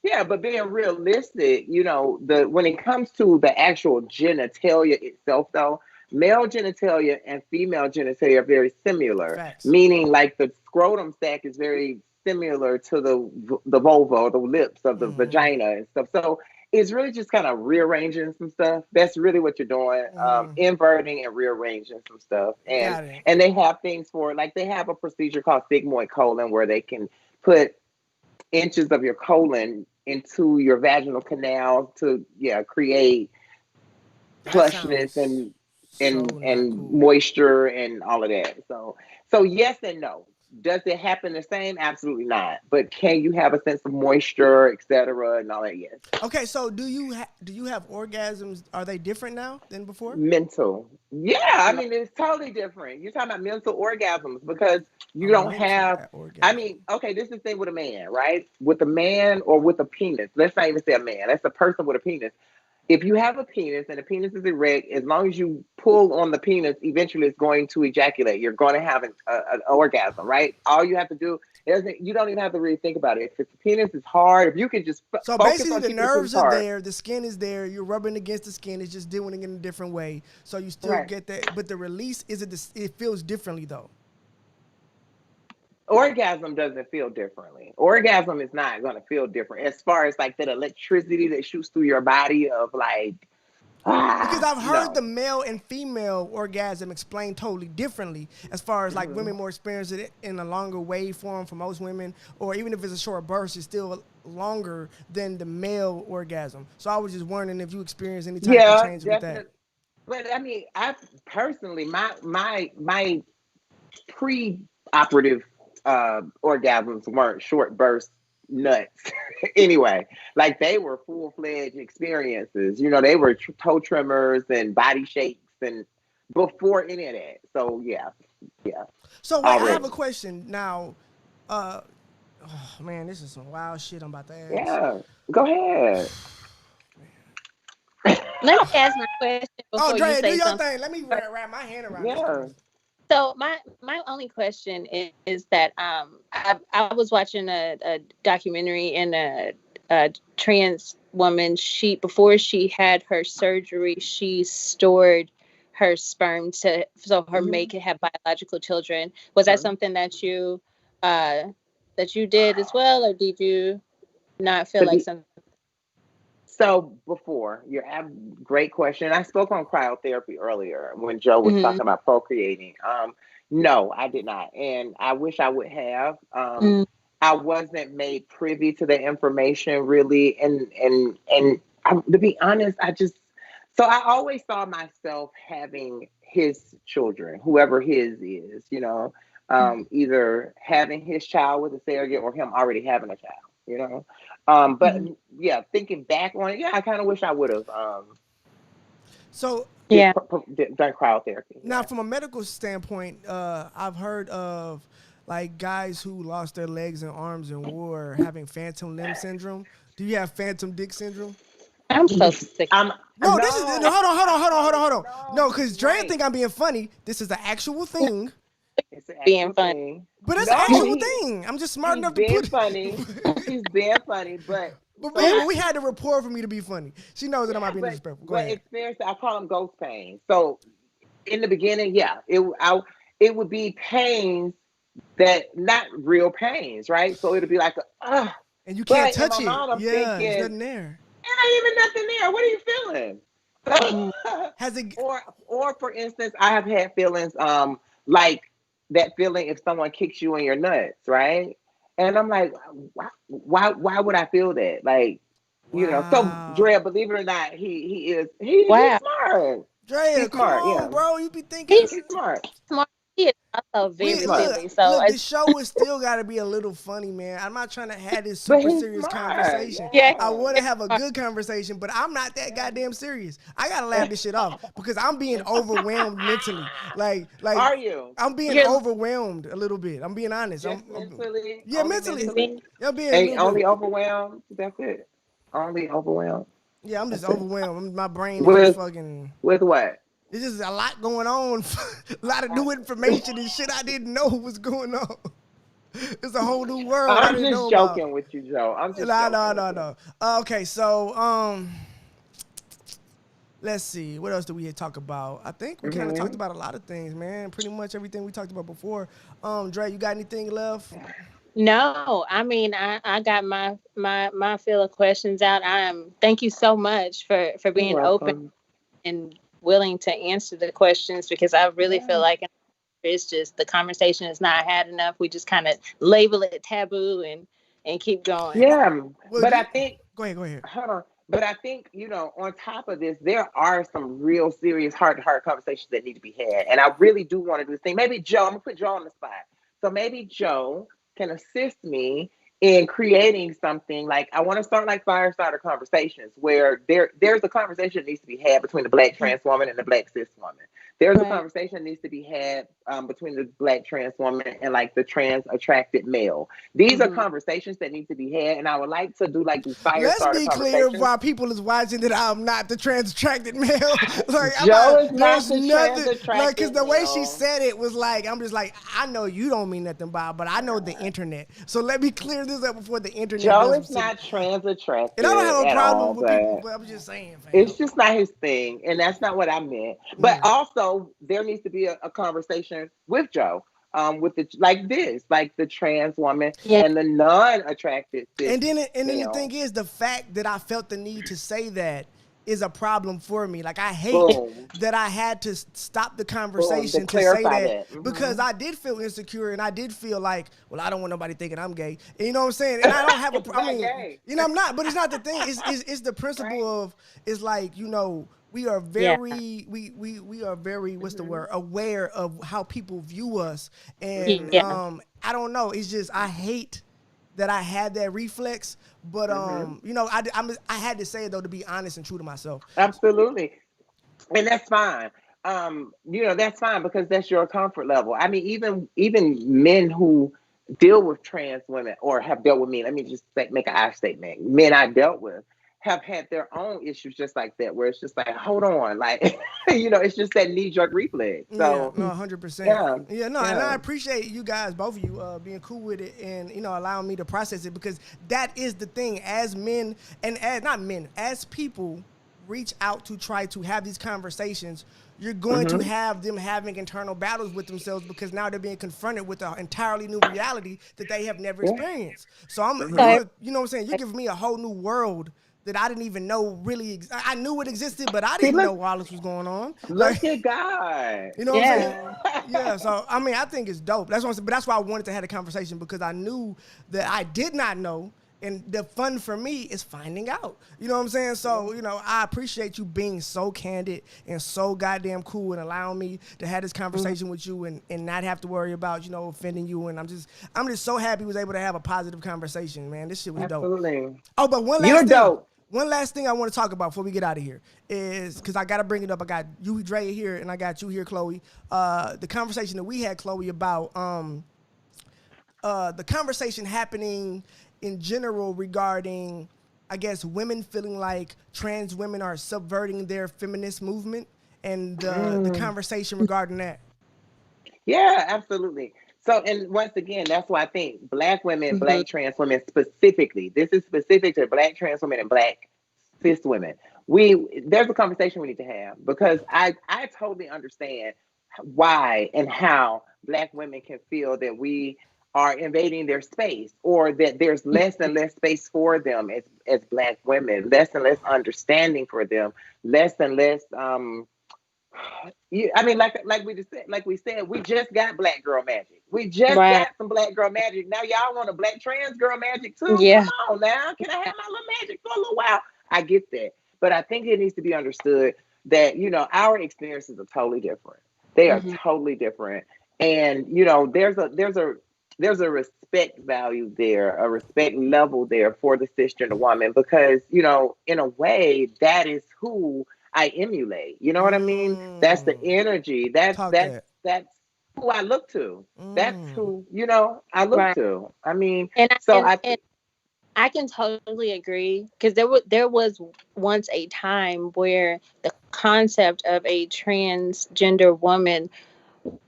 [SPEAKER 3] Yeah, but being realistic, when it comes to the actual genitalia itself, though, male genitalia and female genitalia are very similar.
[SPEAKER 1] Facts.
[SPEAKER 3] Meaning, like, the scrotum sac is very similar to the vulva or the lips of the
[SPEAKER 1] Mm-hmm.
[SPEAKER 3] vagina and stuff. So it's really just kind of rearranging some stuff. That's really what you're doing,
[SPEAKER 1] Mm-hmm.
[SPEAKER 3] inverting and rearranging some stuff. And
[SPEAKER 1] Got it.
[SPEAKER 3] and they have things for, like, they have a procedure called sigmoid colon where they can put inches of your colon into your vaginal canal to create
[SPEAKER 1] That
[SPEAKER 3] plushness
[SPEAKER 1] sounds
[SPEAKER 3] and
[SPEAKER 1] so not cool.
[SPEAKER 3] moisture and all of that. So yes and no. Does it happen the same? Absolutely not. But can you have a sense of moisture, etc., and all that? Yes.
[SPEAKER 1] Okay, so do you have orgasms? Are they different now than before?
[SPEAKER 3] Mental. Yeah, I mean, it's totally different. You're talking about mental orgasms because
[SPEAKER 1] A
[SPEAKER 3] you don't
[SPEAKER 1] mental
[SPEAKER 3] have, I
[SPEAKER 1] orgasm.
[SPEAKER 3] mean, okay, this is the thing with a man, right? With a man or with a penis. Let's not even say a man. That's a person with a penis. If you have a penis and the penis is erect, as long as you pull on the penis, eventually it's going to ejaculate. You're going to have an orgasm, right? All you have to do is you don't even have to really think about it. If it's the penis is hard, if you can just
[SPEAKER 1] So
[SPEAKER 3] focus
[SPEAKER 1] basically,
[SPEAKER 3] on
[SPEAKER 1] the
[SPEAKER 3] keeping the penis
[SPEAKER 1] nerves are
[SPEAKER 3] hard,
[SPEAKER 1] there, the skin is there. You're rubbing against the skin. It's just doing it in a different way. So you still
[SPEAKER 3] right?
[SPEAKER 1] get that, but the release is it feels differently though.
[SPEAKER 3] Orgasm doesn't feel differently. Orgasm is not going to feel different as far as like that electricity that shoots through your body of like,
[SPEAKER 1] Because I've heard the
[SPEAKER 3] no.
[SPEAKER 1] male and female orgasm explained totally differently, as far as like women more experience it in a longer wave form for most women, or even if it's a short burst, it's still longer than the male orgasm. So I was just wondering if you experienced any type of
[SPEAKER 3] Yeah,
[SPEAKER 1] change with that.
[SPEAKER 3] definitely. But I mean, I personally, my pre-operative orgasms weren't short burst nuts. Anyway, like they were full-fledged experiences. You know, they were toe tremors and body shakes and before any of that. So yeah,
[SPEAKER 1] So wait, I have
[SPEAKER 3] already.
[SPEAKER 1] a question now. Uh, oh, man, this is some wild shit I'm about to ask.
[SPEAKER 3] Yeah, go ahead.
[SPEAKER 4] Let me ask my question
[SPEAKER 1] Oh,
[SPEAKER 4] before you
[SPEAKER 1] Drea, do
[SPEAKER 4] say
[SPEAKER 1] your
[SPEAKER 4] something.
[SPEAKER 1] thing. Let me wrap my hand around this
[SPEAKER 3] Yeah.
[SPEAKER 1] question.
[SPEAKER 4] So my only question is that I was watching a documentary, and a trans woman, she, before she had her surgery, she stored her sperm to so her
[SPEAKER 3] Mhm.
[SPEAKER 4] mate could have biological children. Was that
[SPEAKER 3] Mhm.
[SPEAKER 4] something uh that you did as well, or did you not feel
[SPEAKER 3] To
[SPEAKER 4] like
[SPEAKER 3] be
[SPEAKER 4] something?
[SPEAKER 3] so before, great question. I spoke on cryotherapy earlier when Joe was
[SPEAKER 4] Mm-hmm.
[SPEAKER 3] talking about procreating. No, I did not, and I wish I would have.
[SPEAKER 4] Mm-hmm.
[SPEAKER 3] I wasn't made privy to the information really, to be honest, so I always saw myself having his children, whoever his is, either having his child with a surrogate or him already having a child, you know. But
[SPEAKER 4] Mm-hmm.
[SPEAKER 3] yeah, thinking back on it, yeah, I kind of wish I would have
[SPEAKER 1] So
[SPEAKER 4] Yeah.
[SPEAKER 3] done cryotherapy.
[SPEAKER 1] now,
[SPEAKER 3] Yeah.
[SPEAKER 1] from a medical standpoint, I've heard of like guys who lost their legs and arms in war having phantom limb syndrome. Do you have phantom dick syndrome?
[SPEAKER 4] I'm so sick.
[SPEAKER 3] I'm
[SPEAKER 1] No, this is no,
[SPEAKER 3] no,
[SPEAKER 1] hold on.
[SPEAKER 3] no,
[SPEAKER 1] No,
[SPEAKER 3] he's
[SPEAKER 1] because Drea
[SPEAKER 3] right.
[SPEAKER 1] think I'm being funny. This is the actual thing,
[SPEAKER 3] It's an
[SPEAKER 4] Being
[SPEAKER 3] actual
[SPEAKER 4] funny.
[SPEAKER 3] thing.
[SPEAKER 1] but it's an
[SPEAKER 3] No,
[SPEAKER 1] actual thing. I'm just smart
[SPEAKER 3] he's
[SPEAKER 1] enough to
[SPEAKER 3] being
[SPEAKER 1] put
[SPEAKER 3] funny.
[SPEAKER 1] it.
[SPEAKER 3] He's being funny, but
[SPEAKER 1] But
[SPEAKER 3] so
[SPEAKER 1] we had the rapport for me to be funny. She knows that I'm not being
[SPEAKER 3] but
[SPEAKER 1] disrespectful. Go
[SPEAKER 3] but
[SPEAKER 1] ahead.
[SPEAKER 3] experience. I call them ghost pains. So in the beginning, yeah, it would be pains that not real pains, right? So it'd be like
[SPEAKER 1] And you can't
[SPEAKER 3] but in my
[SPEAKER 1] touch it.
[SPEAKER 3] mind, I'm
[SPEAKER 1] Yeah,
[SPEAKER 3] thinking,
[SPEAKER 1] there's
[SPEAKER 3] it
[SPEAKER 1] nothing there.
[SPEAKER 3] ain't even nothing there. What are you
[SPEAKER 4] Mm.
[SPEAKER 3] feeling?
[SPEAKER 1] Has it?
[SPEAKER 3] or for instance, I have had feelings like that feeling if someone kicks you in your nuts, right? And I'm like, why would I feel that? Like, so
[SPEAKER 1] Wow.
[SPEAKER 3] Drea, believe it or not, he's
[SPEAKER 4] Wow.
[SPEAKER 3] smart.
[SPEAKER 1] Drea,
[SPEAKER 3] He's
[SPEAKER 1] come
[SPEAKER 3] smart,
[SPEAKER 1] on,
[SPEAKER 3] yeah.
[SPEAKER 1] bro. You be thinking.
[SPEAKER 4] He's
[SPEAKER 3] He's smart.
[SPEAKER 4] smart. He is also
[SPEAKER 3] He's
[SPEAKER 1] We
[SPEAKER 4] very
[SPEAKER 3] smart.
[SPEAKER 1] look,
[SPEAKER 4] silly. So
[SPEAKER 1] look. The
[SPEAKER 4] it's
[SPEAKER 1] show is still got to be a little funny, man. I'm not trying to have this
[SPEAKER 3] But
[SPEAKER 1] super
[SPEAKER 3] he's
[SPEAKER 1] serious
[SPEAKER 3] smart.
[SPEAKER 1] conversation.
[SPEAKER 4] yeah.
[SPEAKER 1] I
[SPEAKER 3] Yeah.
[SPEAKER 1] want to have a
[SPEAKER 4] Smart.
[SPEAKER 1] good conversation, but I'm not that
[SPEAKER 3] Yeah.
[SPEAKER 1] goddamn serious. I gotta laugh this shit off because I'm being overwhelmed mentally. Like
[SPEAKER 3] Are you?
[SPEAKER 1] I'm being
[SPEAKER 4] You're
[SPEAKER 1] overwhelmed a little bit. I'm being honest.
[SPEAKER 3] Just mentally?
[SPEAKER 1] Yeah,
[SPEAKER 3] Only
[SPEAKER 1] mentally.
[SPEAKER 3] mentally?
[SPEAKER 4] being
[SPEAKER 1] I'm being a
[SPEAKER 3] And
[SPEAKER 1] little
[SPEAKER 3] only
[SPEAKER 1] bit.
[SPEAKER 3] overwhelmed? That's it. Only overwhelmed.
[SPEAKER 1] Yeah, I'm just
[SPEAKER 3] That's it.
[SPEAKER 1] overwhelmed. My brain is just
[SPEAKER 3] With
[SPEAKER 1] fucking.
[SPEAKER 3] with what?
[SPEAKER 1] It's just a lot going on. A lot of new information and shit I didn't know was going on. It's a whole new world I
[SPEAKER 3] I'm
[SPEAKER 1] didn't know
[SPEAKER 3] just
[SPEAKER 1] about.
[SPEAKER 3] joking with you, Joe. I'm just
[SPEAKER 1] Nah,
[SPEAKER 3] joking
[SPEAKER 1] nah,
[SPEAKER 3] with
[SPEAKER 1] nah,
[SPEAKER 3] you.
[SPEAKER 1] nah. Okay, so let's see. What else do we talk about? I think we kind of talked
[SPEAKER 3] Hmm.
[SPEAKER 1] about a lot of things, man. Pretty much everything we talked about before. Dre, you got anything left?
[SPEAKER 4] no. I mean, I got my fill of questions out. Thank you so much for
[SPEAKER 3] You're
[SPEAKER 4] being open
[SPEAKER 3] welcome.
[SPEAKER 4] and willing to answer the questions, because I really feel
[SPEAKER 3] Yeah.
[SPEAKER 4] like it's just the conversation is not had enough. We just kind of label it taboo and keep going.
[SPEAKER 3] Yeah.
[SPEAKER 1] Well,
[SPEAKER 3] But I
[SPEAKER 1] you
[SPEAKER 3] think,
[SPEAKER 1] go ahead. Go ahead.
[SPEAKER 3] hold on. But I think, on top of this, there are some real serious heart to heart conversations that need to be had. And I really do want to do this thing. Maybe Joe, I'm gonna put Joe on the spot. So maybe Joe can assist me in creating something. Like, I want to start like fire starter conversations where there's a conversation that needs to be had between the Black trans woman and the Black cis woman. There's a conversation that needs to be had between the Black trans woman and like the trans attracted male. These are conversations that need to be had, and I would like to do like these fire
[SPEAKER 1] Let's
[SPEAKER 3] starter
[SPEAKER 1] be clear
[SPEAKER 3] conversations.
[SPEAKER 1] while people is watching that I'm not the trans attracted male. Like,
[SPEAKER 3] Joe is not
[SPEAKER 1] there's
[SPEAKER 3] the
[SPEAKER 1] nothing,
[SPEAKER 3] trans
[SPEAKER 1] like,
[SPEAKER 3] attracted
[SPEAKER 1] because the way she
[SPEAKER 3] male.
[SPEAKER 1] said it was like, I'm just like, I know you don't mean nothing, Bob, but I know the internet. So let me clear this up before the internet.
[SPEAKER 3] Joe is not trans attracted,
[SPEAKER 1] and I don't have a
[SPEAKER 3] at
[SPEAKER 1] problem
[SPEAKER 3] all,
[SPEAKER 1] with people, but I'm just saying, fam.
[SPEAKER 3] it's just not his thing, and that's not what I meant. But also, there needs to be a conversation with Joe, with the like the trans woman and the non-attracted cis
[SPEAKER 1] And then the
[SPEAKER 3] male.
[SPEAKER 1] thing is, the fact that I felt the need to say that is a problem for me. Like, I hate
[SPEAKER 3] Boom.
[SPEAKER 1] that I had to stop the conversation to say
[SPEAKER 3] clarify
[SPEAKER 1] that because I did feel insecure and I did feel like, well, I don't want nobody thinking I'm gay. And you know what I'm saying? And I don't have a, I mean,
[SPEAKER 3] gay.
[SPEAKER 1] you know, I'm not, but it's not the thing. It's the principle of, it's like, you know, we are very, we are very, what's the word, aware of how people view us. And I don't know. It's just, I hate that I had that reflex, but you know, I had to say it though to be honest and true to myself.
[SPEAKER 3] Absolutely, and that's fine. You know, that's fine because that's your comfort level. I mean, even men who deal with trans women or have dealt with me. Let me just make an I statement. Men I dealt with have had their own issues just like that, where it's just like, hold on, like, you know, it's just that knee-jerk reflex. So,
[SPEAKER 1] yeah, no, 100%. Yeah, no, and I appreciate you guys, both of you, being cool with it and, you know, allowing me to process it, because that is the thing. As men, and as, not men, as people reach out to try to have these conversations, you're going to have them having internal battles with themselves because now they're being confronted with an entirely new reality that they have never experienced. So you know what I'm saying? You're giving me a whole new world that I didn't even know really. I knew it existed, but I didn't know all this was going on.
[SPEAKER 3] Look at God.
[SPEAKER 1] You know what I'm saying? Yeah. So I mean, I think it's dope. That's what I'm saying. But that's why I wanted to have a conversation, because I knew that I did not know. And the fun for me is finding out. You know what I'm saying? So, you know, I appreciate you being so candid and so goddamn cool and allowing me to have this conversation with you and not have to worry about, you know, offending you. And I'm just so happy we was able to have a positive conversation, man. This shit was dope. Oh, but one last thing I want to talk about before we get out of here is, because I got to bring it up. I got you, Drea, here, and I got you here, Chloe. The conversation that we had, Chloe, about the conversation happening in general regarding, I guess, women feeling like trans women are subverting their feminist movement, and the conversation regarding that.
[SPEAKER 3] Yeah, absolutely. So, and once again, that's why I think Black women, Black trans women specifically, this is specific to Black trans women and Black cis women. There's a conversation we need to have, because I totally understand why and how Black women can feel that we are invading their space, or that there's less and less space for them as Black women, less and less understanding for them, less and less I mean, like we said, we just got Black girl magic. We just got some Black girl magic. Now y'all want a Black trans girl magic too?
[SPEAKER 4] Yeah.
[SPEAKER 3] Come on now. Can I have my little magic for a little while? I get that. But I think it needs to be understood that, you know, our experiences are totally different. They are totally different. And, you know, there's a respect value there, a respect level there for the cisgender woman, because, you know, in a way, that is who I emulate. You know what I mean? That's the energy. That's who I look to. That's who, you know, I look to. I mean,
[SPEAKER 4] and I can totally agree, because there was once a time where the concept of a transgender woman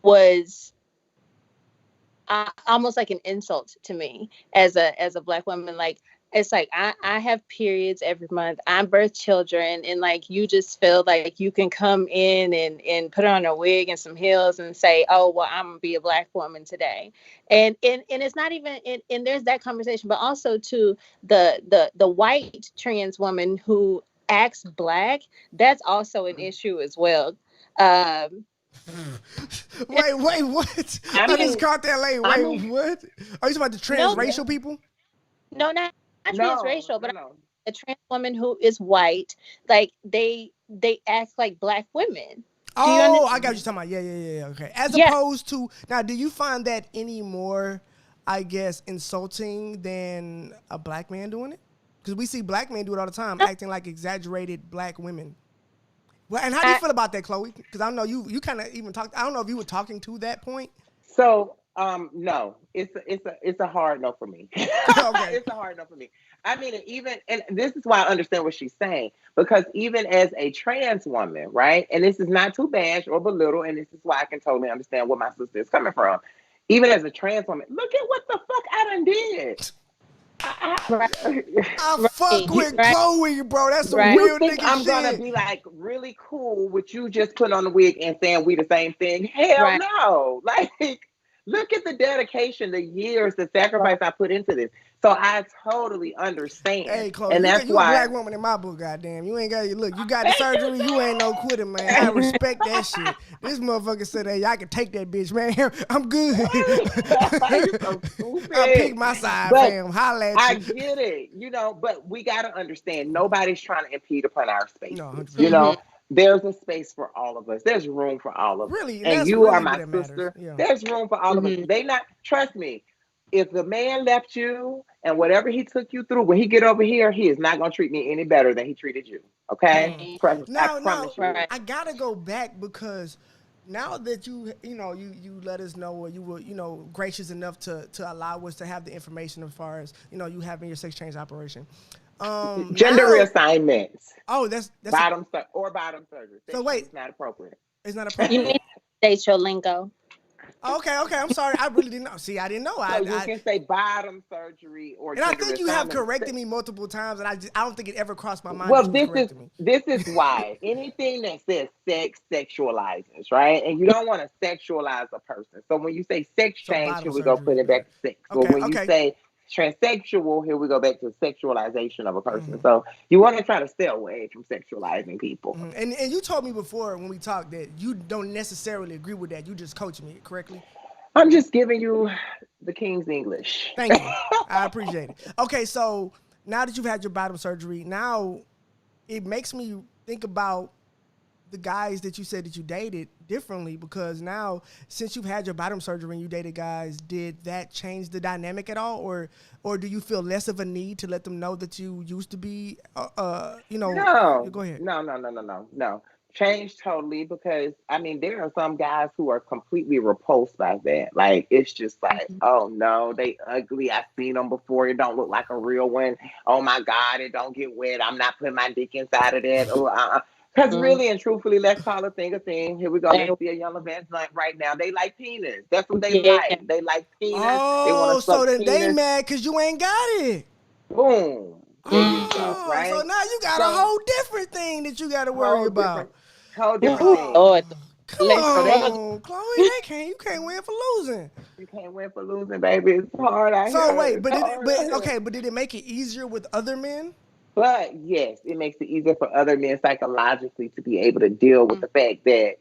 [SPEAKER 4] was almost like an insult to me as a Black woman. Like, it's like I have periods every month. I birth children, and like, you just feel like you can come in and put on a wig and some heels and say, oh, well, I'm gonna be a Black woman today. And it's not even, and there's that conversation, but also to the white trans woman who acts Black, that's also an issue as well.
[SPEAKER 1] Wait, what? I just caught that late. What? Are you talking about the transracial people?
[SPEAKER 4] No, not transracial, but a trans woman who is white. Like, they act like Black women.
[SPEAKER 1] Oh, I got what you're talking about. Yeah. Okay. As
[SPEAKER 4] Yeah.
[SPEAKER 1] opposed to now, do you find that any more, I guess, insulting than a black man doing it? Because we see black men do it all the time, acting like exaggerated black women. Well, and how do you feel about that, Chloe? Because I know you kind of even talked. I don't know if you were talking to that point.
[SPEAKER 3] So, no, it's a hard no for me.
[SPEAKER 1] Okay.
[SPEAKER 3] It's a hard no for me. I mean, even, and this is why I understand what she's saying, because even as a trans woman, right? And this is not to bash or belittle, and this is why I can totally understand where my sister is coming from. Even as a trans woman, look at what the fuck I done did.
[SPEAKER 1] I fuck with
[SPEAKER 4] Right.
[SPEAKER 1] Chloe, bro. That's some
[SPEAKER 4] Right.
[SPEAKER 1] real
[SPEAKER 3] You think
[SPEAKER 1] nigga
[SPEAKER 3] I'm
[SPEAKER 1] shit.
[SPEAKER 3] gonna be like really cool with you just putting on the wig and saying we the same thing? Hell
[SPEAKER 4] Right.
[SPEAKER 3] no. Like, look at the dedication, the years, the sacrifice I put into this. So I totally understand.
[SPEAKER 1] Hey, Chloe,
[SPEAKER 3] and that's
[SPEAKER 1] you a
[SPEAKER 3] why
[SPEAKER 1] black woman in my book, goddamn. You ain't got look. You got the surgery. You ain't no quitter, man. I respect that shit. This motherfucker said, "Hey, I can take that bitch, man. I'm good."
[SPEAKER 3] You're so stupid.
[SPEAKER 1] I pick my side,
[SPEAKER 3] But
[SPEAKER 1] fam. Holla at you.
[SPEAKER 3] I get it, but we gotta understand nobody's trying to impede upon our space.
[SPEAKER 1] No, 100%.
[SPEAKER 3] There's a space for all of us. There's room for all of us.
[SPEAKER 1] Really, and
[SPEAKER 3] And
[SPEAKER 1] that's
[SPEAKER 3] you
[SPEAKER 1] really
[SPEAKER 3] are my
[SPEAKER 1] what matters.
[SPEAKER 3] sister.
[SPEAKER 1] Yeah.
[SPEAKER 3] There's room for all of us. They not trust me. If the man left you and whatever he took you through, when he get over here, he is not gonna treat me any better than he treated you. Okay? I promise you.
[SPEAKER 1] I gotta go back because now that you let us know, or you were gracious enough to allow us to have the information as far as you having your sex change operation.
[SPEAKER 3] Gender reassignments.
[SPEAKER 1] Oh, that's
[SPEAKER 3] bottom surgery.
[SPEAKER 1] So wait,
[SPEAKER 3] it's not appropriate.
[SPEAKER 1] It's not appropriate.
[SPEAKER 4] You need to update your lingo.
[SPEAKER 1] Okay. I'm sorry. I really didn't know. See, I didn't know.
[SPEAKER 3] So you can say bottom surgery or.
[SPEAKER 1] And I think you have corrected me multiple times, and I don't think it ever crossed my mind.
[SPEAKER 3] Well, this is why anything that says sex sexualizes, right? And you don't want to sexualize a person. So when you say sex change, here we go, put it back to sex. But when you say transsexual, here we go back to sexualization of a person. So you want to try to stay away from sexualizing people.
[SPEAKER 1] And you told me before when we talked that you don't necessarily agree with that. You just coach me correctly.
[SPEAKER 3] I'm just giving you the King's English.
[SPEAKER 1] Thank you. I appreciate it. Okay, so now that you've had your bottom surgery, now it makes me think about the guys that you said that you dated differently, because now since you've had your bottom surgery and you dated guys, did that change the dynamic at all, or do you feel less of a need to let them know that you used to be
[SPEAKER 3] No.
[SPEAKER 1] Go ahead.
[SPEAKER 3] No. Changed totally, because I mean there are some guys who are completely repulsed by that. Like it's just like, oh no, they ugly. I've seen them before. It don't look like a real one. Oh my God, it don't get wet. I'm not putting my dick inside of that. Because really and truthfully, let's call a thing a thing. Here we go. Let's be a young event like right now. They like penis. That's what they like. They like penis.
[SPEAKER 1] Oh, so then they mad because you ain't got it.
[SPEAKER 3] Boom.
[SPEAKER 1] Oh,
[SPEAKER 3] right?
[SPEAKER 1] So now you got a whole different thing that you got to worry about.
[SPEAKER 3] Whole different thing.
[SPEAKER 1] Come on, Chloe. You can't win for losing.
[SPEAKER 3] You can't win for losing, baby. It's hard out here.
[SPEAKER 1] So wait, but did it make it easier with other men?
[SPEAKER 3] But yes, it makes it easier for other men psychologically to be able to deal with the fact that,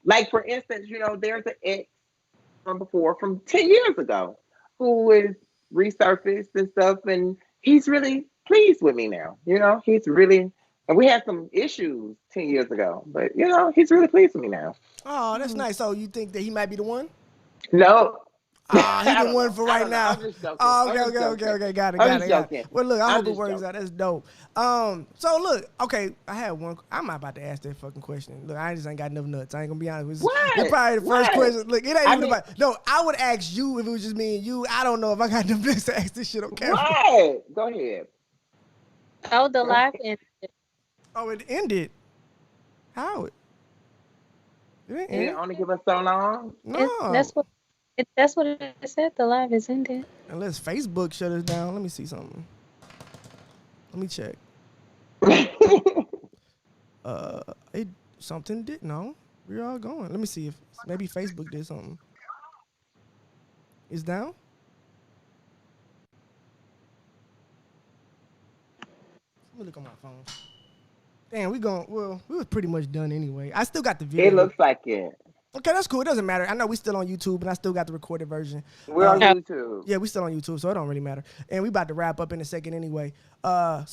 [SPEAKER 3] like for instance, there's an ex from 10 years ago who is resurfaced and stuff, and he's really pleased with me now. He's really, and we had some issues 10 years ago, but he's really pleased with me now.
[SPEAKER 1] Oh, that's nice. So you think that he might be the one?
[SPEAKER 3] No.
[SPEAKER 1] He's the one for right now. Oh, okay. Got it. Well, look, I hope it works out. That's dope. So look, okay, I had one. I'm not about to ask that fucking question. Look, I just ain't got enough nuts. I ain't gonna be honest with you.
[SPEAKER 3] What?
[SPEAKER 1] It's probably the first question. Look, it ain't even about. No, I would ask you if it was just me and you. I don't know if I got enough nuts to ask this shit on camera.
[SPEAKER 3] What? Go ahead.
[SPEAKER 4] Oh, the live ended.
[SPEAKER 1] Oh, it ended. How? It
[SPEAKER 3] didn't only give us so long.
[SPEAKER 1] No,
[SPEAKER 4] that's what it said. The live is ended.
[SPEAKER 1] Unless Facebook shut us down. Let me see something. Let me check. Something did. No, we're all going. Let me see if maybe Facebook did something. It's down. Let me look on my phone. Damn, we was pretty much done anyway. I still got the video.
[SPEAKER 3] It looks like it.
[SPEAKER 1] Okay, that's cool. It doesn't matter. I know we still on YouTube, and I still got the recorded version.
[SPEAKER 3] We're on YouTube.
[SPEAKER 1] Yeah, we still on YouTube, so it don't really matter. And we about to wrap up in a second anyway. I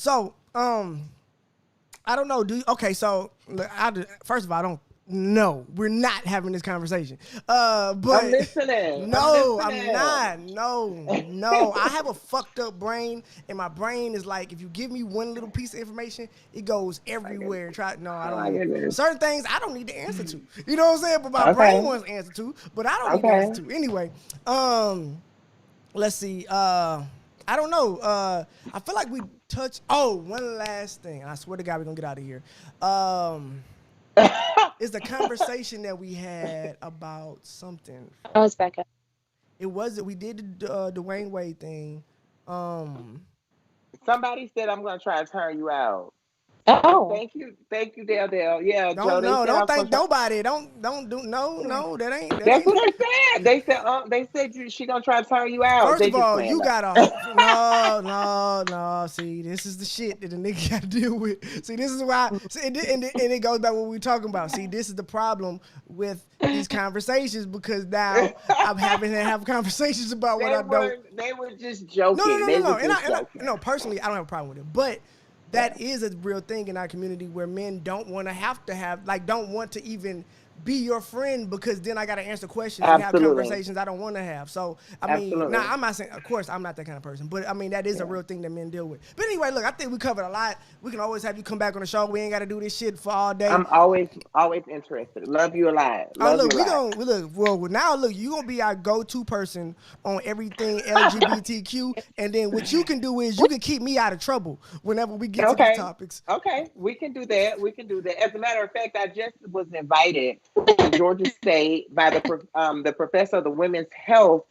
[SPEAKER 1] don't know. So look, first of all, No, we're not having this conversation. But
[SPEAKER 3] I'm listening.
[SPEAKER 1] No,
[SPEAKER 3] I'm
[SPEAKER 1] I'm
[SPEAKER 3] listening.
[SPEAKER 1] not. No. I have a fucked up brain, and my brain is like, if you give me one little piece of information, it goes everywhere. I don't. Certain things I don't need the answer to. You know what I'm saying? But my brain wants the answer to, but I don't need the answer to. Anyway, let's see. I don't know. I feel like we touched. Oh, one last thing. I swear to God, we're gonna get out of here. It's the conversation that we had about something.
[SPEAKER 4] Oh, it's back up.
[SPEAKER 1] It wasn't. We did the Dwayne Wade thing.
[SPEAKER 3] Somebody said I'm gonna try to turn you out.
[SPEAKER 4] Oh,
[SPEAKER 3] Thank you, Dale. Yeah,
[SPEAKER 1] Don't
[SPEAKER 3] Joe.
[SPEAKER 1] don't thank nobody. Don't do no. That ain't.
[SPEAKER 3] That's what they said. They said she gonna try to turn you out.
[SPEAKER 1] First
[SPEAKER 3] They
[SPEAKER 1] of
[SPEAKER 3] just
[SPEAKER 1] all,
[SPEAKER 3] playing
[SPEAKER 1] you
[SPEAKER 3] that.
[SPEAKER 1] got no. See, this is the shit that the nigga got to deal with. See, this is why. See, and it goes back to what we were talking about. See, this is the problem with these conversations, because now I'm having to have conversations about what I don't.
[SPEAKER 3] They were just joking.
[SPEAKER 1] No. Personally, I don't have a problem with it, but that is a real thing in our community where men don't want to have, like, don't want to even be your friend, because then I got to answer questions and have conversations I don't want to have. So, I mean, I'm not saying, of course, I'm not that kind of person, but I mean, that is a real thing that men deal with. But anyway, look, I think we covered a lot. We can always have you come back on the show. We ain't got to do this shit for all day.
[SPEAKER 3] I'm always interested. Love you a lot.
[SPEAKER 1] Look, you going to be our go-to person on everything LGBTQ. And then what you can do is you can keep me out of trouble whenever we get to these topics.
[SPEAKER 3] Okay, we can do that. As a matter of fact, I just was invited to Georgia State by the professor of the women's health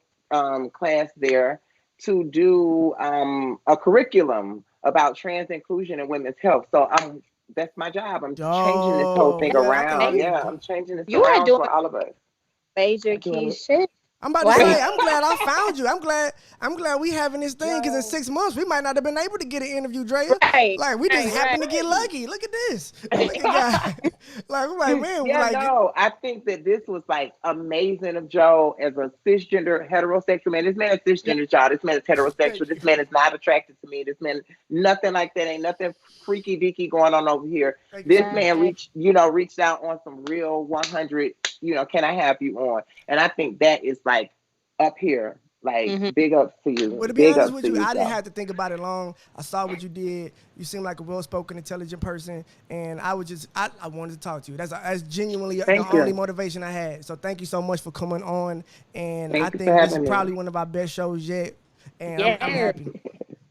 [SPEAKER 3] class there to do a curriculum about trans inclusion and women's health. So that's my job. I'm changing this whole thing around. I'm changing this around for all of us.
[SPEAKER 4] Major key shit.
[SPEAKER 1] I'm about to say, I'm glad I found you. I'm glad we having this thing, because in 6 months we might not have been able to get an interview, Drea.
[SPEAKER 4] Right.
[SPEAKER 1] Like, we just happened to get lucky. Look at this. Look at God. Like, we're like, man.
[SPEAKER 3] I think that this was like amazing of Joe as a cisgender heterosexual man. This man is cisgender, child. This man is heterosexual. This man is not attracted to me. This man, nothing like that. Ain't nothing freaky deaky going on over here. This man reached out on some real 100. Can I have you on? And I think that is like up here. Like, big ups to you.
[SPEAKER 1] Well, to be honest with you, I didn't have to think about it long. I saw what you did. You seem like a well-spoken, intelligent person, and I wanted to talk to you. That's genuinely the only motivation I had. So thank you so much for coming on, and I think this is probably one of our best shows yet, and I'm happy.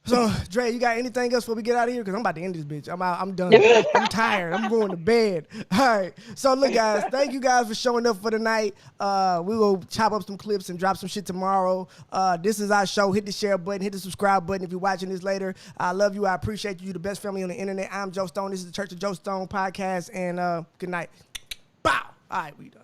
[SPEAKER 1] So, Dre, you got anything else before we get out of here? Because I'm about to end this bitch. I'm done. I'm tired. I'm going to bed. All right. So, look, guys, thank you guys for showing up for the night. We will chop up some clips and drop some shit tomorrow. This is our show. Hit the share button. Hit the subscribe button if you're watching this later. I love you. I appreciate you. You're the best family on the internet. I'm Joe Stone. This is the Church of Joe Stone podcast. And good night. Bow. All right, we done.